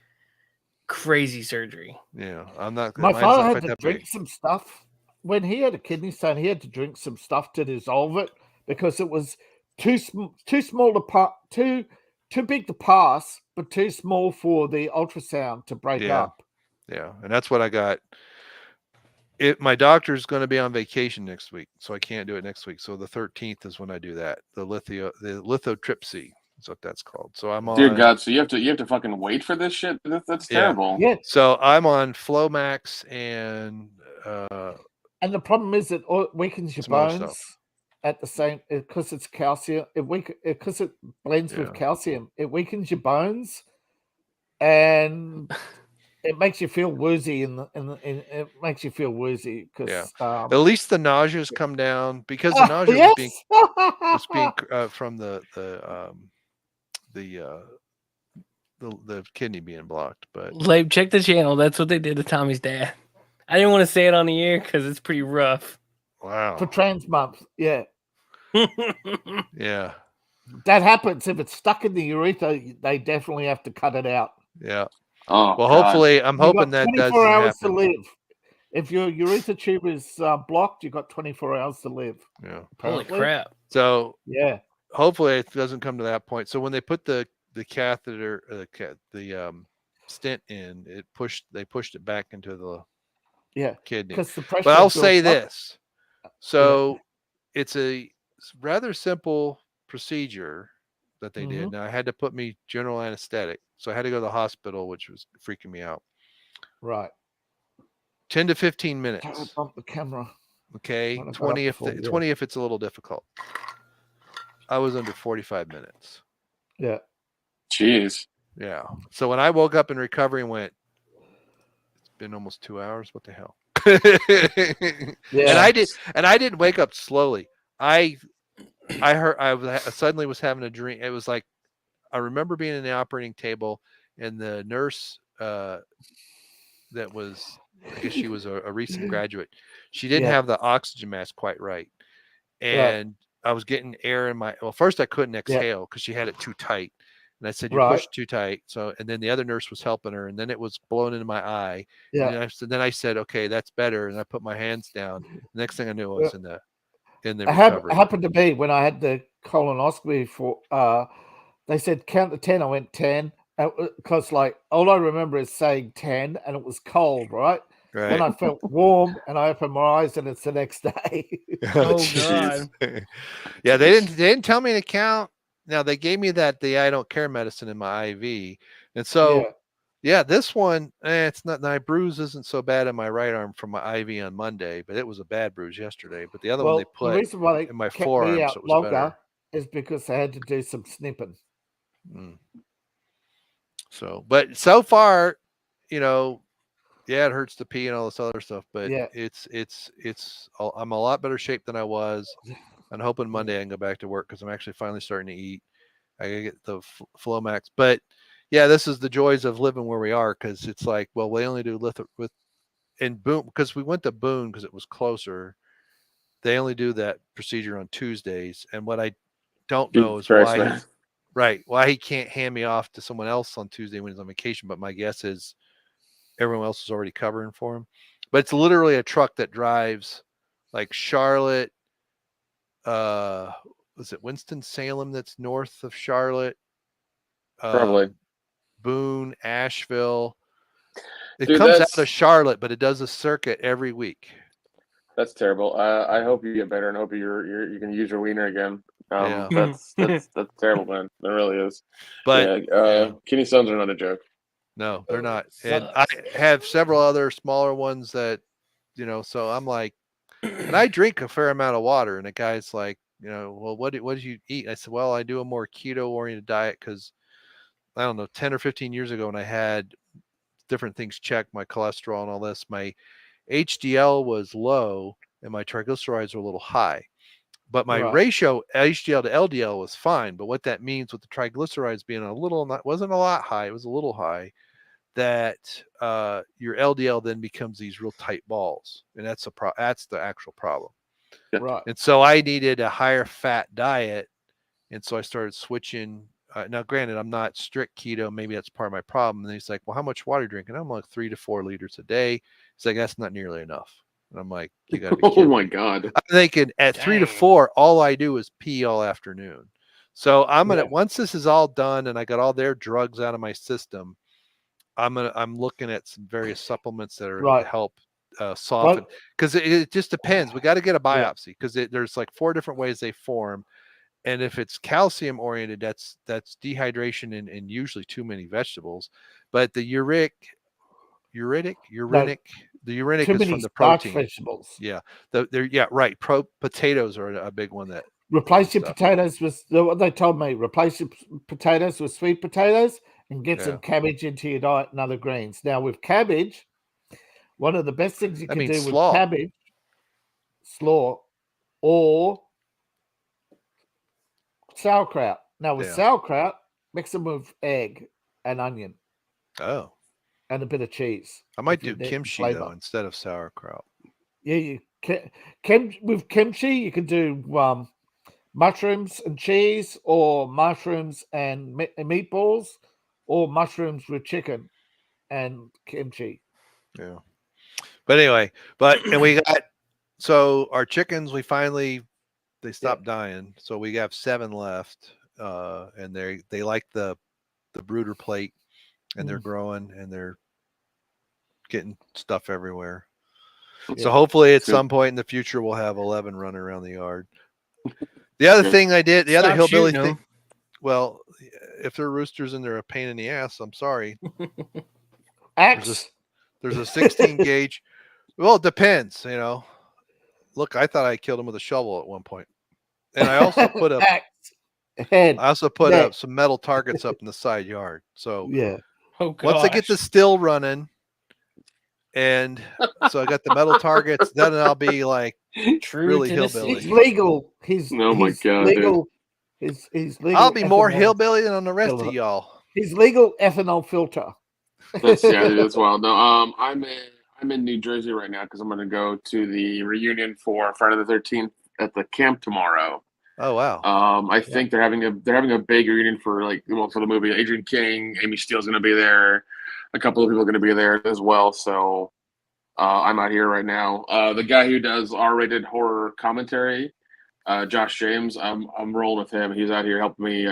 crazy surgery. Yeah, I'm not. My mine's father not had quite to that drink big. some stuff when he had a kidney stone. He had to drink some stuff to dissolve it because it was too small to too big to pass, but too small for the ultrasound to break up. Yeah, and that's what I got. My doctor's going to be on vacation next week, so I can't do it next week. So the 13th is when I do that. The lithotripsy is what that's called. So I'm on. Dear God, so you have to fucking wait for this shit? That's terrible. Yeah. So I'm on Flomax and the problem is it weakens your some other bones stuff. at the same because it's calcium. Because it blends with calcium. It weakens your bones, and it makes you feel woozy. It makes you feel woozy because at least the nausea's come down because the nausea was being from the kidney being blocked. But Labe, check the channel. That's what they did to Tommy's dad. I didn't want to say it on the air because it's pretty rough. Wow. For trans month, yeah. Yeah. That happens if it's stuck in the urethra. They definitely have to cut it out. Yeah. Oh, well, God. hopefully, I'm hoping that 24 hours happen. to live. If your urethra tube is blocked, you've got 24 hours to live. Yeah. Holy crap. So yeah. Hopefully, it doesn't come to that point. So when they put the catheter, the stent in, they pushed it back into the kidney. But I'll say this. So it's a rather simple procedure that they did. Now I had to put me general anesthetic, so I had to go to the hospital, which was freaking me out. Right. 10 to 15 minutes. Don't bump the camera. Okay. 20 if it's a little difficult. I was under 45 minutes. Yeah. Jeez. Yeah. So when I woke up in recovery and went, it's been almost 2 hours. What the hell? Yeah. And I didn't wake up slowly. I suddenly was having a dream. It was like, I remember being in the operating table and the nurse, that was, I guess she was a recent graduate. She didn't have the oxygen mask quite right. And I was getting air in my, first I couldn't exhale because she had it too tight. And I said, you pushed too tight. So, and then the other nurse was helping her and then it was blowing into my eye. Yeah. And then I said, okay, that's better. And I put my hands down. The next thing I knew I was in the recovery. It happened to me when I had the colonoscopy for, they said, count to 10. I went 10 because like, all I remember is saying 10 and it was cold, right? Right. Then I felt warm and I opened my eyes and it's the next day. Oh God. Yeah, they didn't tell me to count. Now they gave me the I don't care medicine in my IV. And so this one, it's not, my bruise isn't so bad in my right arm from my IV on Monday, but it was a bad bruise yesterday. But the other one they put the reason why they in my kept forearm, me out so it was longer better. is because they had to do some snipping. So, but so far, it hurts to pee and all this other stuff, but I'm a lot better shape than I was. I'm hoping Monday I can go back to work because I'm actually finally starting to eat. I gotta get the Flomax, but yeah, this is the joys of living where we are because it's like, well, we only do in Boone because we went to Boone because it was closer. They only do that procedure on Tuesdays, and what I don't know is why he can't hand me off to someone else on Tuesday when he's on vacation. But my guess is everyone else is already covering for him. But it's literally a truck that drives like Charlotte. Was it Winston-Salem that's north of Charlotte? Probably. Boone, Asheville. It Dude, comes out of Charlotte, but it does a circuit every week. That's terrible. I hope you get better and hope you can use your wiener again. That's terrible, man. That really is. But kidney stones are not a joke. No, they're not. And I have several other smaller ones that, so I'm like, and I drink a fair amount of water. And the guy's like, well, what did you eat? And I said, well, I do a more keto oriented diet because I don't know, 10 or 15 years ago when I had different things checked, my cholesterol and all this, my HDL was low and my triglycerides were a little high. But my ratio HDL to LDL was fine. But what that means with the triglycerides being wasn't a lot high, it was a little high, that your LDL then becomes these real tight balls, and that's the actual problem. Right. And so I needed a higher fat diet, and so I started switching. Now, granted, I'm not strict keto. Maybe that's part of my problem. And he's like, "Well, how much water are you drinking?" I'm like 3 to 4 liters a day. He's like, "That's not nearly enough." And I'm like, "You got to be kidding Oh my me." God. I'm thinking at 3 to 4, all I do is pee all afternoon. So I'm gonna once this is all done and I got all their drugs out of my system, I'm looking at some various supplements that are to help soften, because it just depends. We got to get a biopsy because there's like 4 different ways they form. And if it's calcium oriented, that's dehydration and usually too many vegetables. But the urinic is from the protein. Vegetables. Yeah, right. Potatoes are a big one that replace your potatoes with what they told me. Replace your potatoes with sweet potatoes and get some cabbage into your diet and other greens. Now with cabbage, one of the best things you can do with cabbage, slaw, or sauerkraut. Now with sauerkraut, mix them with egg and onion. Oh. And a bit of cheese. I might do kimchi though instead of sauerkraut. Yeah, with kimchi you can do mushrooms and cheese, or mushrooms and meatballs, or mushrooms with chicken and kimchi. Yeah. But anyway, and we got, so our chickens, they stopped dying. So we have 7 left. And they like the brooder plate, and they're growing and they're getting stuff everywhere. So hopefully at some point in the future, we'll have 11 running around the yard. The other thing I did, the other hillbilly thing, well, if they're roosters and they're a pain in the ass, I'm sorry. Axe. There's a 16 gauge. Well, it depends, Look, I thought I killed him with a shovel at one point. And I also put up some metal targets up in the side yard. So once I get the still running, and so I got the metal targets, then I'll be like really hillbilly. He's legal. He's legal. He's legal. I'll be more hillbilly than the rest of y'all. He's legal ethanol filter. That's wild. No, I'm in New Jersey right now because I'm going to go to the reunion for Friday the 13th at the camp tomorrow. Oh wow! I think they're having a big reunion for for the movie. Adrian King, Amy Steele's going to be there. A couple of people are going to be there as well. So I'm out here right now. The guy who does R-rated horror commentary, Josh James, I'm rolling with him. He's out here helping me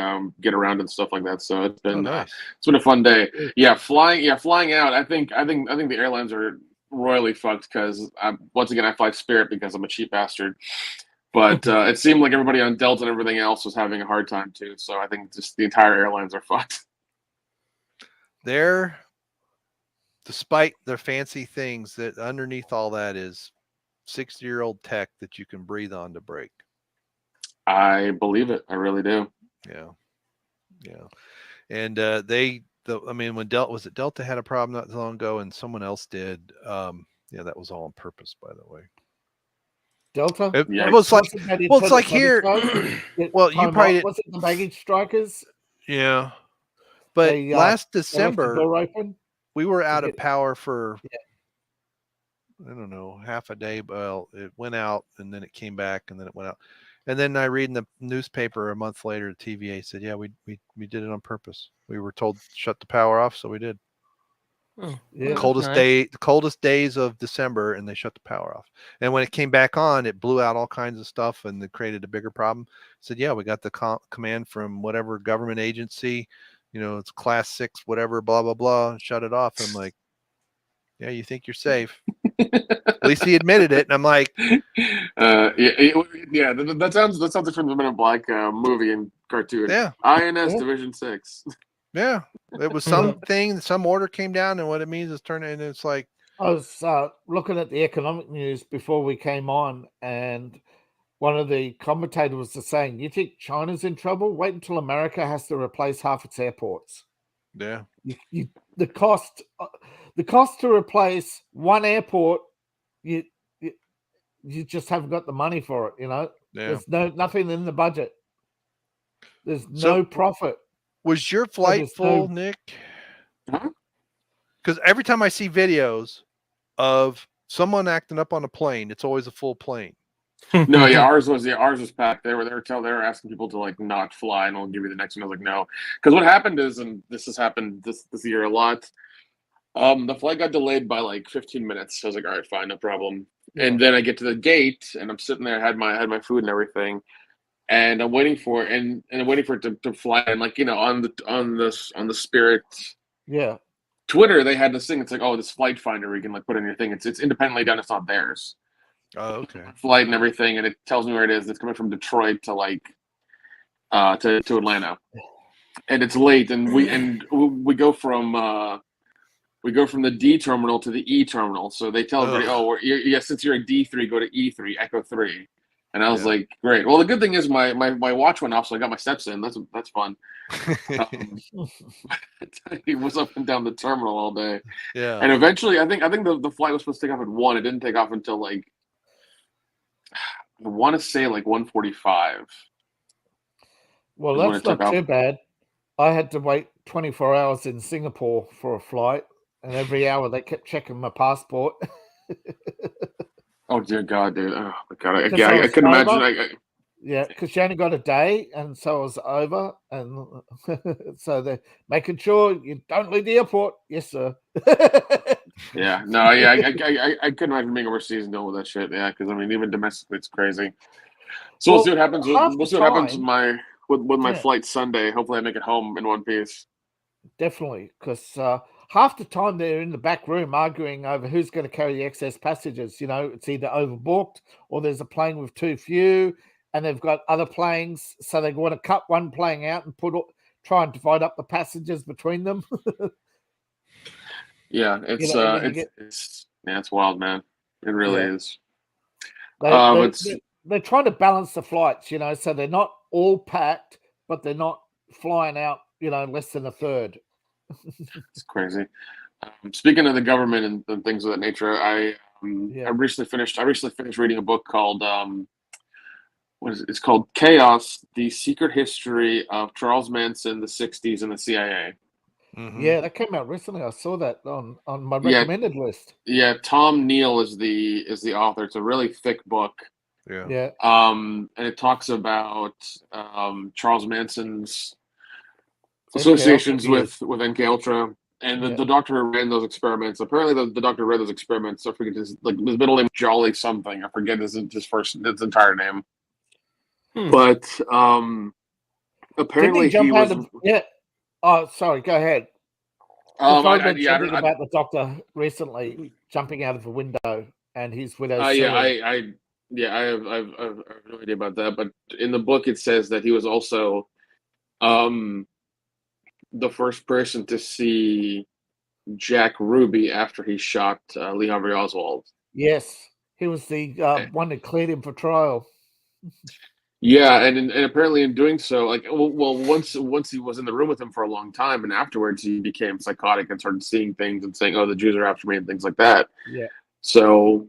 get around and stuff like that. So it's been it's been a fun day. Yeah, flying out. I think the airlines are royally fucked because once again I fly Spirit because I'm a cheap bastard. But it seemed like everybody on Delta and everything else was having a hard time too. So I think just the entire airlines are fucked. Despite their fancy things, that underneath all that is 60-year-old tech that you can breathe on to break. I believe it. I really do. Yeah. And when Delta had a problem not long ago, and someone else did. That was all on purpose, by the way. Delta? It was like, it's like here. Well, you probably was it the baggage strikers? Yeah, but last December we were out of power for I don't know, half a day. Well, it went out and then it came back and then it went out, and then I read in the newspaper a month later, the TVA said, "Yeah, we did it on purpose. We were told to shut the power off, so we did." Oh, the coldest days of December, and they shut the power off. And when it came back on, it blew out all kinds of stuff, and it created a bigger problem. Said, "Yeah, we got the command from whatever government agency, it's class 6, whatever, blah blah blah, shut it off." I'm like, "Yeah, you think you're safe?" At least he admitted it, and I'm like, that sounds like from the Men in Black movie and cartoon. Yeah, INS Division 6. Yeah, it was something. Some order came down, and what it means is and it's like, I was looking at the economic news before we came on, and one of the commentators was saying, "You think China's in trouble? Wait until America has to replace half its airports." Yeah, the cost to replace one airport, you just haven't got the money for it. Yeah. There's nothing in the budget. There's So- no profit. Was your flight there's full, no- Nick? Huh? Because every time I see videos of someone acting up on a plane, it's always a full plane. No, yeah, ours was packed. They were asking people to like not fly, and I'll give you the next one. I was like, no, because what happened is, and this has happened this year a lot. The flight got delayed by like 15 minutes. So I was like, all right, fine, no problem. Yeah. And then I get to the gate, and I'm sitting there, I had my food and everything, and I'm waiting for it, and I'm waiting for it to fly. And like, on the Spirit Yeah. Twitter, they had this thing. It's like, oh, this flight finder where you can like put in your thing. It's independently done. It's not theirs. Oh, okay. Flight and everything, and it tells me where it is. It's coming from Detroit to like to Atlanta, and it's late. And we go from the D terminal to the E terminal. So they tell everybody, since you're a D3, go to E3, Echo 3. And I was like, great. Well, the good thing is my watch went off, so I got my steps in. That's fun. He was up and down the terminal all day. Yeah. And eventually, I think the flight was supposed to take off at 1. It didn't take off until like, I want to say like 1:45. Well, Is when that's it took not too off. bad. I had to wait 24 hours in Singapore for a flight, and every hour they kept checking my passport. Oh dear God, dude! Oh my God, I Just couldn't over. imagine. Yeah, because you only got a day, and so it was over, and so they're making sure you don't leave the airport. Yes, sir. Yeah, no, yeah, I couldn't imagine being overseas and dealing with that shit. Yeah, because I mean, even domestically, it's crazy. So we'll see what happens. We'll see what happens with my flight Sunday. Hopefully, I make it home in one piece. Definitely, because half the time they're in the back room arguing over who's going to carry the excess passengers. It's either overbooked or there's a plane with too few, and they've got other planes, so they want to cut one plane out and try and divide up the passengers between them. Yeah, it's wild, man. It really is. They're trying to balance the flights, so they're not all packed, but they're not flying out, less than a third. It's crazy. Speaking of the government and things of that nature, I recently finished reading a book called it's called Chaos: The Secret History of Charles Manson, the '60s, and the CIA. Mm-hmm. Yeah, that came out recently. I saw that on my recommended list. Yeah, Tom Neal is the author. It's a really thick book. Yeah. And it talks about Charles Manson's associations with MKUltra, and the doctor who ran those experiments. Apparently, the doctor who ran those experiments. I forget his middle name, Jolly something. I forget his entire name. But apparently he was. Oh, sorry. Go ahead. About the doctor recently jumping out of a window and his widow's I have no idea about that. But in the book, it says that he was also the first person to see Jack Ruby after he shot Lee Harvey Oswald. Yes, he was the one that cleared him for trial. Yeah, and apparently in doing so, like, well, once he was in the room with him for a long time, and afterwards he became psychotic and started seeing things and saying, "Oh, the Jews are after me" and things like that. Yeah. So,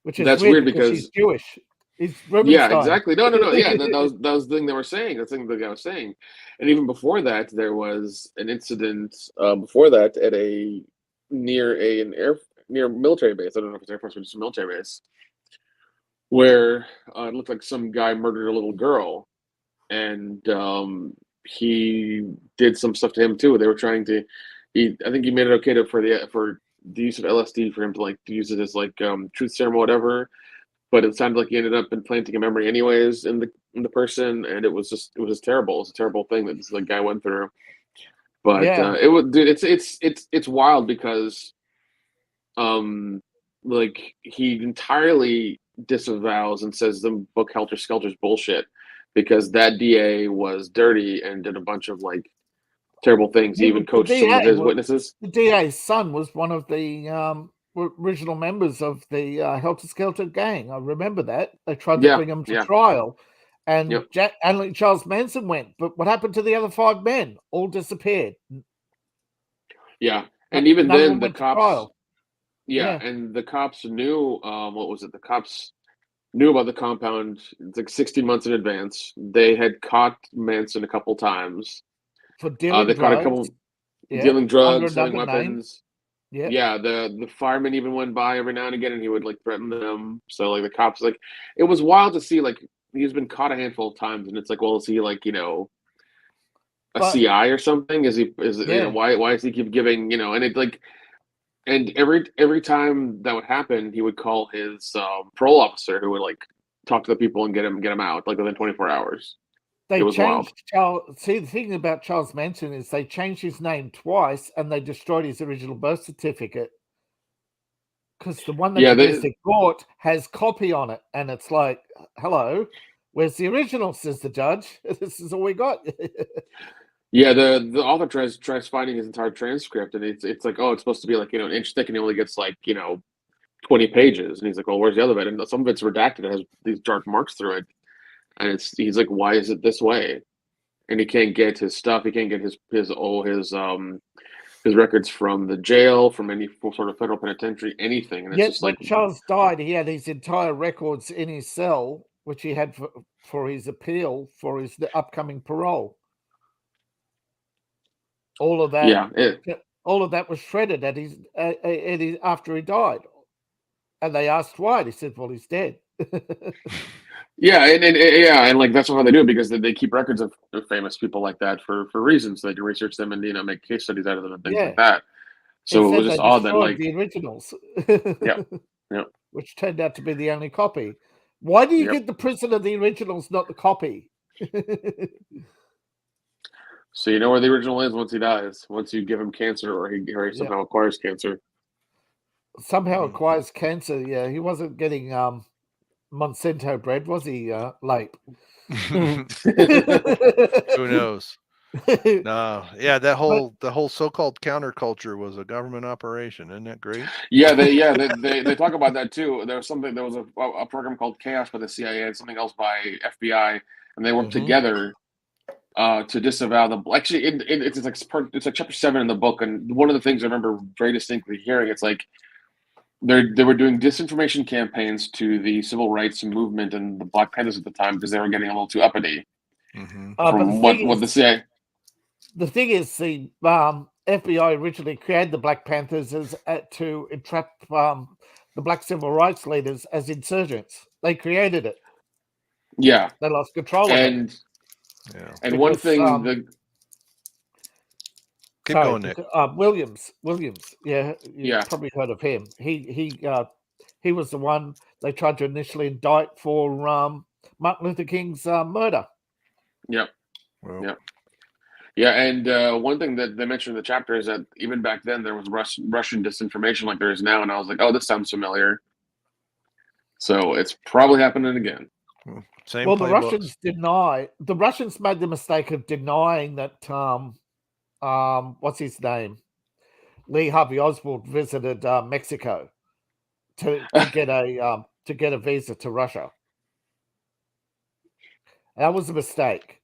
that's weird because he's Jewish. He's Rubenstein. Yeah, exactly. No. Yeah, that was the thing they were saying. That's the thing the guy was saying. And even before that, there was an incident before that at near military base. I don't know if it's Air Force or just a military base, where it looked like some guy murdered a little girl, and he did some stuff to him too. They were trying to. I think he made it okay for the use of LSD for him to use it as truth serum or whatever. But it sounded like he ended up implanting a memory anyways in the person, and it was just terrible. It was a terrible thing that this guy went through. But it was, dude, it's wild because, he entirely disavows and says the book Helter Skelter's bullshit because that DA was dirty and did a bunch of terrible things. He even coached some of his witnesses. The DA's son was one of the original members of the Helter Skelter gang. I remember that. They tried to bring him to trial. And Charles Manson went. But what happened to the other 5 men? All disappeared. Yeah. And even then the cops... Yeah, and the cops knew, what was it? The cops knew about the compound. It's like 16 months in advance. They had caught Manson a couple times. For dealing They caught a drugs. couple dealing drugs, selling another name. weapons. Yeah. Yeah, the fireman even went by every now and again, and he would like threaten them. So like the cops, like it was wild to see. Like he's been caught a handful of times, and it's like, well, is he like a But- CI or something? Is why does he keep giving and it like. And every time that would happen, he would call his parole officer, who would like talk to the people and get him out like within 24 hours. They It was wild. changed Charles. See, the thing about Charles Manson is they changed his name twice, and they destroyed his original birth certificate because the one that they got has copy on it, and it's like, hello, where's the original? Says the judge. This is all we got. Yeah, the author tries finding his entire transcript, and it's like, oh, it's supposed to be like an inch thick, and he only gets like 20 pages, and he's like, well, where's the other bit? And some of it's redacted; it has these dark marks through it, and he's like, why is it this way? And he can't get his stuff. He can't get his records from the jail, from any sort of federal penitentiary, anything. And it's just when like Charles died, he had his entire records in his cell, which he had for his appeal for his upcoming parole. All of that, all of that was shredded after he died, and they asked why. And he said, "Well, he's dead." and like that's how they do it, because they keep records of famous people like that for reasons. They can research them and make case studies out of them and things like that. So it was just odd that like the originals, yeah, which turned out to be the only copy. Why do you get the prison of the originals, not the copy? So you know where the original is once he dies. Once you give him cancer, or he somehow acquires cancer. Somehow acquires cancer. Yeah, he wasn't getting Monsanto bread, was he? Late. Who knows? No, yeah, the whole so-called counterculture was a government operation. Isn't that great? Yeah, they talk about that too. There was a program called Chaos by the CIA and something else by FBI, and they worked together to disavow the. Actually, it's like chapter 7 in the book, and one of the things I remember very distinctly hearing, it's like they were doing disinformation campaigns to the civil rights movement and the Black Panthers at the time, because they were getting a little too uppity. From what the CIA. The thing is, the FBI originally created the Black Panthers to entrap the Black civil rights leaders as insurgents. They created it. Yeah, they lost control of it. And because, one thing, keep going, Nick. Williams. Yeah, you've probably heard of him. He was the one they tried to initially indict for Martin Luther King's murder. Yep. Well. Yeah, and one thing that they mentioned in the chapter is that even back then there was Russian disinformation like there is now, and I was like, oh, this sounds familiar. So it's probably happening again. The Russians made the mistake of denying that what's his name? Lee Harvey Oswald visited Mexico to get a visa to Russia. That was a mistake.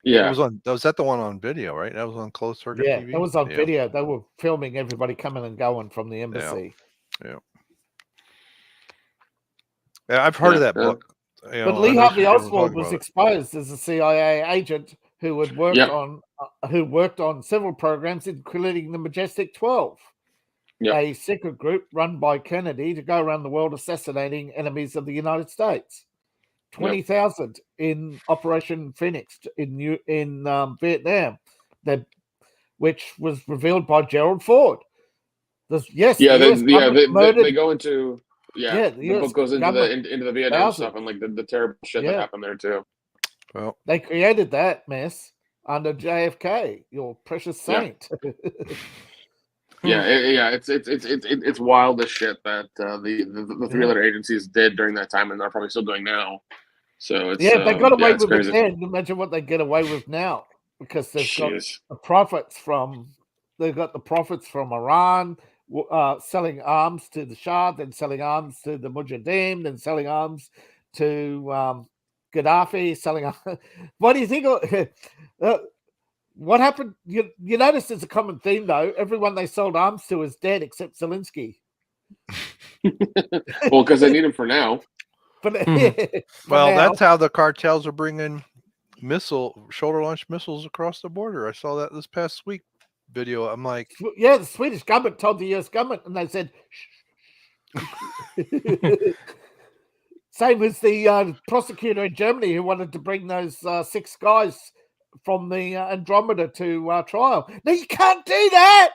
Yeah, was that the one on video, right? That was on closed circuit TV. Yeah, that was on video. They were filming everybody coming and going from the embassy. Yeah, I've heard of that book. But Lee Harvey Oswald was exposed as a CIA agent who had worked on several programs, including the Majestic 12, a secret group run by Kennedy to go around the world assassinating enemies of the United States. 20,000 in Operation Phoenix in Vietnam, which was revealed by Gerald Ford. They go into. The book goes into the Vietnam stuff and like the terrible shit that happened there too. Well, they created that mess under JFK, your precious saint. It's wild as shit that the three other agencies did during that time, and they're probably still doing now. So it's they got away with it then. Imagine what they get away with now, because they've got the profits from Iran. Selling arms to the Shah, then selling arms to the Mujahideen, then selling arms to Gaddafi. What do you think? What happened? You notice there's a common theme, though. Everyone they sold arms to is dead except Zelensky. Well, because they need him for now. But Well, now, that's how the cartels are bringing shoulder launched missiles across the border. I saw that this past week video. I'm like, yeah, the Swedish government told the US government, and they said, same as the prosecutor in Germany who wanted to bring those 6 guys from the Andromeda to trial. No, you can't do that.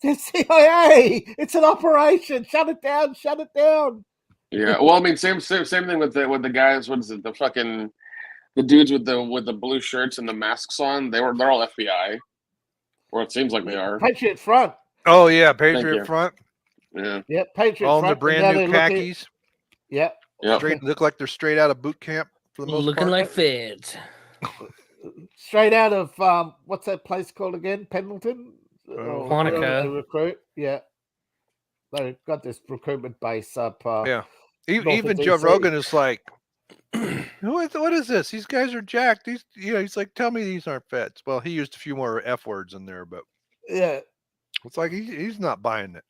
The CIA. It's an operation. Shut it down. Shut it down. Yeah. Well, I mean, same thing with the guys. What is it? The dudes with the blue shirts and the masks on. They're all FBI, or it seems like they are. Patriot Front. oh yeah, Patriot Front. Yeah. Yeah, Patriot All in Front. the brand new khakis. Yeah. Yep. Look like they're straight out of boot camp for the most Looking part. like feds. Straight out of what's that place called again? Pendleton? Or Quantico. wherever they recruit. Yeah. They've got this recruitment base up. Yeah. north Even of Joe DC. Rogan is like, what is this? These guys are jacked. He's like, tell me these aren't feds. Well, he used a few more F words in there, but Yeah. it's like he's not buying it.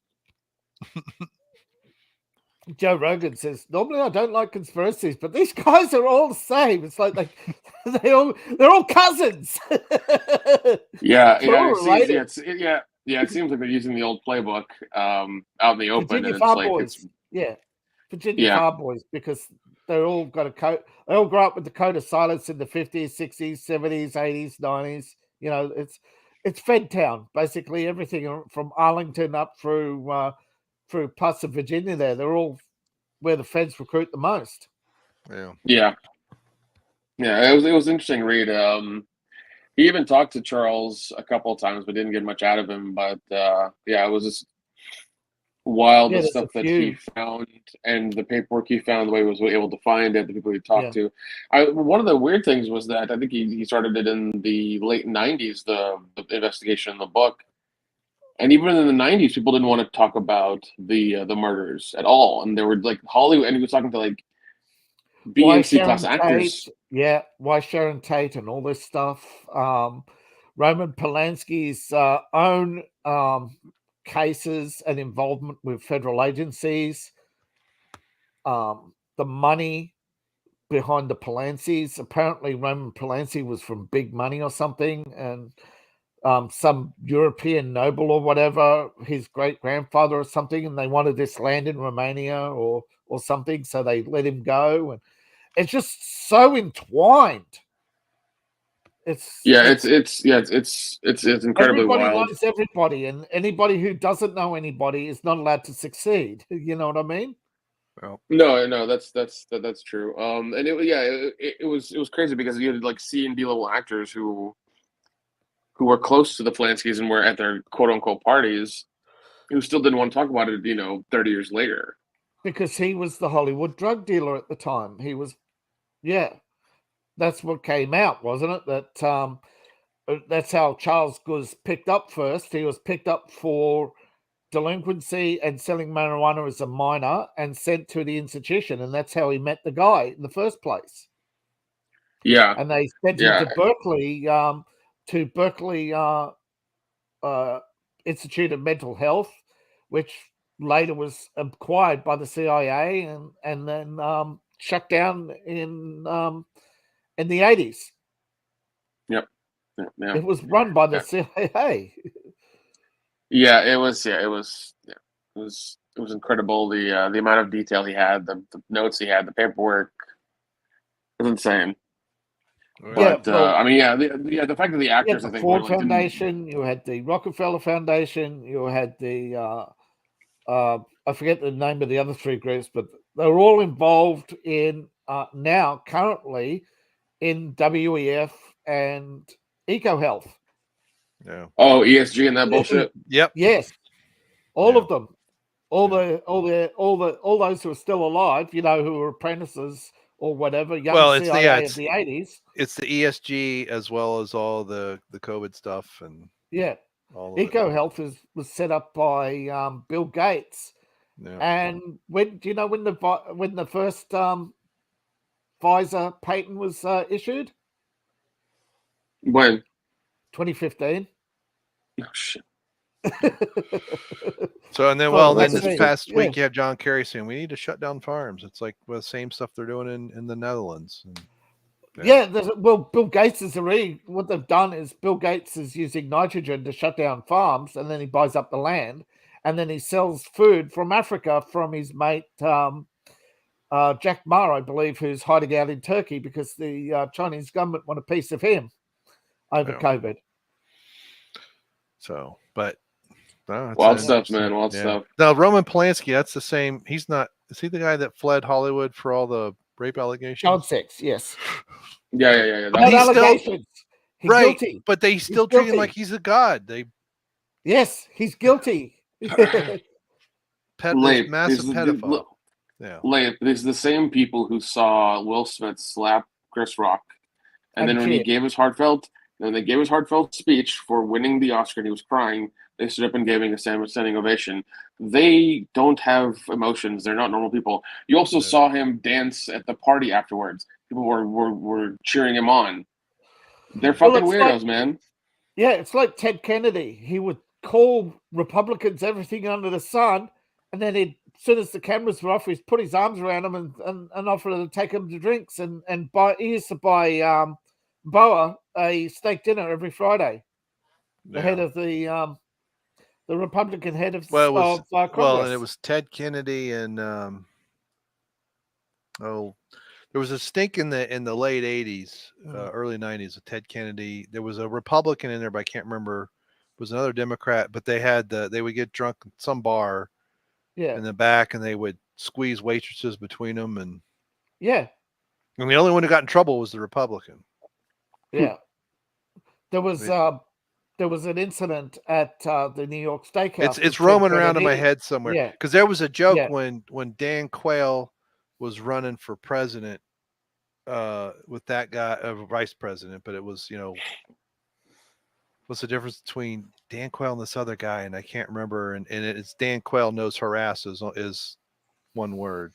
Joe Rogan says, normally I don't like conspiracies, but these guys are all the same. It's like they're all cousins. Yeah. They're all It seems, related. it seems like they're using the old playbook out in the open, Virginia and it's Farm like Boys. Yeah. Virginia Yeah. Farm Boys, because they all got a code. They all grew up with the code of silence in the 50s, 60s, 70s, 80s, 90s. You know, it's Fed town, basically everything from Arlington up through parts of Virginia there. They're all where the feds recruit the most. Yeah. It was an interesting read. He even talked to Charles a couple of times, but didn't get much out of him. But it was just wild, the stuff that he found and the paperwork he found, the way he was able to find it, the people he talked to. One of the weird things was that I think he started it in the late 90s, the investigation in the book. And even in the 90s, people didn't want to talk about the murders at all. And they were like Hollywood, and he was talking to like B and C class actors. Yeah, why Sharon Tate and all this stuff. Roman Polanski's own cases and involvement with federal agencies. The money behind the Polanskis. Apparently, Roman Polanski was from big money or something, and some European noble or whatever, his great-grandfather or something, and they wanted this land in Romania or something, so they let him go. And it's just so entwined. It's incredibly everybody wild. knows everybody, and anybody who doesn't know anybody is not allowed to succeed. You know what I mean? Well, No, that's true. And it was crazy because you had like C and D level actors who were close to the Polanskis and were at their quote unquote parties, who still didn't want to talk about it, 30 years later. Because he was the Hollywood drug dealer at the time. He was, that's what came out, wasn't it? That that's how Charles was picked up first. He was picked up for delinquency and selling marijuana as a minor and sent to the institution, and that's how he met the guy in the first place. Yeah, and they sent him to Berkeley. Berkeley Institute of Mental Health, which later was acquired by the CIA and then shut down in the 80s. Yep. Yeah. It was run by the CIA. It was incredible. The amount of detail he had, the notes he had, the paperwork was insane. But the fact that the actors, the Ford Foundation, you had the Rockefeller Foundation, you had the I forget the name of the other 3 groups, but they're all involved in now currently in WEF and EcoHealth. Yeah. Oh, ESG and that bullshit. Yep. Yes, all of them, all those who are still alive, who were apprentices or whatever, young CIA of the 80s. It's the ESG as well as all the COVID stuff and EcoHealth was set up by Bill Gates. Yeah. And when the first Pfizer patent was issued? When? 2015. Oh shit. So, and then, Well, then let's this see. past week, you have John Kerry saying we need to shut down farms. It's like the same stuff they're doing in the Netherlands. And, yeah, Bill Gates is already, what they've done is Bill Gates is using nitrogen to shut down farms, and then he buys up the land, and then he sells food from Africa from his mate Jack Ma, I believe, who's hiding out in Turkey because the Chinese government want a piece of him over COVID. So, but wild stuff, man. Wild stuff. Now, Roman Polanski, that's the same. He's not. Is he the guy that fled Hollywood for all the rape allegations? Child sex, yes. Yeah. Not allegations. He's right, guilty. but they still treat him like he's a god. Yes, he's guilty. Massive pedophile. This is the same people who saw Will Smith slap Chris Rock, and then when he gave his heartfelt speech for winning the Oscar and he was crying, they stood up and gave him a standing ovation. They don't have emotions. They're not normal people. You also saw him dance at the party afterwards. People were cheering him on. They're fucking weirdos, man. Yeah, it's like Ted Kennedy. He would call Republicans everything under the sun, and then as soon as the cameras were off, he'd put his arms around them and offer to take them to drinks. And he used to buy Boa a steak dinner every Friday. The head of the Republican head of Congress. And it was Ted Kennedy and there was a stink in the late 80s, early 90s with Ted Kennedy. There was a Republican in there, but I can't remember. It was another Democrat, but they would get drunk in some bar in the back, and they would squeeze waitresses between them, and the only one who got in trouble was the Republican. Yeah. There was an incident at the New York Steakhouse. It's roaming around in my head somewhere. Because there was a joke when Dan Quayle was running for president with that guy, vice president, but it was, what's the difference between Dan Quayle and this other guy? And I can't remember. And it's Dan Quayle knows harass is one word.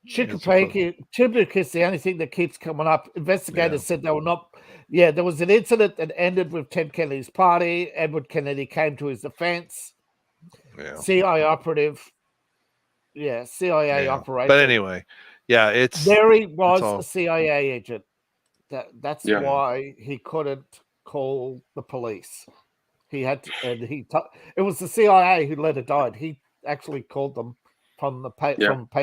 Chibuk is the only thing that keeps coming up. Investigators said they were not. Yeah, there was an incident that ended with Ted Kennedy's party. Edward Kennedy came to his defense. CIA operative. Yeah, CIA operator. But anyway, Mary was a CIA agent. That's why he couldn't call the police. He had to, and it was the CIA who let her die. He actually called them from the pay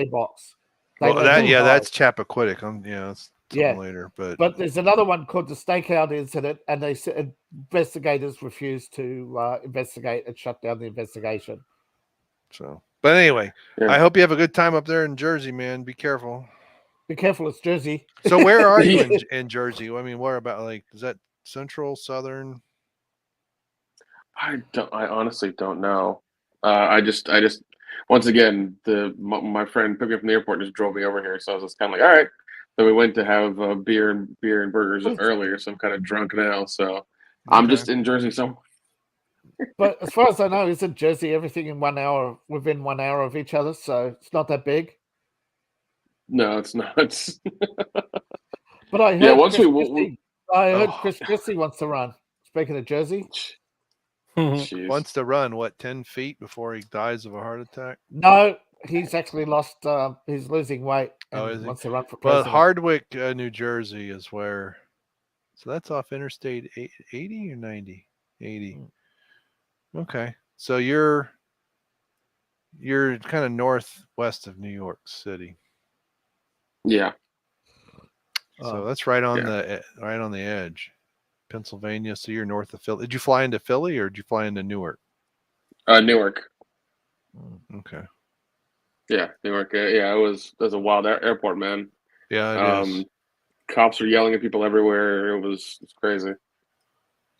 box. That's Chappaquiddick. That's later. But there's another one called the Stakeout incident, and they said investigators refused to investigate and shut down the investigation. So, but anyway, I hope you have a good time up there in Jersey, man. Be careful. Be careful, it's Jersey. So where are you in Jersey? I mean, where about, like, is that central, southern? I honestly don't know. I just once again, my friend picked me up from the airport and just drove me over here. So I was just kind of like, all right. Then we went to have beer and burgers earlier. So I'm kind of drunk now. So I'm just in Jersey somewhere. But as far as I know, isn't Jersey everything in 1 hour, within 1 hour of each other? So it's not that big. No, it's not. But I heard heard Chris Christie wants to run. Speaking of Jersey. Wants to run, 10 feet before he dies of a heart attack? No, he's actually lost. He's losing weight. And is he? Wants to run for president. Well, Hardwick, New Jersey is where. So that's off Interstate 80 or 90? 80. Okay, so you're kind of northwest of New York City. Yeah. So that's right on the edge. Pennsylvania. So you're north of Philly. Did you fly into Philly or did you fly into Newark? Newark. Okay. Yeah, Newark. It was a wild airport, man. Yeah, it is. Cops are yelling at people everywhere. It's crazy.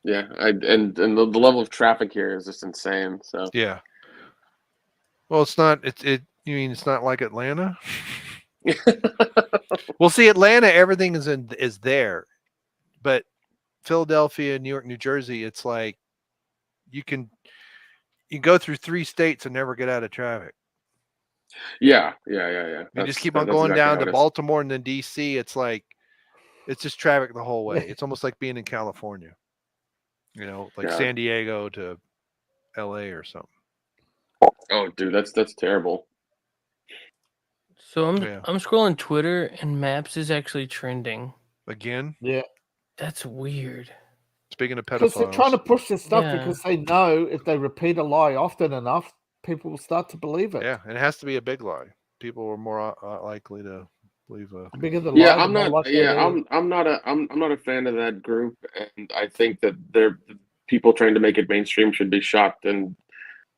Yeah, and the level of traffic here is just insane. So yeah. Well, it's not. You mean it's not like Atlanta? Well, see, Atlanta, everything is there, but Philadelphia, New York, New Jersey, it's like you go through 3 states and never get out of traffic. Yeah. You just keep on going down to Baltimore and then DC. It's like it's just traffic the whole way. It's almost like being in California. Like San Diego to L.A. or something. Oh, dude, that's terrible. So I'm Yeah. I'm scrolling Twitter and Maps is actually trending. Again, Yeah. That's weird. speaking of Because they're trying to pedophiles, push this stuff Yeah. because they know if they repeat a lie often enough, people will start to believe it. yeah, and it has to be a big lie. People are more likely to believe a. The bigger the Yeah, lie, the I'm more not. likely Yeah, it is. I'm not a fan of that group, and I think that they're people trying to make it mainstream should be shot and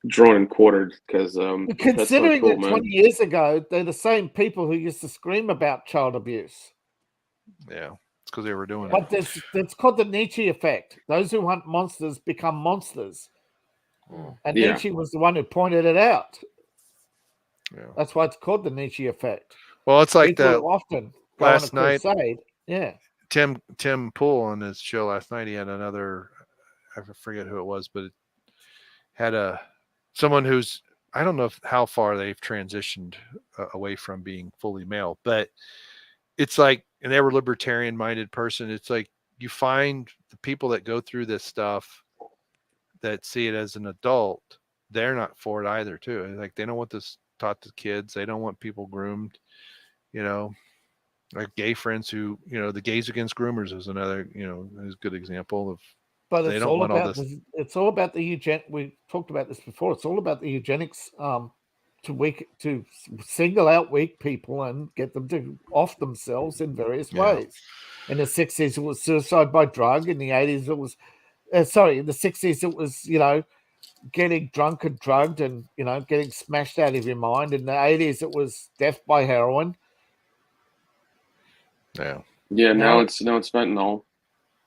drawn and quartered because that's not Considering cool, that man. 20 years ago, they're the same people who used to scream about child abuse. Yeah, it's because they were doing it. But it's called the Nietzsche effect. Those who hunt monsters become monsters. And Yeah. Nietzsche was the one who pointed it out. Yeah. That's why it's called the Nietzsche effect. Well, it's like People the who often go last on a night. crusade. Yeah. Tim Pool on his show last night. He had another. I forget who it was, but it had someone who's, I don't know how far they've transitioned away from being fully male, but it's like, and they were libertarian minded person. It's like you find the people that go through this stuff that see it as an adult, they're not for it either too. Like they don't want this taught to kids. They don't want people groomed, like gay friends who, the Gays Against Groomers is another, is a good example of, But they it's don't all want all about this. it's all about the we talked about this before. It's all about the eugenics to single out weak people and get them to off themselves in various ways. In the 60s it was suicide by drug. In the 80s it was in the 60s it was, getting drunk and drugged and, getting smashed out of your mind. In the 80s it was death by heroin. Yeah. Yeah, now it's fentanyl.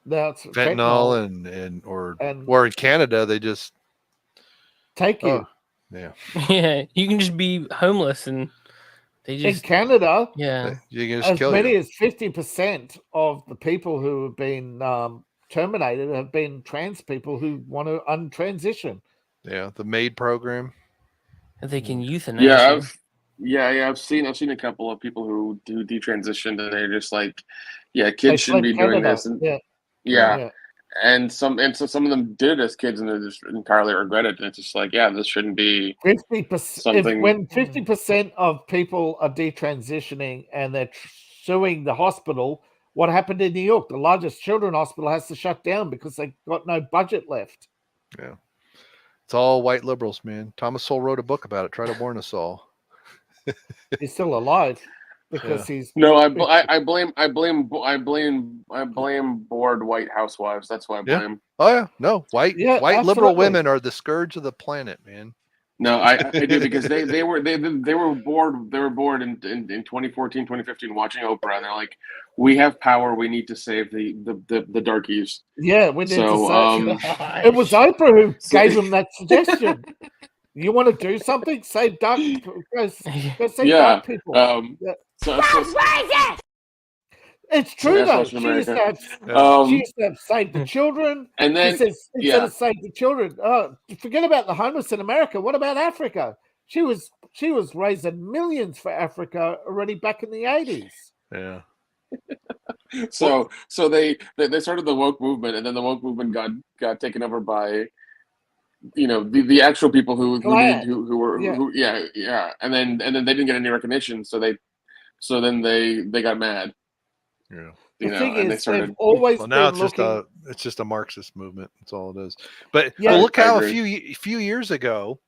Now it's Fentanyl or in Canada they just take you. Yeah. Yeah, you can just be homeless and they just in Canada. Yeah, you can just as kill many you. as 50% of the people who have been terminated have been trans people who want to untransition. Yeah, the MAID program. and they can euthanize you. I've seen a couple of people who do detransitioned and they're just like, yeah, kids shouldn't be doing this, and Yeah. and some of them did it as kids and they just entirely regret it. And it's just like, yeah, this shouldn't be 50%. When 50% of people are detransitioning and they're suing the hospital, what happened in New York? The largest children's hospital has to shut down because they got no budget left. Yeah, it's all white liberals, man. Thomas Sowell wrote a book about it. Try to warn us all. He's still alive because he's no. I blame bored white housewives. That's why I blame. Oh yeah, no white absolutely. liberal women are the scourge of the planet, man. No, I do because they were bored. They were bored in 2014, 2015 watching Oprah, and they're like, we have power. We need to save the darkies. Yeah, we need to save. It was Oprah who gave him that suggestion. You want to do something? Save dark. Go save dark people. It's true though. She used to have saved the children, and then she says instead of save the children, forget about the homeless in America. What about Africa? She was raising millions for Africa already back in the 80s. Yeah. So they started the woke movement, and then the woke movement got taken over by, the actual people who were and then they didn't get any recognition, so then they got mad. Yeah. The thing and is, they started. They've always now been it's just a Marxist movement. That's all it is. But Yeah, look how a few years ago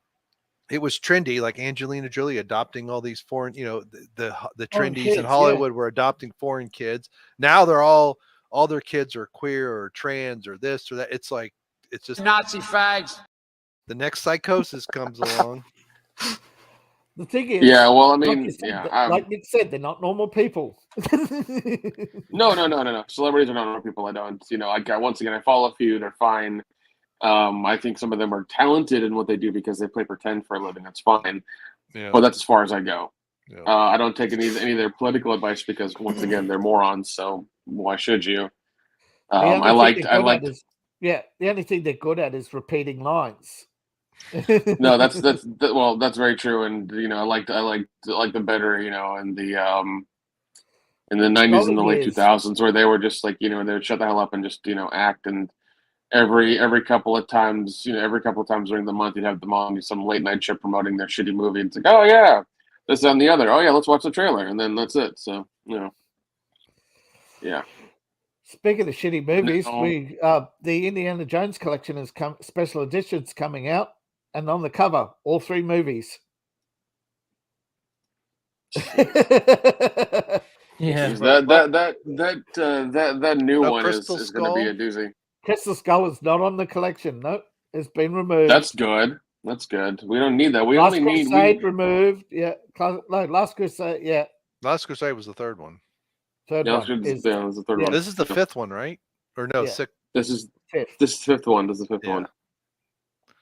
it was trendy, like Angelina Jolie adopting all these foreign, the trendies kids, in Hollywood were adopting foreign kids. Now they're all their kids are queer or trans or this or that. It's like, it's just Nazi fags. The next psychosis comes along. The thing is, like Nick said, they're not normal people. No. Celebrities are not normal people. I don't. Once again, I follow a few. They're fine. I think some of them are talented in what they do because they play pretend for a living. That's fine. Yeah. But that's as far as I go. Yeah. I don't take any of their political advice because, once again, they're morons. So why should you? The only thing they're good at is repeating lines. No, that's very true, and I like the better, in the 90s and the late 2000s, where they were just like, they would shut the hell up and just act, and every couple of times, every couple of times during the month, you'd have them on some late night show promoting their shitty movie. It's like, oh yeah, this that, and the other. Oh yeah, let's watch the trailer, and then that's it. So yeah. Speaking of shitty movies, No. the Indiana Jones collection has come, special editions coming out, and on the cover, all 3 movies. Yeah. Jeez, that new No one Crystal is going to be a Skull? doozy. Crystal Skull is not on the collection. No, it's been removed. That's good. That's good. We don't need that. We Last only need. Crusade removed. Yeah, no, Last Crusade. Yeah, Last Crusade was the third one. third Yeah, one. that's the third one. This is the 5th one, right? Or no, Yeah. 6th. This is fifth. this is the 5th one. This is the 5th one.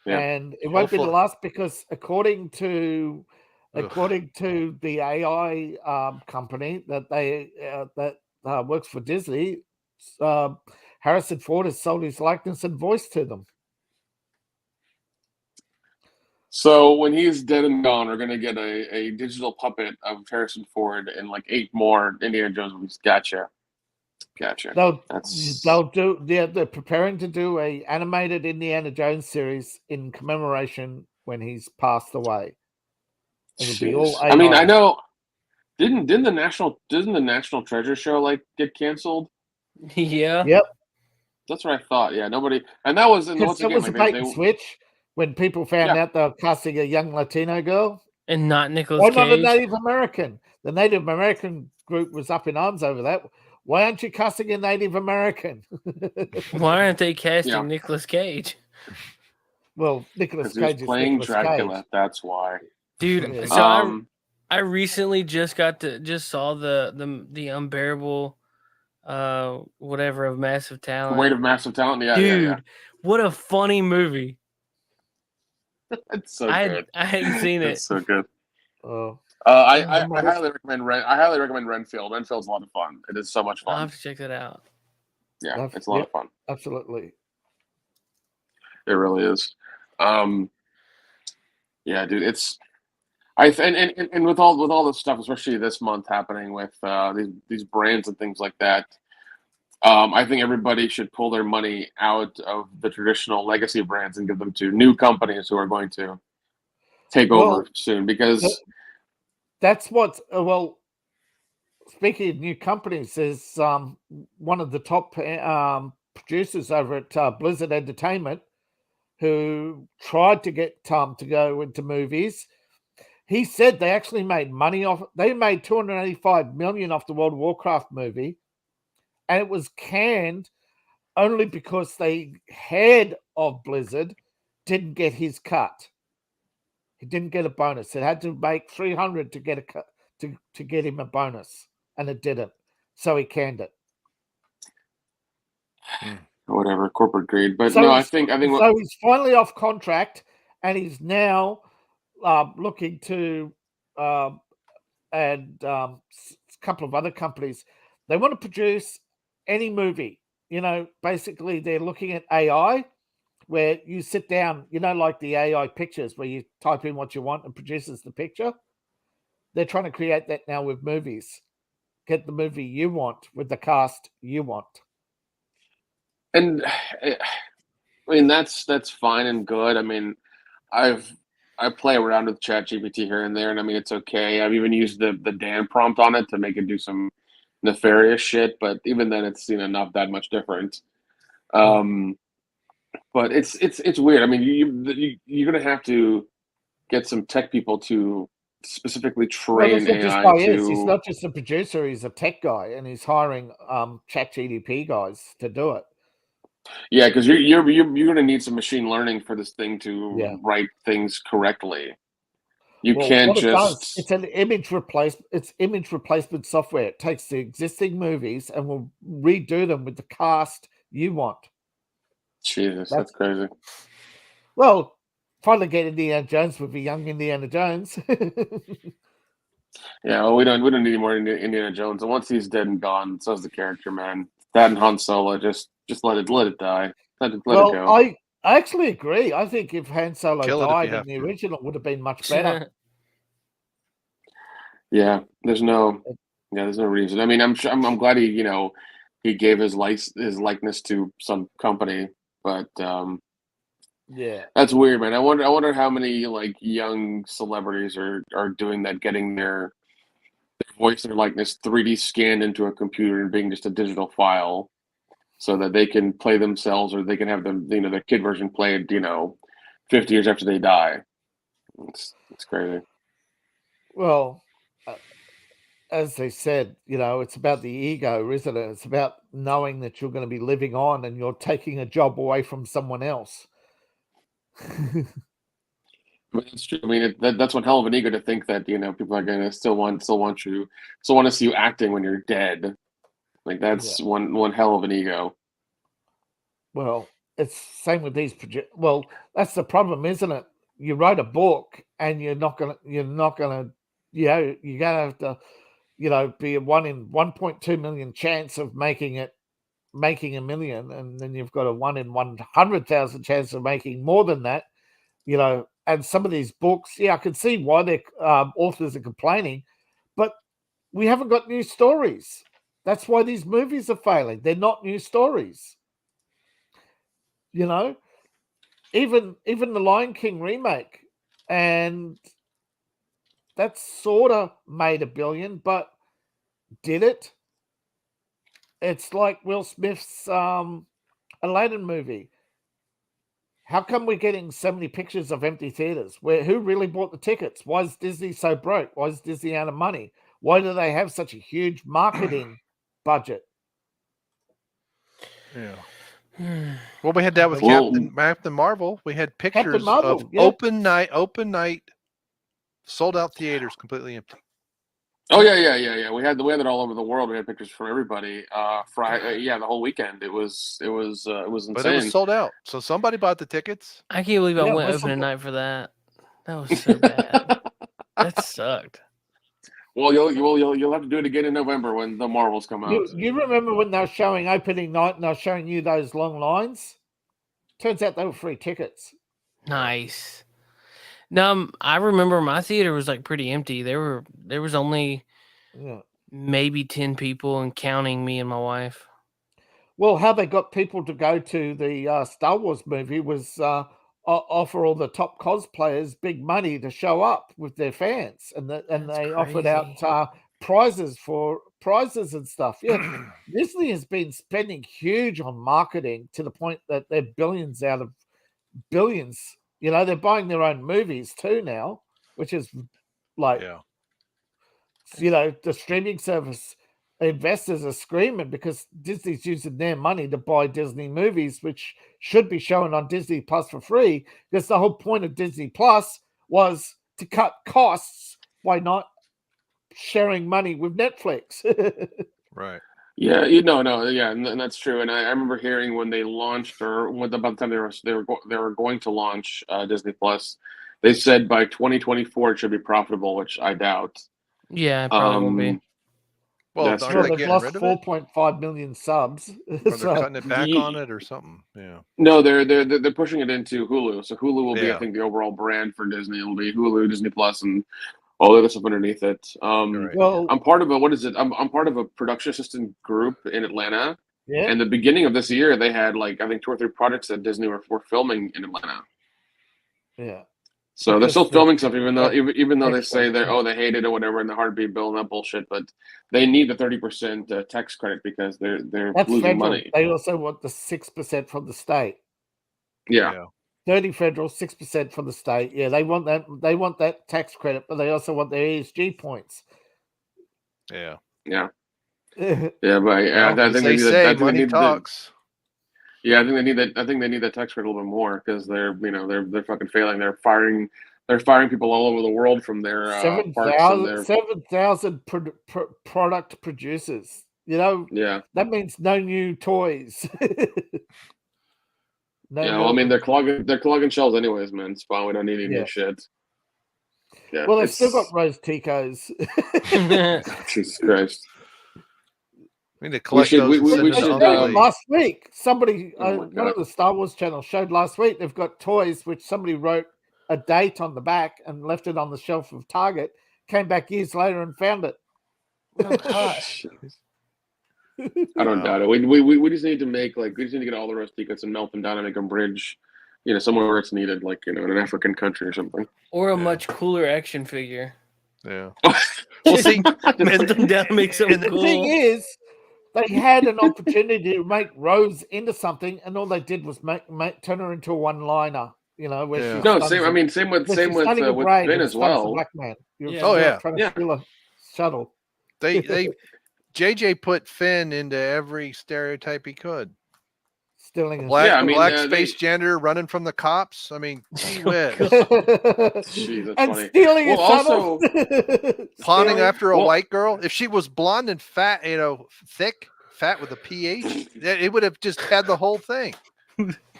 Yeah. And it won't be the Hopefully- last because according to the AI company that works for Disney, Harrison Ford has sold his likeness and voice to them. So when he's dead and gone, we're gonna get a digital puppet of Harrison Ford and like 8 more Indiana Jones movies. Gotcha. They're preparing to do a animated Indiana Jones series in commemoration when he's passed away. It'll be all AI. I mean, I know. Didn't the National Treasure show like get canceled? Yeah. Yep. That's what I thought. Yeah, nobody, and that was once That again was a like, bait and switch when people found out they were casting a young Latino girl. And not Nicolas Why Cage. not a Native American? The Native American group was up in arms over that. Why aren't you casting a Native American? Why aren't they casting Nicolas Cage? Well, Nicolas Cage is playing Nicolas Dracula. Cage. That's why, dude. So I recently just saw the unbearable whatever of Massive Talent. The Weight of Massive Talent. Yeah, dude, what a funny movie. It's so good. I hadn't seen it. It's so good. Oh. I highly recommend Renfield. Renfield's a lot of fun. It is so much fun. I'll have to check that out. Yeah, it's a lot of fun. Absolutely. It really is. Yeah, dude, it's and with all this stuff, especially this month happening with these brands and things like that. I think everybody should pull their money out of the traditional legacy brands and give them to new companies who are going to take over soon, because that's what. Speaking of new companies, there's one of the top producers over at Blizzard Entertainment who tried to get Tom to go into movies. He said they actually made money off. They made $285 million off the World of Warcraft movie, and it was canned only because the head of Blizzard didn't get his cut. He didn't get a bonus. It had to make 300 to get a cut to get him a bonus, and it didn't. So he canned it. Whatever, corporate greed. But so no, I think so he's finally off contract, and he's now looking to and a couple of other companies. They want to produce any movie. Basically they're looking at AI, where you sit down, like the AI pictures where you type in what you want and produces the picture. They're trying to create that now with movies. Get the movie you want with the cast you want. And I mean, that's fine and good. I mean, I play around with ChatGPT here and there, and I mean, it's okay. I've even used the Dan prompt on it to make it do some nefarious shit, but even then, it's not that much different. But it's weird. I mean, you're gonna have to get some tech people to specifically train AI to. He's not just a producer; he's a tech guy, and he's hiring ChatGPT guys to do it. Yeah, because you're going to need some machine learning for this thing to write things correctly. You can't just. It's an image replacement. It's image replacement software. It takes the existing movies and will redo them with the cast you want. Jesus, that's crazy. Well, finally get Indiana Jones with a young Indiana Jones. Yeah, well, we don't need any more Indiana Jones. And once he's dead and gone, so's the character, man. That and Han Solo, just let it die. Let it go. I actually agree. I think if Han Solo died in the original, it would have been much better. Yeah, there's no reason. I mean, I'm glad he gave his likeness to some company But Yeah. that's weird, man. I wonder how many like young celebrities are doing that, getting their voice and likeness 3D scanned into a computer and being just a digital file, so that they can play themselves, or they can have them, their kid version played, 50 years after they die. It's crazy. Well, as they said, it's about the ego, isn't it? It's about knowing that you're going to be living on and you're taking a job away from someone else. But it's true. I mean, that's one hell of an ego to think that people are gonna still want to see you acting when you're dead. Like that's one hell of an ego. Well, it's same with these Well, that's the problem, isn't it? You write a book and you're gonna have to, be a 1 in 1.2 million chance of making a million, and then you've got a 1 in 100,000 chance of making more than that. And some of these books, I can see why their authors are complaining, but we haven't got new stories. That's why these movies are failing. They're not new stories. Even the Lion King remake, and that's sort of made $1 billion, but did it? It's like Will Smith's Aladdin movie. How come we're getting so many pictures of empty theaters? Who really bought the tickets? Why is Disney so broke? Why is Disney out of money? Why do they have such a huge marketing budget? Yeah. Well, we had that with Captain Marvel. We had pictures of open night, sold out theaters, completely empty. Oh yeah. We had it all over the world. We had pictures from everybody. Friday, the whole weekend. It was insane. But it was sold out. So somebody bought the tickets. I can't believe I went opening night for that. That was so bad. That sucked. Well, you'll have to do it again in November when the Marvels come out. You remember when they were showing opening night and they were showing you those long lines? Turns out they were free tickets. Nice. No, I remember my theater was like pretty empty. There was only maybe 10 people, and counting me and my wife. Well, how they got people to go to the Star Wars movie was offer all the top cosplayers big money to show up with their fans, and they offered out prizes and stuff. Yeah, Disney has been spending huge on marketing to the point that they're billions out of billions. They're buying their own movies too now, which is like, the streaming service investors are screaming because Disney's using their money to buy Disney movies, which should be shown on Disney Plus for free, because the whole point of Disney Plus was to cut costs by not sharing money with Netflix. Right. Yeah, and that's true. And I remember hearing when they launched, or about the time they were going to launch Disney Plus, they said by 2024 it should be profitable, which I doubt. Yeah, it probably won't be. Well, they've lost 4.5 million subs. Or they're cutting it back on it or something. Yeah. No, they're pushing it into Hulu. So Hulu will be, I think, the overall brand for Disney. It'll be Hulu, Disney Plus, and all the other stuff underneath it. Well, I'm part of I'm part of a production assistant group in Atlanta. Yeah. And the beginning of this year, they had I think 2 or 3 projects that Disney were filming in Atlanta. Yeah. So they're still filming stuff, even though they say they hate it or whatever, and the heartbeat bill and that bullshit. But they need the 30% tax credit because they're losing federal money. They also want the 6% from the state. Yeah. 30 federal, 6% from the state. Yeah, they want that. They want that tax credit, but they also want their ESG points. Yeah. Yeah. But I think they say money talks. I think they need that. I think they need that tax credit a little bit more because they're fucking failing. They're firing people all over the world from their 7,000 product producers. Yeah. That means no new toys. Well, I mean, they're clogging shelves anyways, man. It's fine. We don't need any new shit. Yeah. Well, they've still got Rose Ticos. Jesus Christ. We need to collect those. Last week, somebody, one of the Star Wars channels showed last week, they've got toys which somebody wrote a date on the back and left it on the shelf of Target, came back years later and found it. I don't doubt it. We just need to make we just need to get all the Rosticas and melt them down and make a bridge, somewhere where it's needed, in an African country or something. Or a much cooler action figure. Yeah. Well, see, Melt them down, make something The cool. thing is, they had an opportunity to make Rose into something, and all they did was turn her into a one-liner. Where she No, stuns same. I him. mean, same with Where she's stunning a brain Finn and as stuns the well. black man. Oh, yeah. Trying to steal a shuttle. They JJ put Finn into every stereotype he could. Stealing Black space gender running from the cops. I mean, gee whiz. Jeez, that's and funny. stealing a also shuttle. Pawning after a white girl. If she was blonde and fat, thick, fat with a PH, it would have just had the whole thing.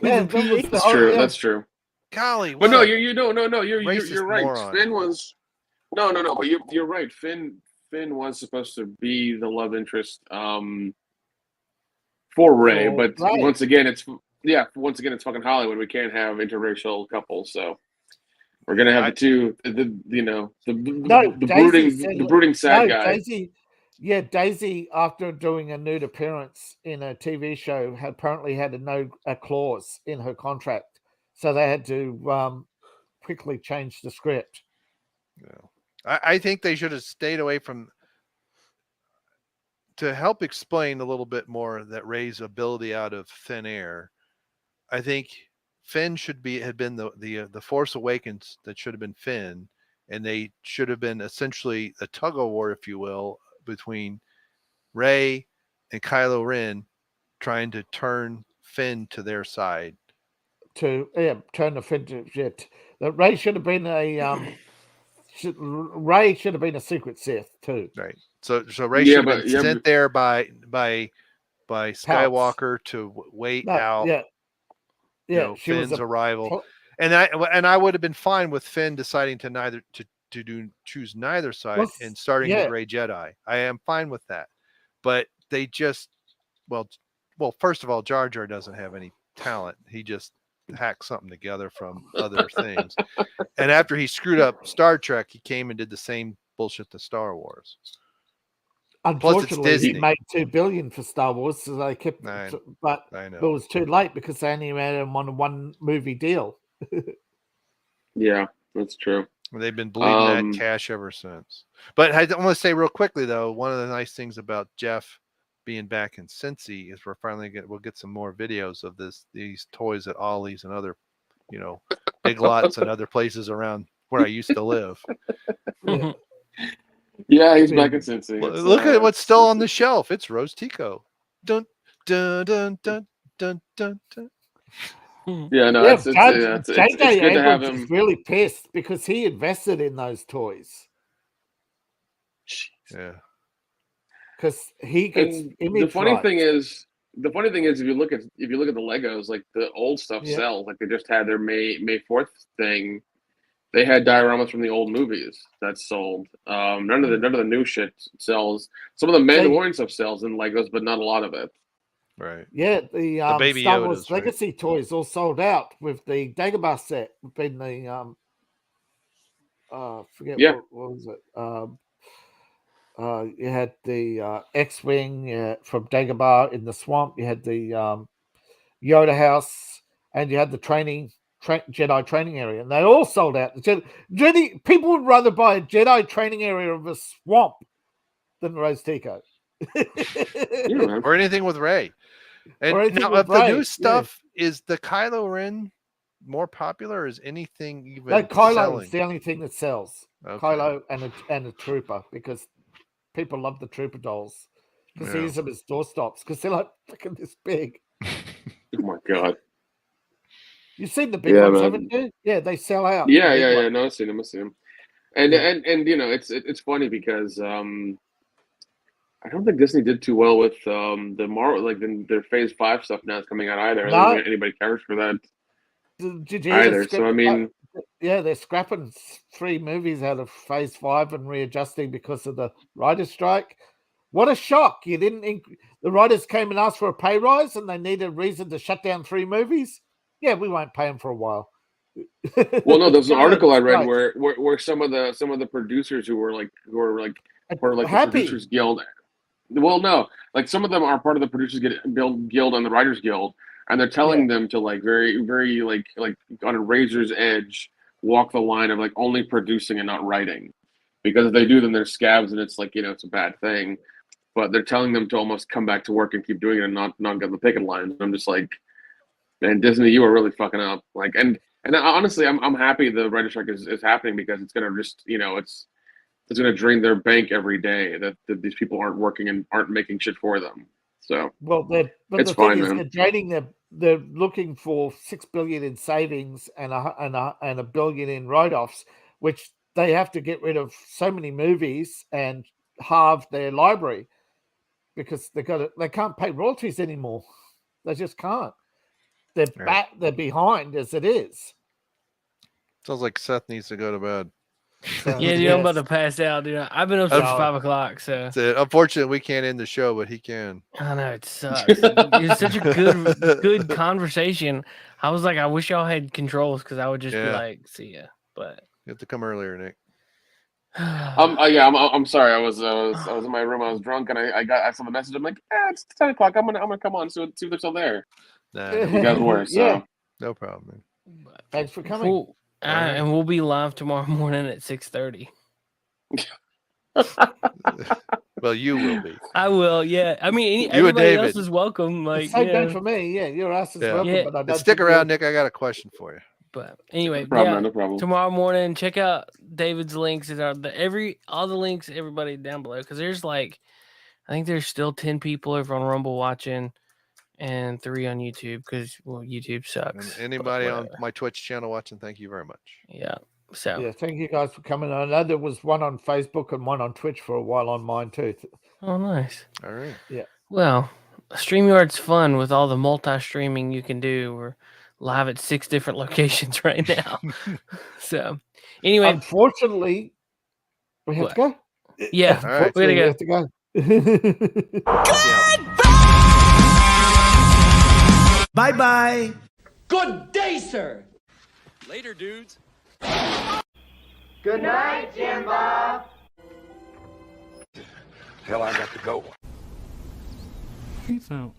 That's true. That's true. Golly, but no, you're racist right. moron. Finn was no, but you're right. Finn was supposed to be the love interest for Rey, but once again, it's fucking Hollywood. We can't have interracial couples, so we're gonna have the brooding sad guy. Daisy, after doing a nude appearance in a TV show, apparently had a clause in her contract, so they had to quickly change the script. Yeah. I think they should have stayed away from. To help explain a little bit more that Rey's ability out of thin air, I think Finn had been the Force Awakens that should have been Finn, and they should have been essentially a tug of war, if you will, between Rey and Kylo Ren, trying to turn Finn to their side. Turn the Finn to shit. Rey should have been a Rey should have been a secret Sith too. Right. So Rey should have been sent there by Skywalker to wait out. Finn's arrival, and I would have been fine with Finn deciding to choose neither side and starting the Gray Jedi. I am fine with that, but they just well, first of all, Jar Jar doesn't have any talent. He just hacked something together from other things, and after he screwed up Star Trek, he came and did the same bullshit to Star Wars. Unfortunately, he made $2 billion for Star Wars, so they kept. But it was too late because they only made him on a one-movie deal. Yeah, that's true. They've been bleeding that cash ever since. But I want to say real quickly though, one of the nice things about Jeff being back in Cincy is we'll get some more videos of these toys at Ollie's and other, Big Lots and other places around where I used to live. Yeah, he's back in Cincy. Look at what's still on the shelf. It's Rose Tico. Dun dun dun dun dun dun dun. Yeah, no, it's good to have him. Is really pissed because he invested in those toys. Yeah, because he gets. The funny thing is, if you look at the Legos, like the old stuff sells. Like they just had their May 4th thing. They had dioramas from the old movies that sold. None of the new shit sells. Some of the Mandalorian stuff sells in Legos, but not a lot of it. Right. Yeah, the Baby Star Yodas, Wars Legacy toys all sold out with the Dagobah set. Been the what was it? You had the X-wing from Dagobah in the swamp. You had the Yoda house, and you had the Jedi training area, and they all sold out. The Jedi people would rather buy a Jedi training area of a swamp than Rose Tico. Or anything with Rey. And now, of the new stuff, is the Kylo Ren more popular? Or is anything even Kylo selling? is the only thing that sells. Okay. Kylo and a Trooper, because people love the Trooper dolls because they use them as doorstops because they're like fucking this big. Oh my god! You've seen the big ones, haven't you? Yeah, they sell out. Yeah. No, I've seen them. And it's funny because I don't think Disney did too well with the Marvel, like their Phase 5 stuff now is coming out either. No. I don't think anybody cares for that either. So I mean, they're scrapping 3 movies out of Phase 5 and readjusting because of the writers' strike. What a shock! The writers came and asked for a pay rise, and they needed a reason to shut down 3 movies. Yeah, we won't pay them for a while. Well, no, there was an article I read where some of the producers who were like happy. Producers Guild. Well, no, like some of them are part of the Producers Guild and the Writers Guild, and they're telling them to like very, very like on a razor's edge walk the line of like only producing and not writing, because if they do, then they're scabs and it's like it's a bad thing. But they're telling them to almost come back to work and keep doing it and not get the picket lines. I'm just like, man, Disney, you are really fucking up. Like, and honestly, I'm happy the writer's strike is happening, because it's gonna just it's going to drain their bank every day that these people aren't working and aren't making shit for them. So, well, the thing is, they're draining they're looking for $6 billion in savings and a billion in write-offs, which they have to get rid of so many movies and halve their library, because they can't pay royalties anymore. They just can't. They're behind as it is. Sounds like Seth needs to go to bed. So, Yeah, dude, I'm about to pass out, dude. I've been up since 5 o'clock, so. Unfortunately, we can't end the show, but he can. I know, it sucks. It's such a good conversation. I was like, I wish y'all had controls, because I would just be like, see ya. But you have to come earlier, Nick. I'm sorry. I was in my room. I was drunk, and I saw the message. I'm like, it's 10 o'clock. I'm gonna come on, see if they're still there. Nah, you guys were, so no problem, man. Thanks for coming. Cool. And we'll be live tomorrow morning at 6:30. Well, you will be. I will, yeah. I mean, you everybody else is welcome. Like, same thing for me. Yeah, your ass is welcome. Yeah. But I don't stick around, Nick. I got a question for you. But anyway, no problem. Tomorrow morning, check out David's links. All the links, everybody down below, because there's like, I think there's still 10 people over on Rumble watching, and 3 on YouTube, because YouTube sucks. And anybody on my Twitch channel watching, thank you very much. Yeah. So yeah, thank you guys for coming. I know there was one on Facebook and one on Twitch for a while on mine too. Oh, nice. All right. Yeah. Well, StreamYard's fun with all the multi-streaming you can do. We're live at 6 different locations right now. So, anyway, unfortunately, we have to go. Yeah, right. we have to go. Bye-bye. Good day, sir. Later, dudes. Good night, Jim Bob. Hell, I got to go. Peace out.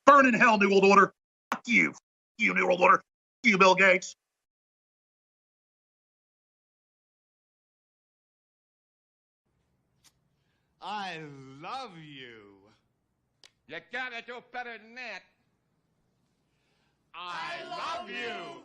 Burn in hell, New World Order. Fuck you. Fuck you, New World Order. Fuck you, Bill Gates. I love you. You gotta do better than that. I love you.